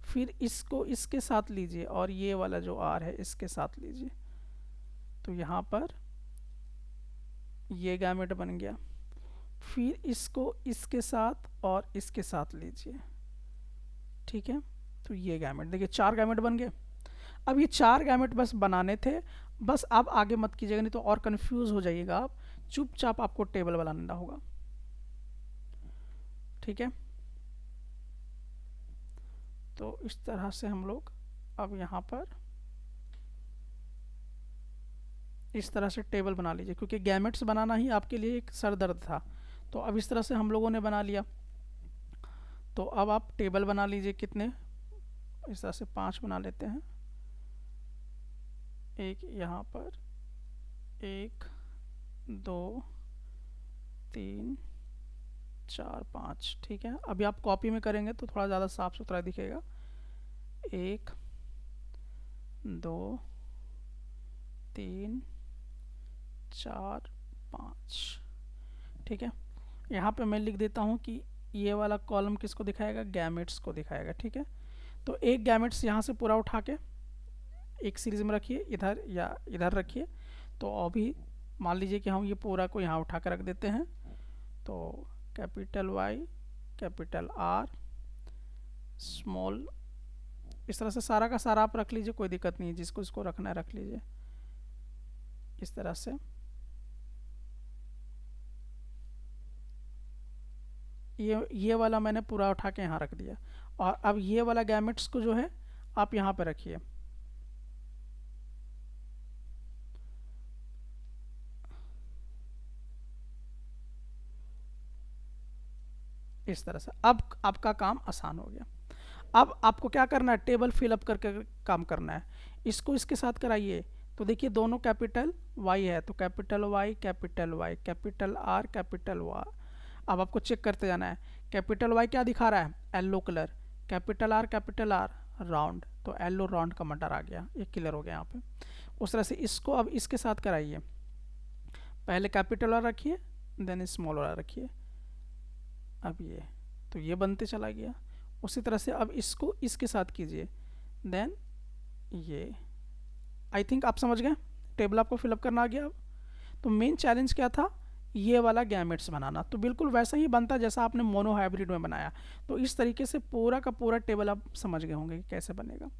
फिर इसको इसके साथ लीजिए और ये वाला जो आर है इसके साथ लीजिए, तो यहाँ पर ये गैमेट बन गया। फिर इसको इसके साथ और इसके साथ लीजिए, ठीक है, तो ये गैमेट, देखिए 4 गैमेट बन गए। अब ये 4 गैमेट बस बनाने थे, बस आप आगे मत कीजिएगा, नहीं तो और कंफ्यूज हो जाइएगा आप। चुपचाप आपको टेबल बनाना होगा, ठीक है। तो इस तरह से हम लोग अब यहाँ पर इस तरह से टेबल बना लीजिए, क्योंकि गैमेट्स बनाना ही आपके लिए एक सर दर्द था। तो अब इस तरह से हम लोगों ने बना लिया। तो अब आप टेबल बना लीजिए, कितने, इस तरह से 5 बना लेते हैं। एक यहाँ पर, 1 2 3 4 5, ठीक है। अभी आप कॉपी में करेंगे तो थोड़ा ज़्यादा साफ सुथरा दिखेगा। 1 2 3 4 5, ठीक है। यहाँ पे मैं लिख देता हूँ कि ये वाला कॉलम किसको दिखाएगा, गैमेट्स को दिखाएगा, ठीक है। तो एक गैमेट्स यहाँ से पूरा उठा के एक सीरीज में रखिए, इधर या इधर रखिए। तो अभी मान लीजिए कि हम ये पूरा को यहाँ उठा कर रख देते हैं। तो capital Y capital R small, इस तरह से सारा का सारा आप रख लीजिए, कोई दिक्कत नहीं है, जिसको इसको रखना है रख लीजिए इस तरह से। ये वाला मैंने पूरा उठा के यहाँ रख दिया। और अब ये वाला गैमेट्स को जो है आप यहाँ पे रखिए, इस तरह से। अब आपका काम आसान हो गया। अब आपको क्या करना है, टेबल फिलअप करके काम करना है। इसको इसके साथ कराइए, तो देखिए दोनों कैपिटल वाई है, तो capital Y capital R capital Y. अब आपको चेक करते जाना है, कैपिटल वाई क्या दिखा रहा है, yellow colour, capital R round, तो येलो राउंड का मटर आ गया, ये क्लियर हो गया यहाँ पे। उस तरह से इसको अब इसके साथ कराइए, पहले कैपिटल वाला रखिए, देन स्मॉल वाला रखिए। अब ये, तो ये बनते चला गया। उसी तरह से अब इसको इसके साथ कीजिए, देन ये। आई थिंक आप समझ गए, टेबल आपको फिलअप करना आ गया। अब तो मेन चैलेंज क्या था, ये वाला गैमेट्स बनाना। तो बिल्कुल वैसा ही बनता जैसा आपने मोनो हाइब्रिड में बनाया। तो इस तरीके से पूरा का पूरा टेबल आप समझ गए होंगे कि कैसे बनेगा,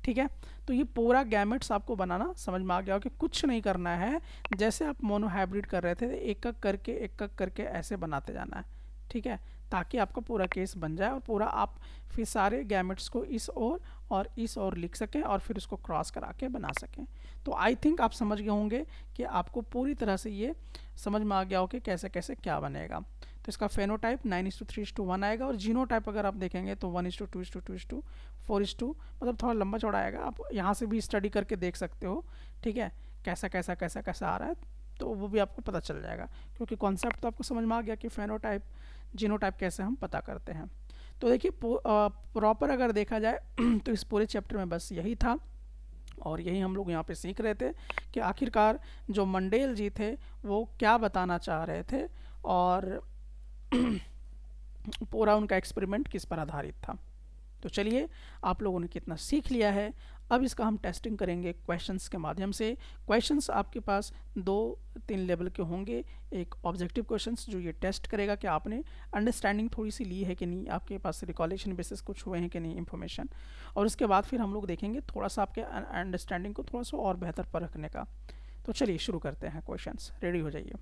ठीक है। तो ये पूरा गैमेट्स आपको बनाना समझ में आ गया हो कि कुछ नहीं करना है, जैसे आप मोनो हाइब्रिड कर रहे थे, एक एक करके ऐसे बनाते जाना है, ठीक है, ताकि आपका पूरा केस बन जाए और पूरा आप फिर सारे गैमेट्स को इस ओर और इस ओर लिख सकें और फिर उसको क्रॉस करा के बना सकें। तो आई थिंक आप समझ गए होंगे कि आपको पूरी तरह से ये समझ में आ गया हो कि कैसे कैसे क्या बनेगा। तो इसका फेनोटाइप 9:3:1 आएगा, और जीनोटाइप अगर आप देखेंगे तो 1:2:2:2 4:, मतलब थोड़ा लंबा चौड़ा आएगा। आप यहाँ से भी स्टडी करके देख सकते हो, ठीक है, कैसा कैसा कैसा कैसा आ रहा है, तो वो भी आपको पता चल जाएगा। क्योंकि कॉन्सेप्ट तो आपको समझ में आ गया कि फेनोटाइप जीनोटाइप कैसे हम पता करते हैं। तो देखिए प्रॉपर अगर देखा जाए तो इस पूरे चैप्टर में बस यही था, और यही हम लोग यहाँ पे सीख रहे थे कि आखिरकार जो मंडेल जी थे वो क्या बताना चाह रहे थे, और पूरा उनका एक्सपेरिमेंट किस पर आधारित था। तो चलिए, आप लोगों ने कितना सीख लिया है। अब इसका हम टेस्टिंग करेंगे क्वेश्चंस के माध्यम से। क्वेश्चंस आपके पास 2-3 लेवल के होंगे। एक ऑब्जेक्टिव क्वेश्चंस जो ये टेस्ट करेगा कि आपने अंडरस्टैंडिंग थोड़ी सी ली है कि नहीं, आपके पास रिकॉलेक्शन बेसिस कुछ हुए हैं कि नहीं इन्फॉर्मेशन। और उसके बाद फिर हम लोग देखेंगे थोड़ा सा आपके अंडरस्टैंडिंग को थोड़ा सा और बेहतर परखने का। तो चलिए शुरू करते हैं, क्वेश्चंस रेडी हो जाइए।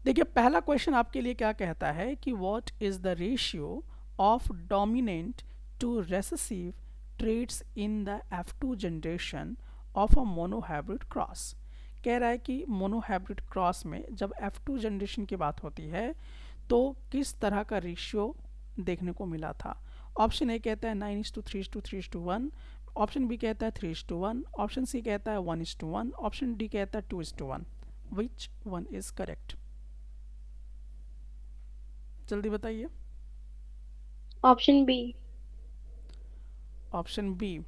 देखिए पहला क्वेश्चन आपके लिए क्या कहता है कि what is the ratio of dominant to recessive traits in the F2 generation of a monohybrid cross। कह रहा है कि मोनोहाइब्रिड क्रॉस में जब F2 जनरेशन की बात होती है तो किस तरह का रेशियो देखने को मिला था। ऑप्शन ए कहता है 9:3:3:1, ऑप्शन बी कहता है 3:1, ऑप्शन सी कहता है 1:1, ऑप्शन डी कहता है 2:1। विच वन इज करेक्ट, जल्दी बताइए। Option B. ऑप्शन बी,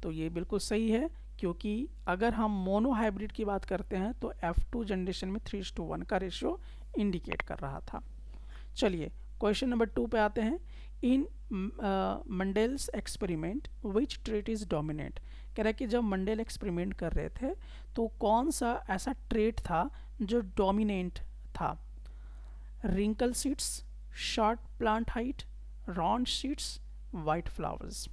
तो ये बिल्कुल सही है, क्योंकि अगर हम मोनो हाइब्रिड की बात करते हैं तो F2 जनरेशन में 3:1 का रेशियो इंडिकेट कर रहा था। चलिए क्वेश्चन नंबर 2 पे आते हैं। In Mendel's experiment which trait is dominant. कह रहा है कि जब मंडेल एक्सपेरिमेंट कर रहे थे तो कौन सा ऐसा ट्रेट था जो डोमिनेंट था। Wrinkle seeds, short plant height, round seeds, white flowers.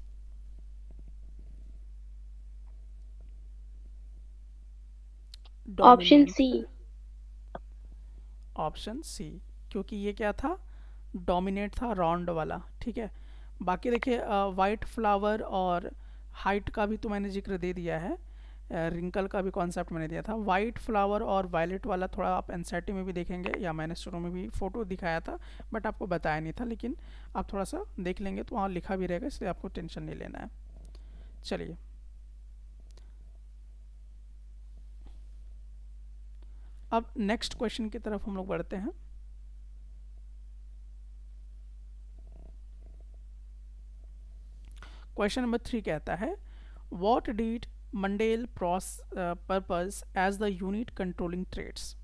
Option dominant C. है ऑप्शन सी, क्योंकि ये क्या था, डोमिनेट था, राउंड वाला। ठीक है, बाकी देखिए वाइट फ्लावर और हाइट का भी तो मैंने जिक्र दे दिया है, रिंकल का भी कॉन्सेप्ट मैंने दिया था। वाइट फ्लावर और वायलेट वाला थोड़ा आप एनसीईआरटी में भी देखेंगे, या मैंने शुरू में भी फ़ोटो दिखाया था बट आपको बताया नहीं था, लेकिन आप थोड़ा सा देख लेंगे तो वहाँ लिखा भी रहेगा, इसलिए आपको टेंशन नहीं लेना है। चलिए अब नेक्स्ट क्वेश्चन की तरफ हम लोग बढ़ते हैं। क्वेश्चन नंबर 3 कहता है, what did Mendel purpose as the unit controlling traits.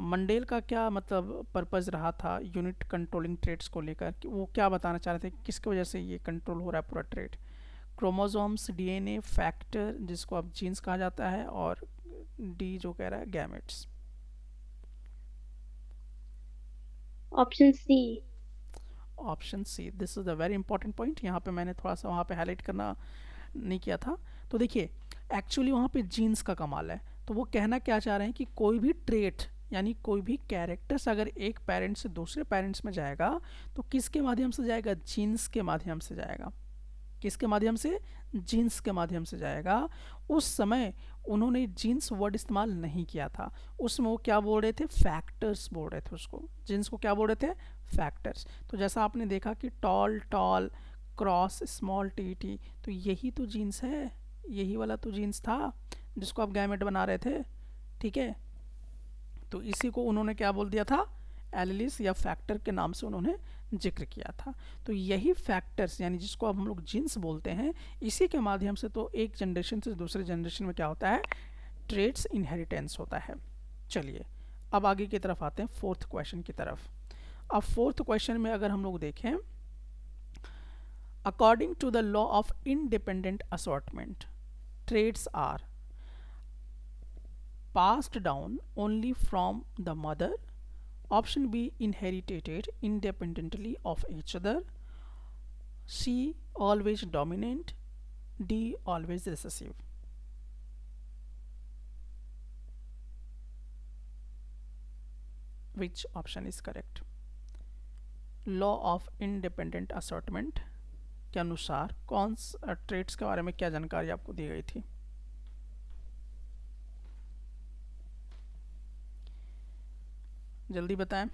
Mendel का क्या मतलब पर्पज़ रहा था यूनिट कंट्रोलिंग ट्रेड्स को लेकर, कि वो क्या बताना चाह रहे थे, किसकी वजह से ये कंट्रोल हो रहा है पूरा ट्रेड। क्रोमोसोम्स, डीएनए, फैक्टर जिसको अब जीन्स कहा जाता है, और डी जो कह रहा है gametes. Option C. Option C, this is the very important point. यहाँ पे मैंने थोड़ा सा वहाँ पे हाईलाइट करना नहीं किया था। तो देखिए एक्चुअली वहाँ पे जीन्स का कमाल है। तो वो कहना क्या चाह रहे हैं कि कोई भी ट्रेट यानी कोई भी कैरेक्टर्स अगर एक पेरेंट से दूसरे पेरेंट्स में जाएगा तो किसके माध्यम से जाएगा, जीन्स के माध्यम से जाएगा। किसके माध्यम से, जीन्स के माध्यम से जाएगा। उस समय उन्होंने जीन्स वर्ड इस्तेमाल नहीं किया था, उसमें वो क्या बोल रहे थे, फैक्टर्स बोल रहे थे उसको। जीन्स को क्या बोल रहे थे, फैक्टर्स। तो जैसा आपने देखा कि toll toll, cross small T T, तो यही तो जीन्स है, यही वाला तो जीन्स था जिसको आप गैमेट बना रहे थे। ठीक है, तो इसी को उन्होंने क्या बोल दिया था, एलिलिस या फैक्टर के नाम से उन्होंने जिक्र किया था। तो यही फैक्टर्स यानी जिसको अब हम लोग जीन्स बोलते हैं, इसी के माध्यम से तो एक जनरेशन से दूसरे जनरेशन में क्या होता है, ट्रेड्स इनहेरिटेंस होता है। चलिए अब आगे की तरफ आते हैं, फोर्थ क्वेश्चन की तरफ। अब फोर्थ क्वेश्चन में अगर हम लोग देखें, according to the law of independent assortment, traits are passed down only from the mother. Option B, inherited independently of each other. C, always dominant. D, always recessive. Which option is correct? Law of independent assortment के अनुसार कौन trades के बारे में क्या जानकारी आपको दी गई थी। जल्दी बताएं।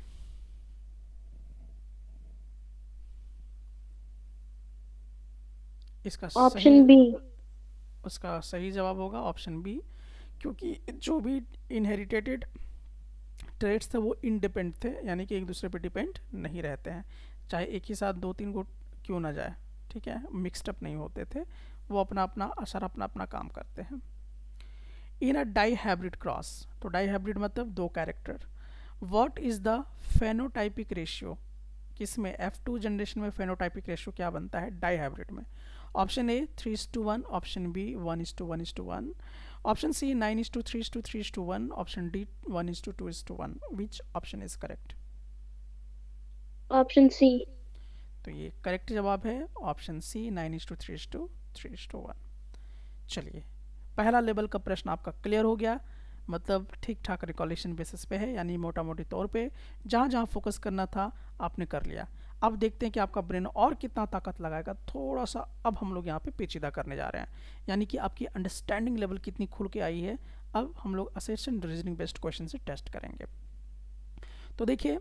इसका सही, ऑप्शन बी। उसका सही जवाब होगा ऑप्शन बी, क्योंकि जो भी इनहेरिटेटेड ट्रेड्स थे वो इंडिपेंडेंट थे, यानी कि एक दूसरे पे डिपेंड नहीं रहते हैं, चाहे एक ही साथ दो तीन को क्यों ना जाए। ठीक है, मिक्सड अप नहीं होते थे, वो अपना अपना असर अपना अपना काम करते हैं। In a dihybrid cross, तो डाई हाइब्रिड मतलब दो character, what is the phenotypic ratio, किसमें F2 जनरेशन में फेनोटाइपिक रेशियो क्या बनता है डाई हाइब्रिड में। Option A 3:1, option B 1:1:1, option C 9:3:3:1, option D 1:2:1। Which option is correct. Option C. तो ये करेक्ट जवाब है ऑप्शन सी 9:3:3:1। चलिए पहला लेवल का प्रश्न आपका क्लियर हो गया, मतलब ठीक ठाक रिकॉलेक्शन बेसिस पे है, यानी मोटा मोटी तौर पे जहाँ जहाँ फोकस करना था आपने कर लिया। अब देखते हैं कि आपका ब्रेन और कितना ताकत लगाएगा, थोड़ा सा अब हम लोग यहाँ पे पेचीदा करने जा रहे हैं, यानी कि आपकी अंडरस्टैंडिंग लेवल कितनी खुल के आई है। अब हम लोग असेशन रीजनिंग बेस्ड क्वेश्चन से टेस्ट करेंगे। तो देखिए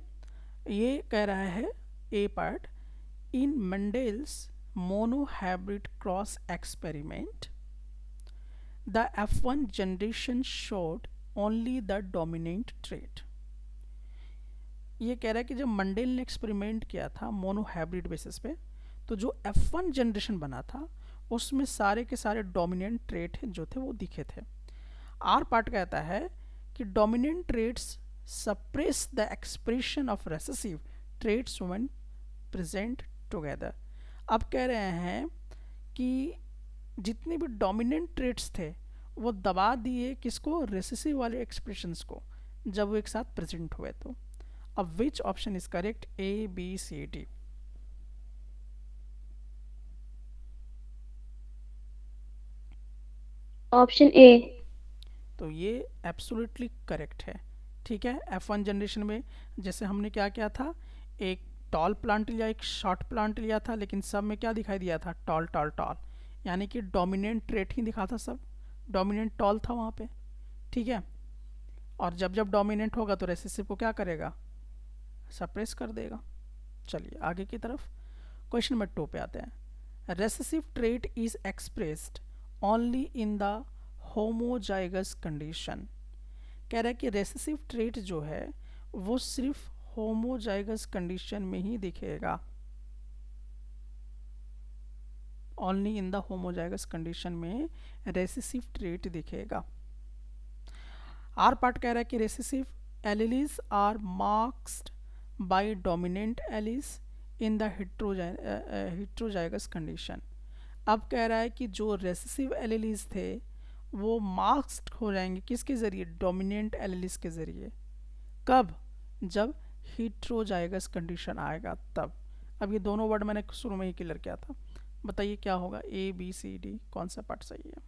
ये कह रहा है A part, in Mendel's monohybrid cross experiment the F1 generation showed only the dominant trait। ये कह रहा है कि जब मंडेल ने एक्सपेरिमेंट किया था मोनो हाइब्रिड बेसिस पे, तो जो F1 जनरेशन बना था उसमें सारे के सारे डोमिनेंट ट्रेट जो थे वो दिखे थे। आर पार्ट कहता है कि dominant traits suppress the expression of recessive traits when present together. अब कह रहे हैं कि जितने भी डोमिनेंट ट्रेट्स थे वो दबा दिए किसको, रेसेसिव वाले एक्सप्रेशंस को, जब वो एक साथ प्रेजेंट हुए। तो अब which option is correct, A B C D? Option A. तो ये एब्सोल्युटली करेक्ट है। ठीक है, F1 जनरेशन में जैसे हमने क्या किया था, एक टॉल प्लांट लिया, एक शॉर्ट प्लांट लिया था, लेकिन सब में क्या दिखाई दिया था, टॉल टॉल टॉल, यानी कि डोमिनेंट ट्रेट ही दिखा था, सब डोमिनेंट टॉल था वहाँ पे। ठीक है, और जब जब डोमिनेंट होगा तो रेसेसिव को क्या करेगा, सप्रेस कर देगा। चलिए आगे की तरफ, क्वेश्चन नंबर 2 पे आते हैं। Recessive trait is expressed only in the homozygous condition. कह रहा है कि रेसेसिव ट्रेट जो है वो सिर्फ होमोजाइगस कंडीशन में ही दिखेगा, only in the homozygous condition में रेसेसिव ट्रेट दिखेगा। आर पार्ट कह रहा है कि recessive alleles are masked by dominant alleles in the heterozygous condition. अब कह रहा है कि जो रेसेसिव एलिलीज थे वो मार्क्स्ड हो जाएंगे किसके ज़रिए, डोमिनेंट एलिलीज के ज़रिए। कब, जब हेट्रोजाइगस कंडीशन आएगा तब। अब ये दोनों वर्ड मैंने शुरू में ही क्लियर किया था। बताइए क्या होगा, ए बी सी डी, कौन सा पार्ट सही है?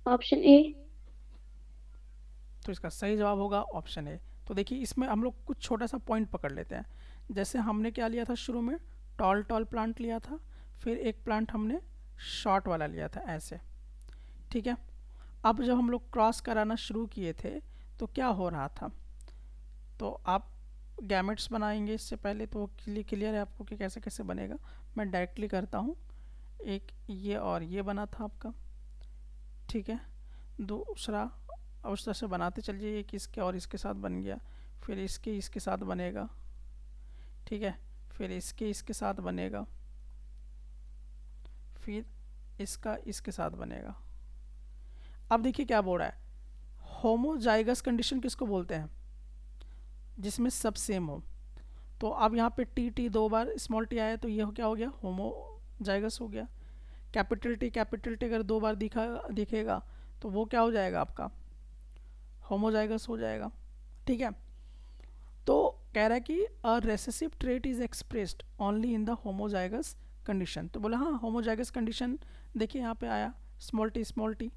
Option A. तो इसका सही जवाब होगा ऑप्शन ए। तो देखिए इसमें हम लोग कुछ छोटा सा पॉइंट पकड़ लेते हैं। जैसे हमने क्या लिया था शुरू में, टॉल टॉल प्लांट लिया था, फिर एक प्लांट हमने शॉर्ट वाला लिया था ऐसे। ठीक है, अब जब हम लोग क्रॉस कराना शुरू किए थे तो क्या हो रहा था, तो आप गैमेट्स बनाएंगे इससे पहले, तो क्लियर है आपको कि कैसे कैसे बनेगा। मैं डायरेक्टली करता हूँ, एक ये और ये बना था आपका। ठीक है, दूसरा उस तरह से बनाते चलिए, एक इसके और इसके साथ बन गया, फिर इसके इसके साथ बनेगा। ठीक है, फिर इसके इसके साथ बनेगा, फिर इसका इसके साथ बनेगा। अब देखिए क्या बोल रहा है, होमोजाइगस कंडीशन किसको बोलते हैं, जिसमें सब सेम हो। तो अब यहाँ पे टी टी दो बार स्मॉल टी आया तो ये क्या हो गया, होमोजाइगस हो गया। कैपिटल टी अगर दो बार दिखेगा तो वो क्या हो जाएगा आपका, होमोजाइगस हो जाएगा। ठीक है, तो कह रहा है कि a recessive trait is expressed only in the homozygous condition. तो बोला हाँ, होमोजाइगस कंडीशन देखिए यहाँ पे आया स्मॉल टी,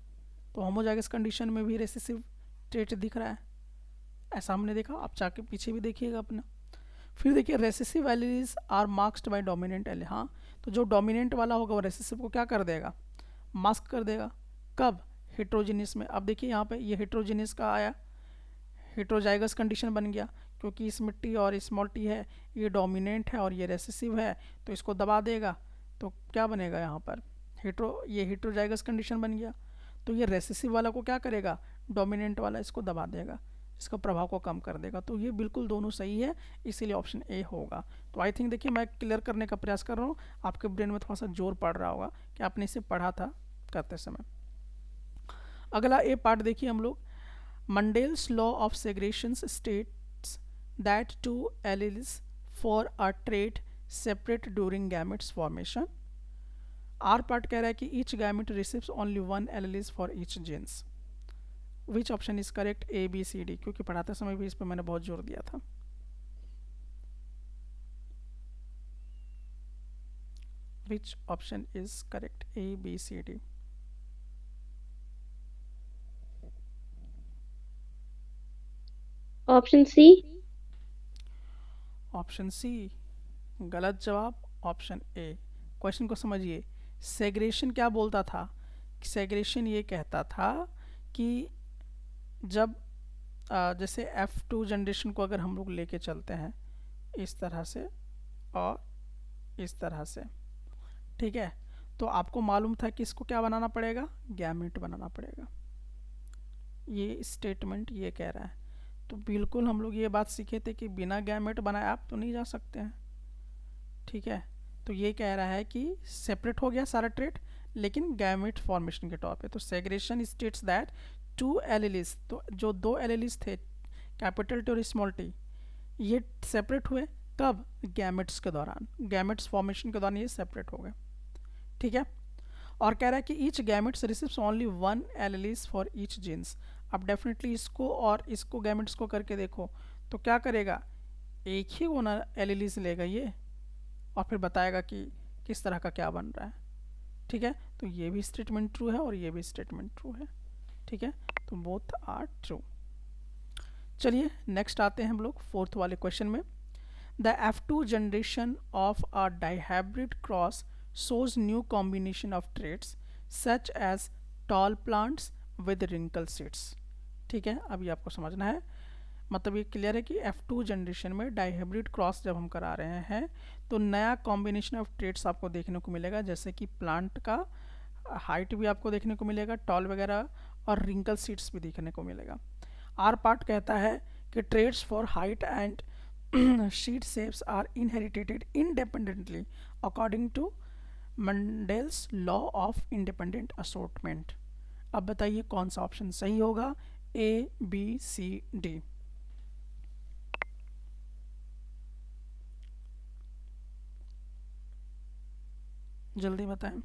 तो होमोजाइगस कंडीशन में भी रेसेसिव ट्रेट दिख रहा है, ऐसा हमने देखा। आप जाके पीछे भी देखिएगा अपना। फिर देखिए recessive alleles are masked by dominant allele. हाँ, तो जो डोमिनेंट वाला होगा वो रेसेसिव को क्या कर देगा, मास्क कर देगा। कब, हेट्रोजीनियस में। अब देखिए यहाँ पे ये हेट्रोजीनियस का आया, हेट्रोजाइगस कंडीशन बन गया, क्योंकि इसमें टी और स्मॉल टी है, ये डोमिनेंट है और ये रेसेसिव है, तो इसको दबा देगा। तो क्या बनेगा यहाँ पर, ये हेट्रोजाइगस कंडीशन बन गया। तो ये रेसेसिव वाला को क्या करेगा, डोमिनेंट वाला इसको दबा देगा, इसका प्रभाव को कम कर देगा। तो ये बिल्कुल दोनों सही है, इसीलिए ऑप्शन ए होगा। तो आई थिंक देखिए मैं क्लियर करने का प्रयास कर रहा हूँ, आपके ब्रेन में थोड़ा सा जोर पड़ रहा होगा कि आपने इसे पढ़ा था करते समय। अगला ए पार्ट देखिए हम लोग, Mendel's law of segregation states that two alleles for a trait separate during gametes formation. R part कह रहा है कि each gamete receives only one alleles for each genes. Which option is correct, A B C D? क्योंकि पढ़ाते समय भी इस पर मैंने बहुत जोर दिया था। Which option is correct, A B C D? Option C. Option C गलत जवाब, ऑप्शन ए। क्वेश्चन को समझिए, सेग्रेशन क्या बोलता था, सेग्रेशन ये कहता था कि जब जैसे F2 जनरेशन को अगर हम लोग लेके चलते हैं इस तरह से और इस तरह से, ठीक है, तो आपको मालूम था कि इसको क्या बनाना पड़ेगा, गैमेट बनाना पड़ेगा। ये स्टेटमेंट ये कह रहा है। तो बिल्कुल हम लोग ये बात सीखे थे कि बिना गैमेट बनाए आप तो नहीं जा सकते हैं, ठीक है। तो ये कह रहा है कि सेपरेट हो गया सारा ट्रेट लेकिन गैमेट फॉर्मेशन के तौर पे। तो सेग्रेशन स्टेट्स दैट टू एलिलीज, तो जो दो एलिलीज थे कैपिटल टी और स्मॉल टी, ये सेपरेट हुए कब? गैमेट्स के दौरान, गैमेट्स फॉर्मेशन के दौरान ये सेपरेट हो गए, ठीक है। और कह रहा है कि each gametes receives only one alleles for each genes. अब डेफिनेटली इसको और इसको गैमेट्स को करके देखो तो क्या करेगा, एक ही वो ना एलिलीज लेगा ये और फिर बताएगा कि किस तरह का क्या बन रहा है, ठीक है। तो ये भी स्टेटमेंट ट्रू है और ये भी स्टेटमेंट ट्रू है, ठीक है। तो बोथ आर ट्रू। चलिए नेक्स्ट आते हैं हम लोग फोर्थ वाले क्वेश्चन में। The F2 generation of a dihybrid cross shows new combination of traits such as tall plants with wrinkle seeds, ठीक है। अभी आपको समझना है, मतलब ये क्लियर है कि F2 जनरेशन में डाईहाइब्रिड क्रॉस जब हम करा रहे हैं तो नया कॉम्बिनेशन ऑफ ट्रेट्स आपको देखने को मिलेगा, जैसे कि प्लांट का हाइट भी आपको देखने को मिलेगा, टॉल वगैरह, और रिंकल सीड्स भी देखने को मिलेगा। आर पार्ट कहता है कि traits for height and seed shapes are inherited independently according to Mendel's law of independent assortment. अब बताइए कौन सा ऑप्शन सही होगा, ए बी सी डी। जल्दी बताएं।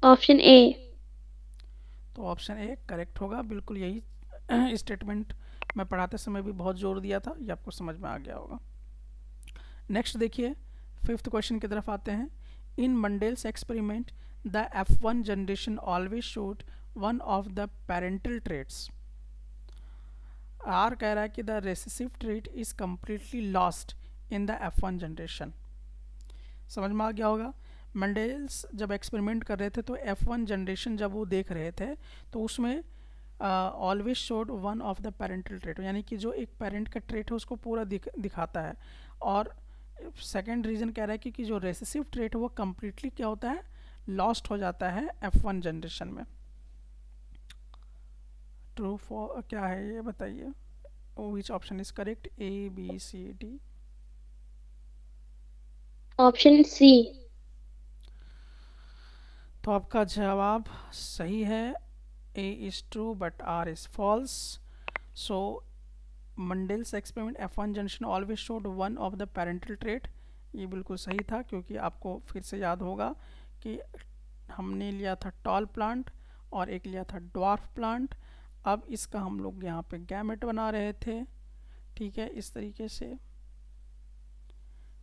Option A. तो ऑप्शन ए करेक्ट होगा, बिल्कुल यही स्टेटमेंट मैं पढ़ाते समय भी बहुत जोर दिया था, ये आपको समझ में आ गया होगा। नेक्स्ट देखिए फिफ्थ क्वेश्चन की तरफ आते हैं। In Mendel's experiment the F1 generation always showed one of the parental traits. R कह रहा है कि the recessive trait is completely lost in the F1 generation. समझ में आ गया होगा। मंडेल्स जब एक्सपेरिमेंट कर रहे थे तो F1 जनरेशन जब वो देख रहे थे तो उसमें always showed one of the parental trait, यानी कि जो एक पेरेंट का ट्रेट है उसको पूरा दिखाता है। और सेकेंड रीज़न कह रहा है कि जो रेसेसिव ट्रेट है वो कम्प्लीटली क्या होता है, लॉस्ट हो जाता है F1 जनरेशन में। ट्रू फॉर क्या है ये बताइए, which option is correct, A B C D. Option C. तो आपका जवाब सही है, A is true but R is false. So Mendel's experiment F1 generation always showed one of the parental trait, ये बिल्कुल सही था, क्योंकि आपको फिर से याद होगा कि हमने लिया था टॉल प्लांट और एक लिया था ड्वार्फ प्लांट। अब इसका हम लोग यहाँ पे गैमेट बना रहे थे, ठीक है, इस तरीके से,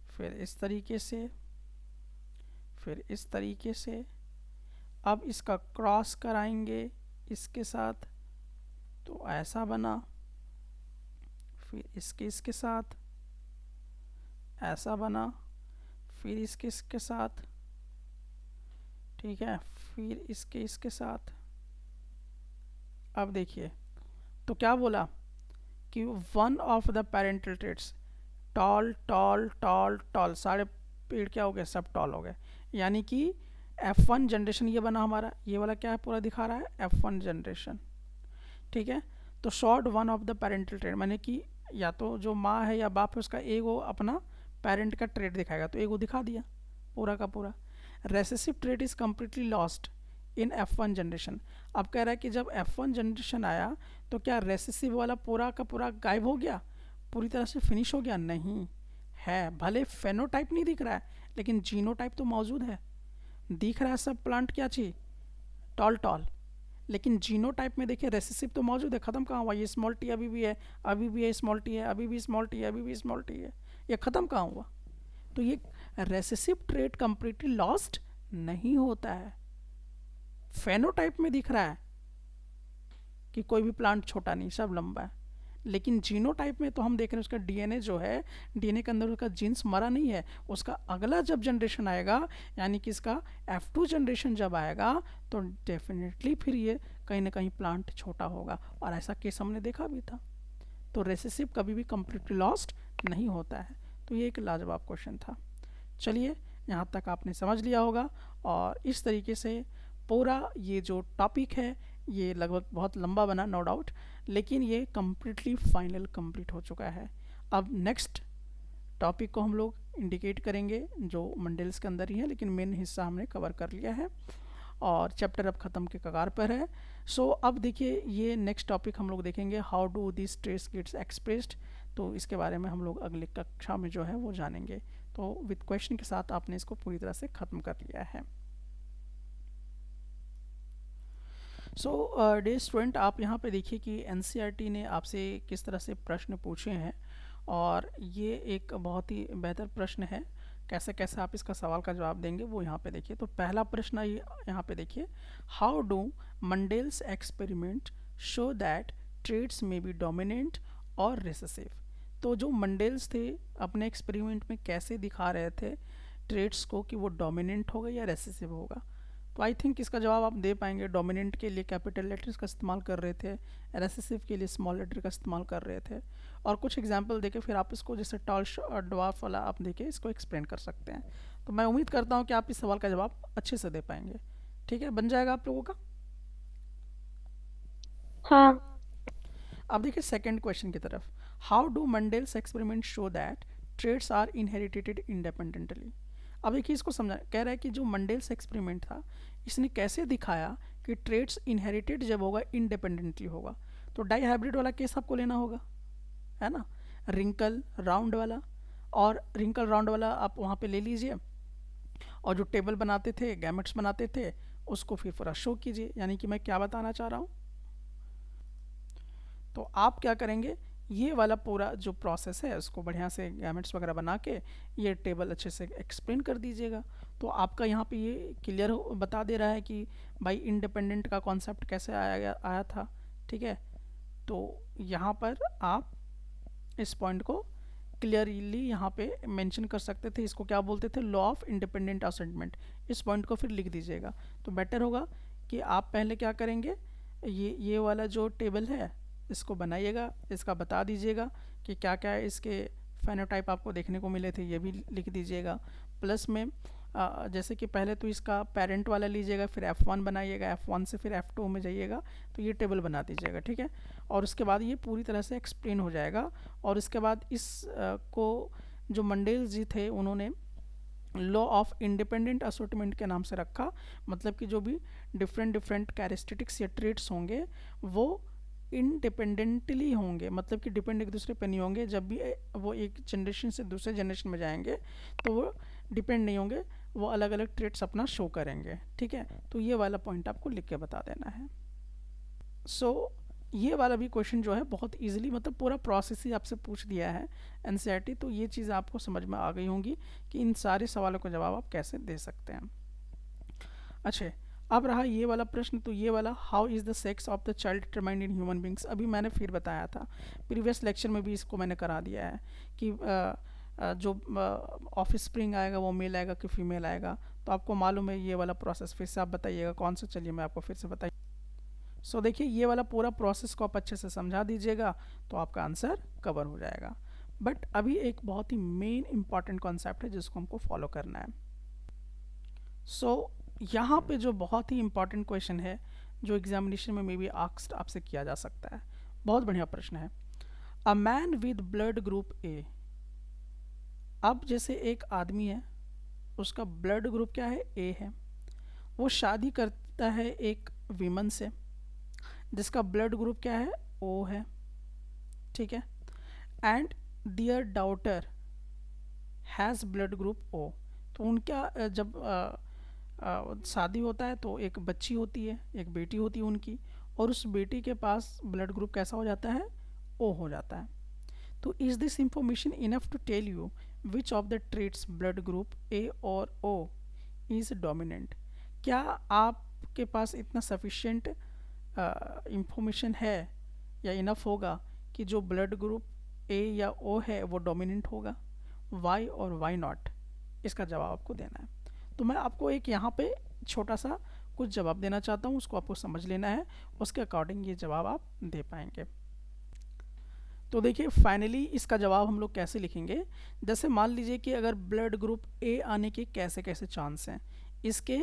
फिर इस तरीके से, फिर इस तरीके से। अब इसका क्रॉस कराएंगे इसके साथ तो ऐसा बना, फिर इसके साथ ऐसा बना, फिर इसके साथ, ठीक है, फिर इसके साथ। अब देखिए तो क्या बोला कि one of the parental traits, toll toll toll toll, सारे पेड़ क्या हो गए, सब टॉल हो गए। यानी कि F1 जनरेशन ये बना हमारा, ये वाला क्या है पूरा दिखा रहा है F1 जनरेशन, ठीक है। तो short one of the parental trait, माने कि या तो जो माँ है या बाप है उसका एगो अपना पेरेंट का ट्रेट दिखाएगा, तो एगो दिखा दिया पूरा का पूरा। Recessive trait is completely lost in F1 generation. अब कह रहा है कि जब F1 जनरेशन आया तो क्या रेसेसिव वाला पूरा का पूरा गायब हो गया, पूरी तरह से फिनिश हो गया? नहीं है, भले फेनोटाइप नहीं दिख रहा है लेकिन जीनोटाइप तो मौजूद है, दिख रहा है सब प्लांट क्या चीज़, टॉल टॉल, लेकिन जीनोटाइप में देखिए रेसेसिव तो मौजूद है, ख़त्म कहाँ हुआ, ये स्मॉल टी अभी भी है, अभी भी है स्मॉल टी है, अभी भी स्मॉल टी है, अभी भी स्मॉल टी है, ये ख़त्म कहाँ हुआ। तो ये रेसेसिव ट्रेट कम्प्लीटली लॉस्ट नहीं होता है, फेनोटाइप में दिख रहा है कि कोई भी प्लांट छोटा नहीं, सब लंबा है, लेकिन जीनोटाइप में तो हम देख रहे हैं उसका डीएनए जो है, डीएनए के अंदर उसका जीन्स मरा नहीं है, उसका अगला जब जनरेशन आएगा यानी कि इसका F2 जनरेशन जब आएगा तो डेफिनेटली फिर ये कहीं ना कहीं प्लांट छोटा होगा, और ऐसा केस हमने देखा भी था। तो रेसेसिव कभी भी कम्प्लीटली लॉस्ट नहीं होता है। तो ये एक लाजवाब क्वेश्चन था। चलिए यहाँ तक आपने समझ लिया होगा, और इस तरीके से पूरा ये जो टॉपिक है ये लगभग बहुत लंबा बना, नो डाउट, लेकिन ये कम्प्लीटली फाइनल कंप्लीट हो चुका है। अब नेक्स्ट टॉपिक को हम लोग इंडिकेट करेंगे जो मंडेल्स के अंदर ही है, लेकिन मेन हिस्सा हमने कवर कर लिया है और चैप्टर अब ख़त्म के कगार पर है। सो अब देखिए ये नेक्स्ट टॉपिक हम लोग देखेंगे, how do this traits gets expressed. तो इसके बारे में हम लोग अगली कक्षा में जो है वो जानेंगे। तो विद क्वेश्चन के साथ आपने इसको पूरी तरह से ख़त्म कर लिया है। सो डे स्टूडेंट, आप यहाँ पे देखिए कि एनसीईआरटी ने आपसे किस तरह से प्रश्न पूछे हैं, और ये एक बहुत ही बेहतर प्रश्न है। कैसे कैसे आप इसका सवाल का जवाब देंगे वो यहाँ पे देखिए। तो पहला प्रश्न यहाँ पे देखिए, how do Mendel's experiment show that traits may be dominant और रिसेसिव। तो जो मंडेल्स थे अपने एक्सपेरिमेंट में कैसे दिखा रहे थे ट्रेड्स को कि वो डोमिनेंट होगा या रेसेसिव होगा। तो आई थिंक इसका जवाब आप दे पाएंगे। डोमिनेंट के लिए कैपिटल लेटर्स का इस्तेमाल कर रहे थे, रेसेसिव के लिए स्मॉल लेटर का इस्तेमाल कर रहे थे, और कुछ एग्जांपल देके फिर आप इसको जैसे टॉल ड्वार्फ वाला आप देके इसको एक्सप्लेन कर सकते हैं। तो मैं उम्मीद करता हूँ कि आप इस सवाल का जवाब अच्छे से दे पाएंगे। ठीक है, बन जाएगा आप लोगों का। हाँ। अब देखिए सेकेंड क्वेश्चन की तरफ, how do Mendel's experiment show that traits are inherited independently. अब देखिए इसको समझा, कह रहा है कि जो मंडेल्स एक्सपेरिमेंट था इसने कैसे दिखाया कि ट्रेड्स इनहेरिटेड जब होगा इंडिपेंडेंटली होगा। तो डाई हाइब्रिड वाला केस आपको लेना होगा, है ना, रिंकल राउंड वाला, और रिंकल राउंड वाला आप वहाँ पे ले लीजिए, और जो टेबल बनाते थे, गैमेट्स बनाते थे, उसको फिर पूरा शो कीजिए। यानी कि मैं क्या बताना चाह रहा हूँ, तो आप क्या करेंगे, ये वाला पूरा जो प्रोसेस है उसको बढ़िया से गैमेट्स वगैरह बना के ये टेबल अच्छे से एक्सप्लेन कर दीजिएगा। तो आपका यहाँ पे ये क्लियर बता दे रहा है कि भाई इंडिपेंडेंट का कॉन्सेप्ट कैसे आया था। ठीक है, तो यहाँ पर आप इस पॉइंट को क्लियरली यहाँ पे मेंशन कर सकते थे। इसको क्या बोलते थे, लॉ ऑफ इंडिपेंडेंट असेंटमेंट। इस पॉइंट को फिर लिख दीजिएगा। तो बेटर होगा कि आप पहले क्या करेंगे, ये वाला जो टेबल है इसको बनाइएगा, इसका बता दीजिएगा कि क्या क्या इसके फेनोटाइप आपको देखने को मिले थे, ये भी लिख दीजिएगा। प्लस में जैसे कि पहले तो इसका पेरेंट वाला लीजिएगा, फिर F1 बनाइएगा, F1 से फिर F2 में जाइएगा, तो ये टेबल बना दीजिएगा। ठीक है, और उसके बाद ये पूरी तरह से एक्सप्लेन हो जाएगा। और इसके बाद इस को जो मंडेल्स जी थे उन्होंने लॉ ऑफ इंडिपेंडेंट असोर्टमेंट के नाम से रखा। मतलब कि जो भी डिफरेंट कैरेक्टरिस्टिक्स या ट्रेट्स होंगे वो इंडिपेंडेंटली होंगे, मतलब कि डिपेंड एक दूसरे पे नहीं होंगे। जब भी वो एक जनरेशन से दूसरे जनरेशन में जाएंगे तो वो डिपेंड नहीं होंगे, वो अलग अलग ट्रेट्स अपना शो करेंगे। ठीक है, तो ये वाला पॉइंट आपको लिख के बता देना है। सो ये वाला भी क्वेश्चन जो है बहुत इजीली, मतलब पूरा प्रोसेस ही आपसे पूछ दिया है एनसीईआरटी। तो ये चीज़ आपको समझ में आ गई होंगी कि इन सारे सवालों का जवाब आप कैसे दे सकते हैं। अच्छा, अब रहा ये वाला प्रश्न, तो ये वाला, how is the sex of the child determined in human beings. अभी मैंने फिर बताया था, प्रीवियस लेक्चर में भी इसको मैंने करा दिया है कि जो ऑफ स्प्रिंग आएगा वो मेल आएगा कि फीमेल आएगा। तो आपको मालूम है ये वाला प्रोसेस, फिर से आप बताइएगा कौन सा। चलिए मैं आपको फिर से बताइए। सो देखिए ये वाला पूरा प्रोसेस को आप अच्छे से समझा दीजिएगा तो आपका आंसर कवर हो जाएगा। बट अभी एक बहुत ही मेन इंपॉर्टेंट कॉन्सेप्ट है जिसको हमको फॉलो करना है। सो यहाँ पे जो बहुत ही इंपॉर्टेंट क्वेश्चन है जो एग्जामिनेशन में मे बी आस्क्ड आपसे किया जा सकता है, बहुत बढ़िया प्रश्न है। A man with blood group ए। अब जैसे एक आदमी है, उसका ब्लड ग्रुप क्या है, ए है। वो शादी करता है एक वीमन से जिसका ब्लड ग्रुप क्या है, ओ है। ठीक है, and their daughter has blood group O. तो उनका जब शादी होता है तो एक बच्ची होती है, एक बेटी होती है उनकी, और उस बेटी के पास ब्लड ग्रुप कैसा हो जाता है, ओ हो जाता है। तो is this information enough to tell you which of the traits blood group A और ओ इज़ डोमिनेंट। क्या आपके पास इतना सफिशिएंट इंफॉर्मेशन है या इनफ होगा कि जो ब्लड ग्रुप ए या ओ है वो डोमिनेंट होगा, वाई और वाई नॉट, इसका जवाब आपको देना है। तो मैं आपको एक यहाँ पे छोटा सा कुछ जवाब देना चाहता हूँ, उसको आपको समझ लेना है, उसके अकॉर्डिंग ये जवाब आप दे पाएंगे। तो देखिए फाइनली इसका जवाब हम लोग कैसे लिखेंगे। जैसे मान लीजिए कि अगर ब्लड ग्रुप ए आने के कैसे कैसे चांस हैं, इसके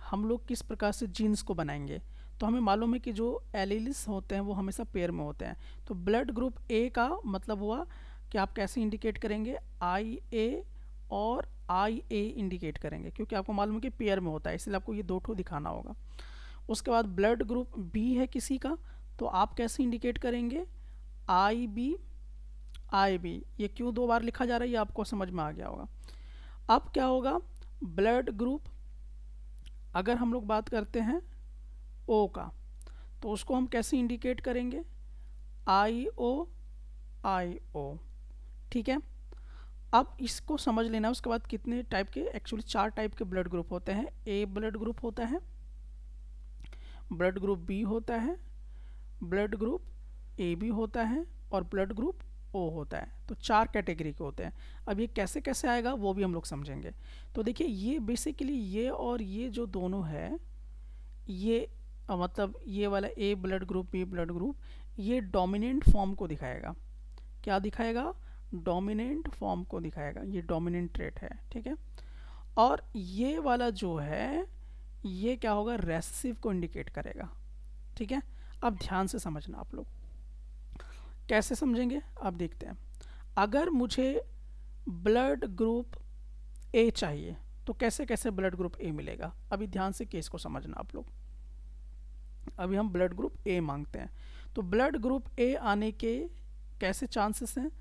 हम लोग किस प्रकार से जीन्स को बनाएंगे। तो हमें मालूम है कि जो एलील्स होते हैं वो हमेशा पेयर में होते हैं। तो ब्लड ग्रुप ए का मतलब हुआ कि आप कैसे इंडिकेट करेंगे, आई ए और आई ए इंडिकेट करेंगे, क्योंकि आपको मालूम है कि पेयर में होता है, इसलिए आपको ये दो ठो दिखाना होगा। उसके बाद ब्लड ग्रुप बी है किसी का, तो आप कैसे इंडिकेट करेंगे, आई बी आई बी। ये क्यों दो बार लिखा जा रहा है ये आपको समझ में आ गया होगा। अब क्या होगा, ब्लड ग्रुप अगर हम लोग बात करते हैं ओ का, तो उसको हम कैसे इंडिकेट करेंगे, आई ओ। ठीक है, अब इसको समझ लेना। उसके बाद कितने टाइप के, एक्चुअली 4 टाइप के ब्लड ग्रुप होते हैं। ए ब्लड ग्रुप होता है, ब्लड ग्रुप बी होता है, ब्लड ग्रुप ए बी होता है और ब्लड ग्रुप ओ होता है। तो 4 कैटेगरी के होते हैं। अब ये कैसे कैसे आएगा वो भी हम लोग समझेंगे। तो देखिए ये बेसिकली ये और ये जो दोनों है, ये मतलब ये वाला A blood group B blood group, ये डोमिनेंट फॉर्म को दिखाएगा। क्या दिखाएगा, डोमिनेंट फॉर्म को दिखाएगा, ये डोमिनेंट ट्रेट है। ठीक है, और ये वाला जो है ये क्या होगा, रेसेसिव को इंडिकेट करेगा। ठीक है, अब ध्यान से समझना आप लोग, कैसे समझेंगे अब देखते हैं। अगर मुझे ब्लड ग्रुप ए चाहिए तो कैसे कैसे ब्लड ग्रुप ए मिलेगा, अभी ध्यान से केस को समझना आप लोग। अभी हम ब्लड ग्रुप ए मांगते हैं, तो ब्लड ग्रुप ए आने के कैसे चांसेस हैं,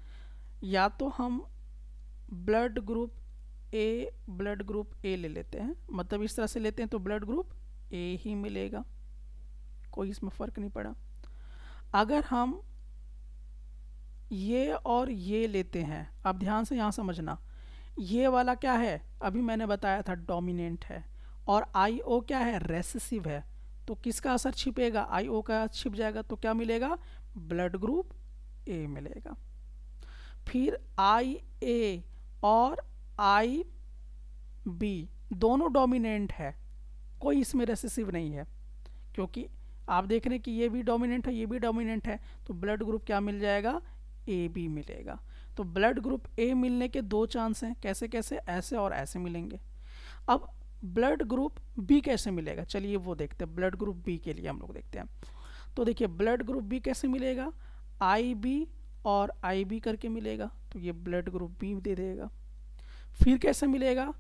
या तो हम ब्लड ग्रुप ए ले लेते हैं, मतलब इस तरह से लेते हैं तो ब्लड ग्रुप ए ही मिलेगा, कोई इसमें फ़र्क नहीं पड़ा। अगर हम ये और ये लेते हैं, अब ध्यान से यहाँ समझना, ये वाला क्या है, अभी मैंने बताया था डोमिनेंट है, और आई ओ क्या है, रेसेसिव है। तो किसका असर छिपेगा, आई ओ का छिप जाएगा, तो क्या मिलेगा, ब्लड ग्रुप ए मिलेगा। फिर आई ए और आई बी दोनों डोमिनेंट है, कोई इसमें रेसेसिव नहीं है, क्योंकि आप देख रहे हैं कि ये भी डोमिनेंट है ये भी डोमिनेंट है, तो ब्लड ग्रुप क्या मिल जाएगा, ए बी मिलेगा। तो ब्लड ग्रुप ए मिलने के 2 चांस हैं, कैसे कैसे, ऐसे और ऐसे मिलेंगे। अब ब्लड ग्रुप बी कैसे मिलेगा, चलिए वो देखते हैं। ब्लड ग्रुप बी के लिए हम लोग देखते हैं। तो देखिए ब्लड ग्रुप बी कैसे मिलेगा, आई बी और आई बी करके मिलेगा, तो ये ब्लड ग्रुप बी दे देगा। फिर कैसे मिलेगा,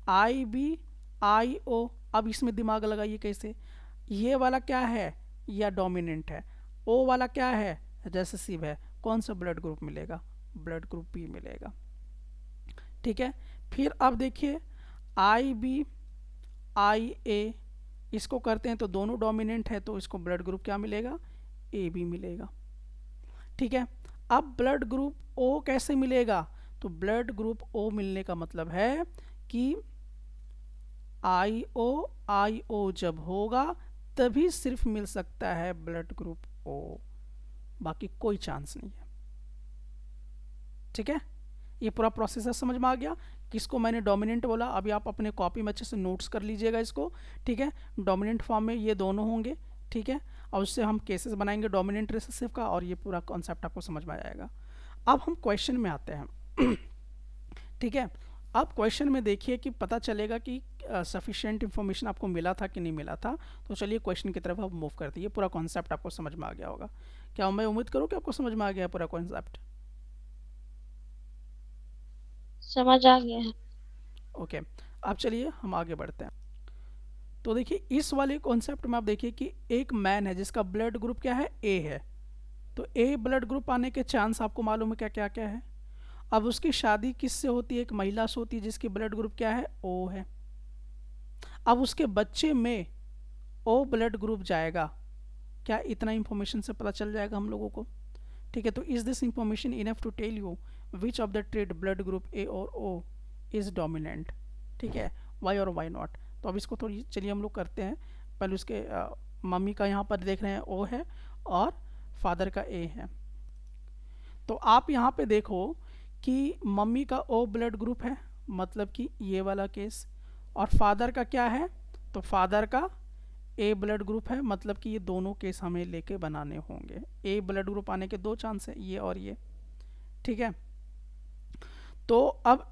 आई बी आई ओ। अब इसमें दिमाग लगाइए कैसे, ये वाला क्या है, या डोमिनेंट है, ओ वाला क्या है, रेसेसिव है, कौन सा ब्लड ग्रुप मिलेगा, ब्लड ग्रुप बी मिलेगा। ठीक है, फिर अब देखिए आई बी आई ए, इसको करते हैं तो दोनों डोमिनेंट है, तो इसको ब्लड ग्रुप क्या मिलेगा, ए बी मिलेगा। ठीक है, अब ब्लड ग्रुप ओ कैसे मिलेगा, तो ब्लड ग्रुप ओ मिलने का मतलब है कि आई ओ जब होगा तभी सिर्फ मिल सकता है ब्लड ग्रुप ओ, बाकी कोई चांस नहीं है। ठीक है, ये पूरा प्रोसेस समझ में आ गया, किसको मैंने डोमिनेंट बोला। अभी आप अपने कॉपी में अच्छे से नोट्स कर लीजिएगा इसको। ठीक है, डोमिनेंट फॉर्म में ये दोनों होंगे। ठीक है, और उससे हम केसेस बनाएंगे डोमिनेंट रिसेसिव का, और ये पूरा कॉन्सेप्ट आपको समझ में आ जाएगा। अब हम क्वेश्चन में आते हैं। ठीक है, अब क्वेश्चन में देखिए कि पता चलेगा कि सफिशिएंट इन्फॉर्मेशन आपको मिला था कि नहीं मिला था। तो चलिए क्वेश्चन की तरफ आप मूव करते हैं, पूरा कॉन्सेप्ट आपको समझ में आ गया होगा। क्या मैं उम्मीद करूँ कि आपको समझ में आ गया पूरा कॉन्सेप्ट। समझ आ गया है। ओके, अब चलिए हम आगे बढ़ते हैं। तो देखिए इस वाले कॉन्सेप्ट में आप देखिए कि एक मैन है जिसका ब्लड ग्रुप क्या है, ए है। तो ए ब्लड ग्रुप आने के चांस आपको मालूम है क्या क्या क्या है। अब उसकी शादी किससे होती है, एक महिला से होती है जिसकी ब्लड ग्रुप क्या है, ओ है। अब उसके बच्चे में ओ ब्लड ग्रुप जाएगा, क्या इतना इंफॉर्मेशन से पता चल जाएगा हम लोगों को। ठीक है, तो is this information enough to tell you which of the trait blood group A और ओ इज डोमिनेंट। ठीक है, वाई और वाई नॉट। तो अब इसको थोड़ी चलिए हम लोग करते हैं। पहले उसके मम्मी का यहाँ पर देख रहे हैं ओ है और फादर का ए है। तो आप यहाँ पे देखो कि मम्मी का ओ ब्लड ग्रुप है, मतलब कि ये वाला केस, और फादर का क्या है, तो फादर का ए ब्लड ग्रुप है, मतलब कि ये दोनों केस हमें लेके बनाने होंगे। ए ब्लड ग्रुप आने के 2 चांस है, ये और ये। ठीक है, तो अब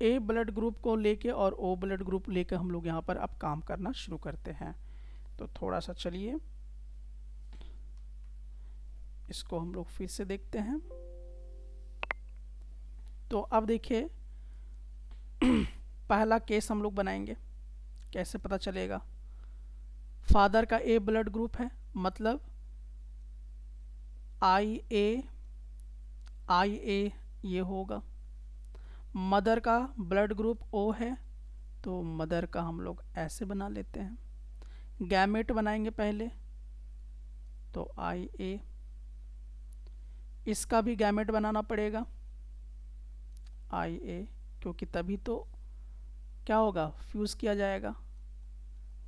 ए ब्लड ग्रुप को लेके और ओ ब्लड ग्रुप लेके हम लोग यहाँ पर अब काम करना शुरू करते हैं। तो थोड़ा सा चलिए इसको हम लोग फिर से देखते हैं। तो अब देखिए पहला केस हम लोग बनाएंगे। कैसे पता चलेगा? फादर का ए ब्लड ग्रुप है, मतलब IA ये होगा। मदर का ब्लड ग्रुप O है, तो मदर का हम लोग ऐसे बना लेते हैं। गैमेट बनाएंगे पहले, तो IA। इसका भी गैमेट बनाना पड़ेगा IA, क्योंकि तभी तो क्या होगा, फ्यूज़ किया जाएगा।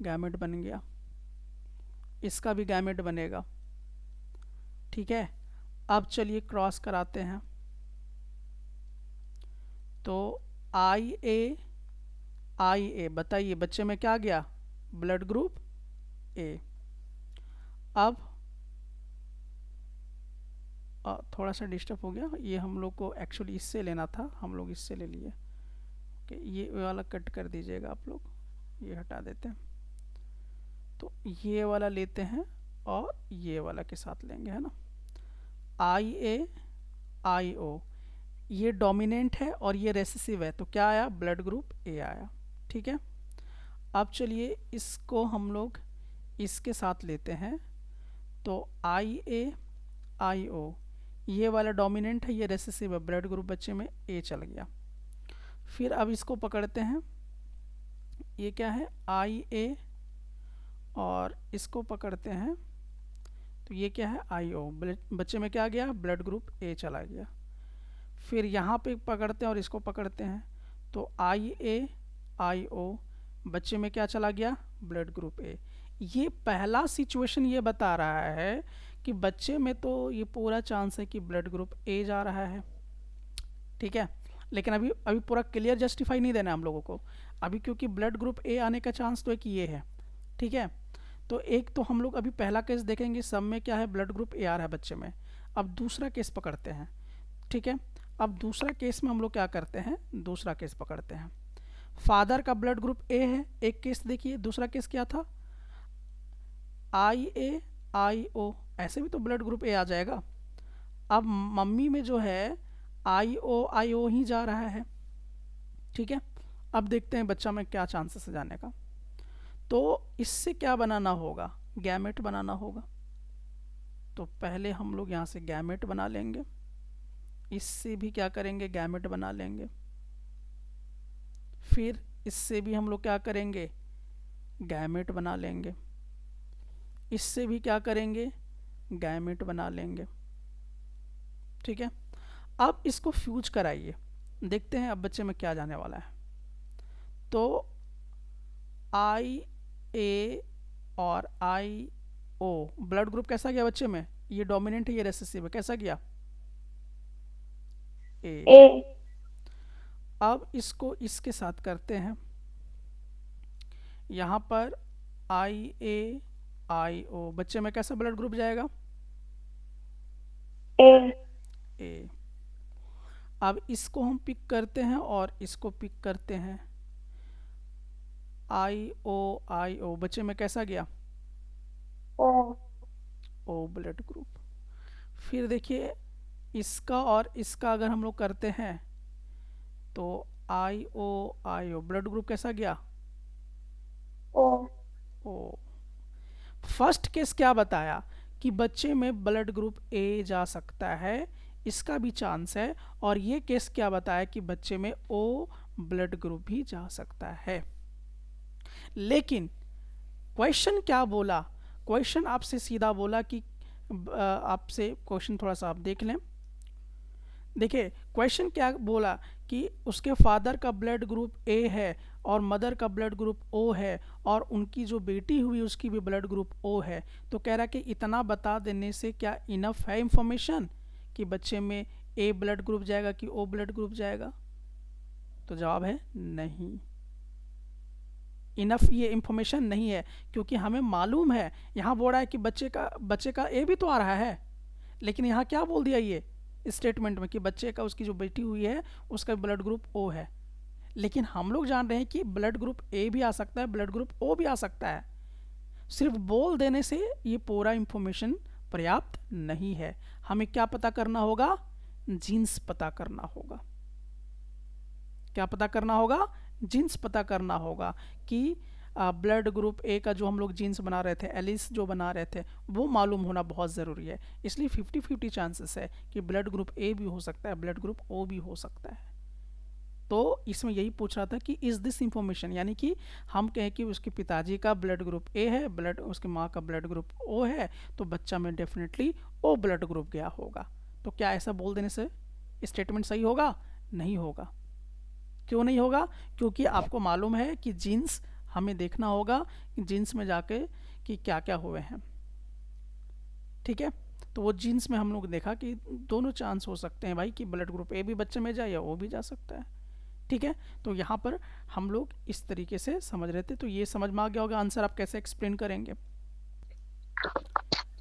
गैमेट बन गया, इसका भी गैमेट बनेगा। ठीक है, अब चलिए क्रॉस कराते हैं। तो IA बताइए बच्चे में क्या गया? Blood group A। अब थोड़ा सा डिस्टर्ब हो गया, ये हम लोग को एक्चुअली इससे लेना था, हम लोग इससे ले लिए। ओके, ये वाला कट कर दीजिएगा आप लोग, ये हटा देते हैं। तो ये वाला लेते हैं और ये वाला के साथ लेंगे, है ना। IO ये डोमिनेंट है और ये रेसेसिव है, तो क्या आया? ब्लड ग्रुप A आया। ठीक है, अब चलिए इसको हम लोग इसके साथ लेते हैं। तो IO ये वाला डोमिनेंट है, ये रेसेसिव है, ब्लड ग्रुप बच्चे में A चल गया। फिर अब इसको पकड़ते हैं, ये क्या है? IA, और इसको पकड़ते हैं, तो ये क्या है? IO। बच्चे में क्या गया? ब्लड ग्रुप A चला गया। फिर यहाँ पे पकड़ते हैं और इसको पकड़ते हैं, तो IO बच्चे में क्या चला गया? Blood group A। ये पहला सिचुएशन ये बता रहा है कि बच्चे में तो ये पूरा चांस है कि ब्लड ग्रुप A जा रहा है। ठीक है, लेकिन अभी पूरा क्लियर जस्टिफाई नहीं देना हम लोगों को अभी, क्योंकि ब्लड ग्रुप A आने का चांस तो एक ये है। ठीक है, तो एक तो हम लोग अभी पहला केस देखेंगे, सब में क्या है? ब्लड ग्रुप A आ रहा है बच्चे में। अब दूसरा केस पकड़ते हैं। ठीक है, अब दूसरा केस में हम लोग क्या करते हैं? दूसरा केस पकड़ते हैं। फादर का ब्लड ग्रुप A है, एक केस देखिए। दूसरा केस क्या था? IO, ऐसे भी तो ब्लड ग्रुप A आ जाएगा। अब मम्मी में जो है IO ही जा रहा है। ठीक है, अब देखते हैं बच्चा में क्या चांसेस है जाने का। तो इससे क्या बनाना होगा? गैमेट बनाना होगा। तो पहले हम लोग यहाँ से गैमेट बना लेंगे, इससे भी क्या करेंगे? गैमेट बना लेंगे। फिर इससे भी हम लोग क्या करेंगे? गैमेट बना लेंगे। इससे भी क्या करेंगे? गैमेट बना लेंगे। ठीक है, अब इसको फ्यूज कराइए, देखते हैं अब बच्चे में क्या जाने वाला है। तो IA और IO ब्लड ग्रुप कैसा गया बच्चे में? ये डोमिनेंट है, ये रेसेसिव है, कैसा गया? A। अब इसको इसके साथ करते हैं, यहाँ पर IO बच्चे में कैसा ब्लड ग्रुप जाएगा? A। अब इसको हम पिक करते हैं और इसको पिक करते हैं। IO बच्चे में कैसा गया? O blood group. फिर देखिए इसका और इसका अगर हम लोग करते हैं, तो IO ब्लड ग्रुप कैसा गया? O। फर्स्ट केस क्या बताया? कि बच्चे में ब्लड ग्रुप A जा सकता है, इसका भी चांस है। और ये केस क्या बताया? कि बच्चे में O ब्लड ग्रुप भी जा सकता है। लेकिन क्वेश्चन क्या बोला? क्वेश्चन आपसे सीधा बोला कि आपसे क्वेश्चन थोड़ा सा आप देख लें। देखिए क्वेश्चन क्या बोला कि उसके फादर का ब्लड ग्रुप A है और मदर का ब्लड ग्रुप O है, और उनकी जो बेटी हुई उसकी भी ब्लड ग्रुप O है। तो कह रहा कि इतना बता देने से क्या इनफ है इंफॉर्मेशन कि बच्चे में A ब्लड ग्रुप जाएगा कि O ब्लड ग्रुप जाएगा? तो जवाब है नहीं, इनफ ये इंफॉर्मेशन नहीं है। क्योंकि हमें मालूम है, यहाँ बोल रहा है कि बच्चे का A भी तो आ रहा है, लेकिन यहाँ क्या बोल दिया ये स्टेटमेंट में कि बच्चे का, उसकी जो बेटी हुई है उसका ब्लड ग्रुप O है। लेकिन हम लोग जान रहे हैं कि ब्लड ग्रुप A भी आ सकता है, ब्लड ग्रुप O भी आ सकता है। सिर्फ बोल देने से ये पूरा इंफॉर्मेशन पर्याप्त नहीं है। हमें क्या पता करना होगा? जीन्स पता करना होगा। क्या पता करना होगा? जीन्स पता करना होगा कि ब्लड ग्रुप ए का जो हम लोग जीन्स बना रहे थे, एलिस जो बना रहे थे, वो मालूम होना बहुत ज़रूरी है। इसलिए 50-50 चांसेस है कि ब्लड ग्रुप ए भी हो सकता है, ब्लड ग्रुप ओ भी हो सकता है। तो इसमें यही पूछ रहा था कि इज़ दिस इंफॉर्मेशन, यानी कि हम कहें कि उसके पिताजी का ब्लड ग्रुप ए है, ब्लड उसकी माँ का ब्लड ग्रुप ओ है, तो बच्चा में डेफिनेटली ओ ब्लड ग्रुप गया होगा। तो क्या ऐसा बोल देने से स्टेटमेंट सही होगा? नहीं होगा। क्यों नहीं होगा? क्योंकि आपको मालूम है कि जीन्स हमें देखना होगा कि जीन्स में जाके कि क्या क्या हुए हैं। ठीक है, तो वो जीन्स में हम लोग देखा कि दोनों चांस हो सकते हैं भाई, कि ब्लड ग्रुप ए भी बच्चे में जाए या ओ भी जा सकता है। ठीक है, तो यहाँ पर हम लोग इस तरीके से समझ रहे थे। तो ये समझ में आ गया होगा आंसर आप कैसे एक्सप्लेन करेंगे।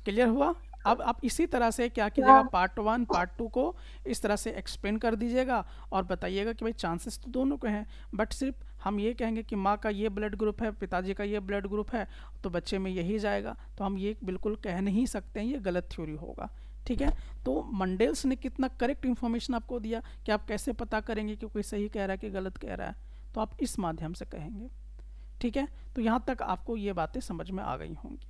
क्लियर हुआ? अब आप इसी तरह से क्या कीजिएगा, हाँ। पार्ट 1 पार्ट 2 को इस तरह से एक्सप्लेन कर दीजिएगा और बताइएगा कि भाई चांसेस तो दोनों के हैं, बट सिर्फ हम ये कहेंगे कि माँ का ये ब्लड ग्रुप है, पिताजी का ये ब्लड ग्रुप है, तो बच्चे में यही जाएगा। तो हम ये बिल्कुल कह नहीं सकते हैं, ये गलत थ्योरी होगा। ठीक है, तो मंडेल्स ने कितना करेक्ट इन्फॉर्मेशन आपको दिया कि आप कैसे पता करेंगे कि कोई सही कह रहा है कि गलत कह रहा है, तो आप इस माध्यम से कहेंगे। ठीक है, तो यहाँ तक आपको ये बातें समझ में आ गई होंगी।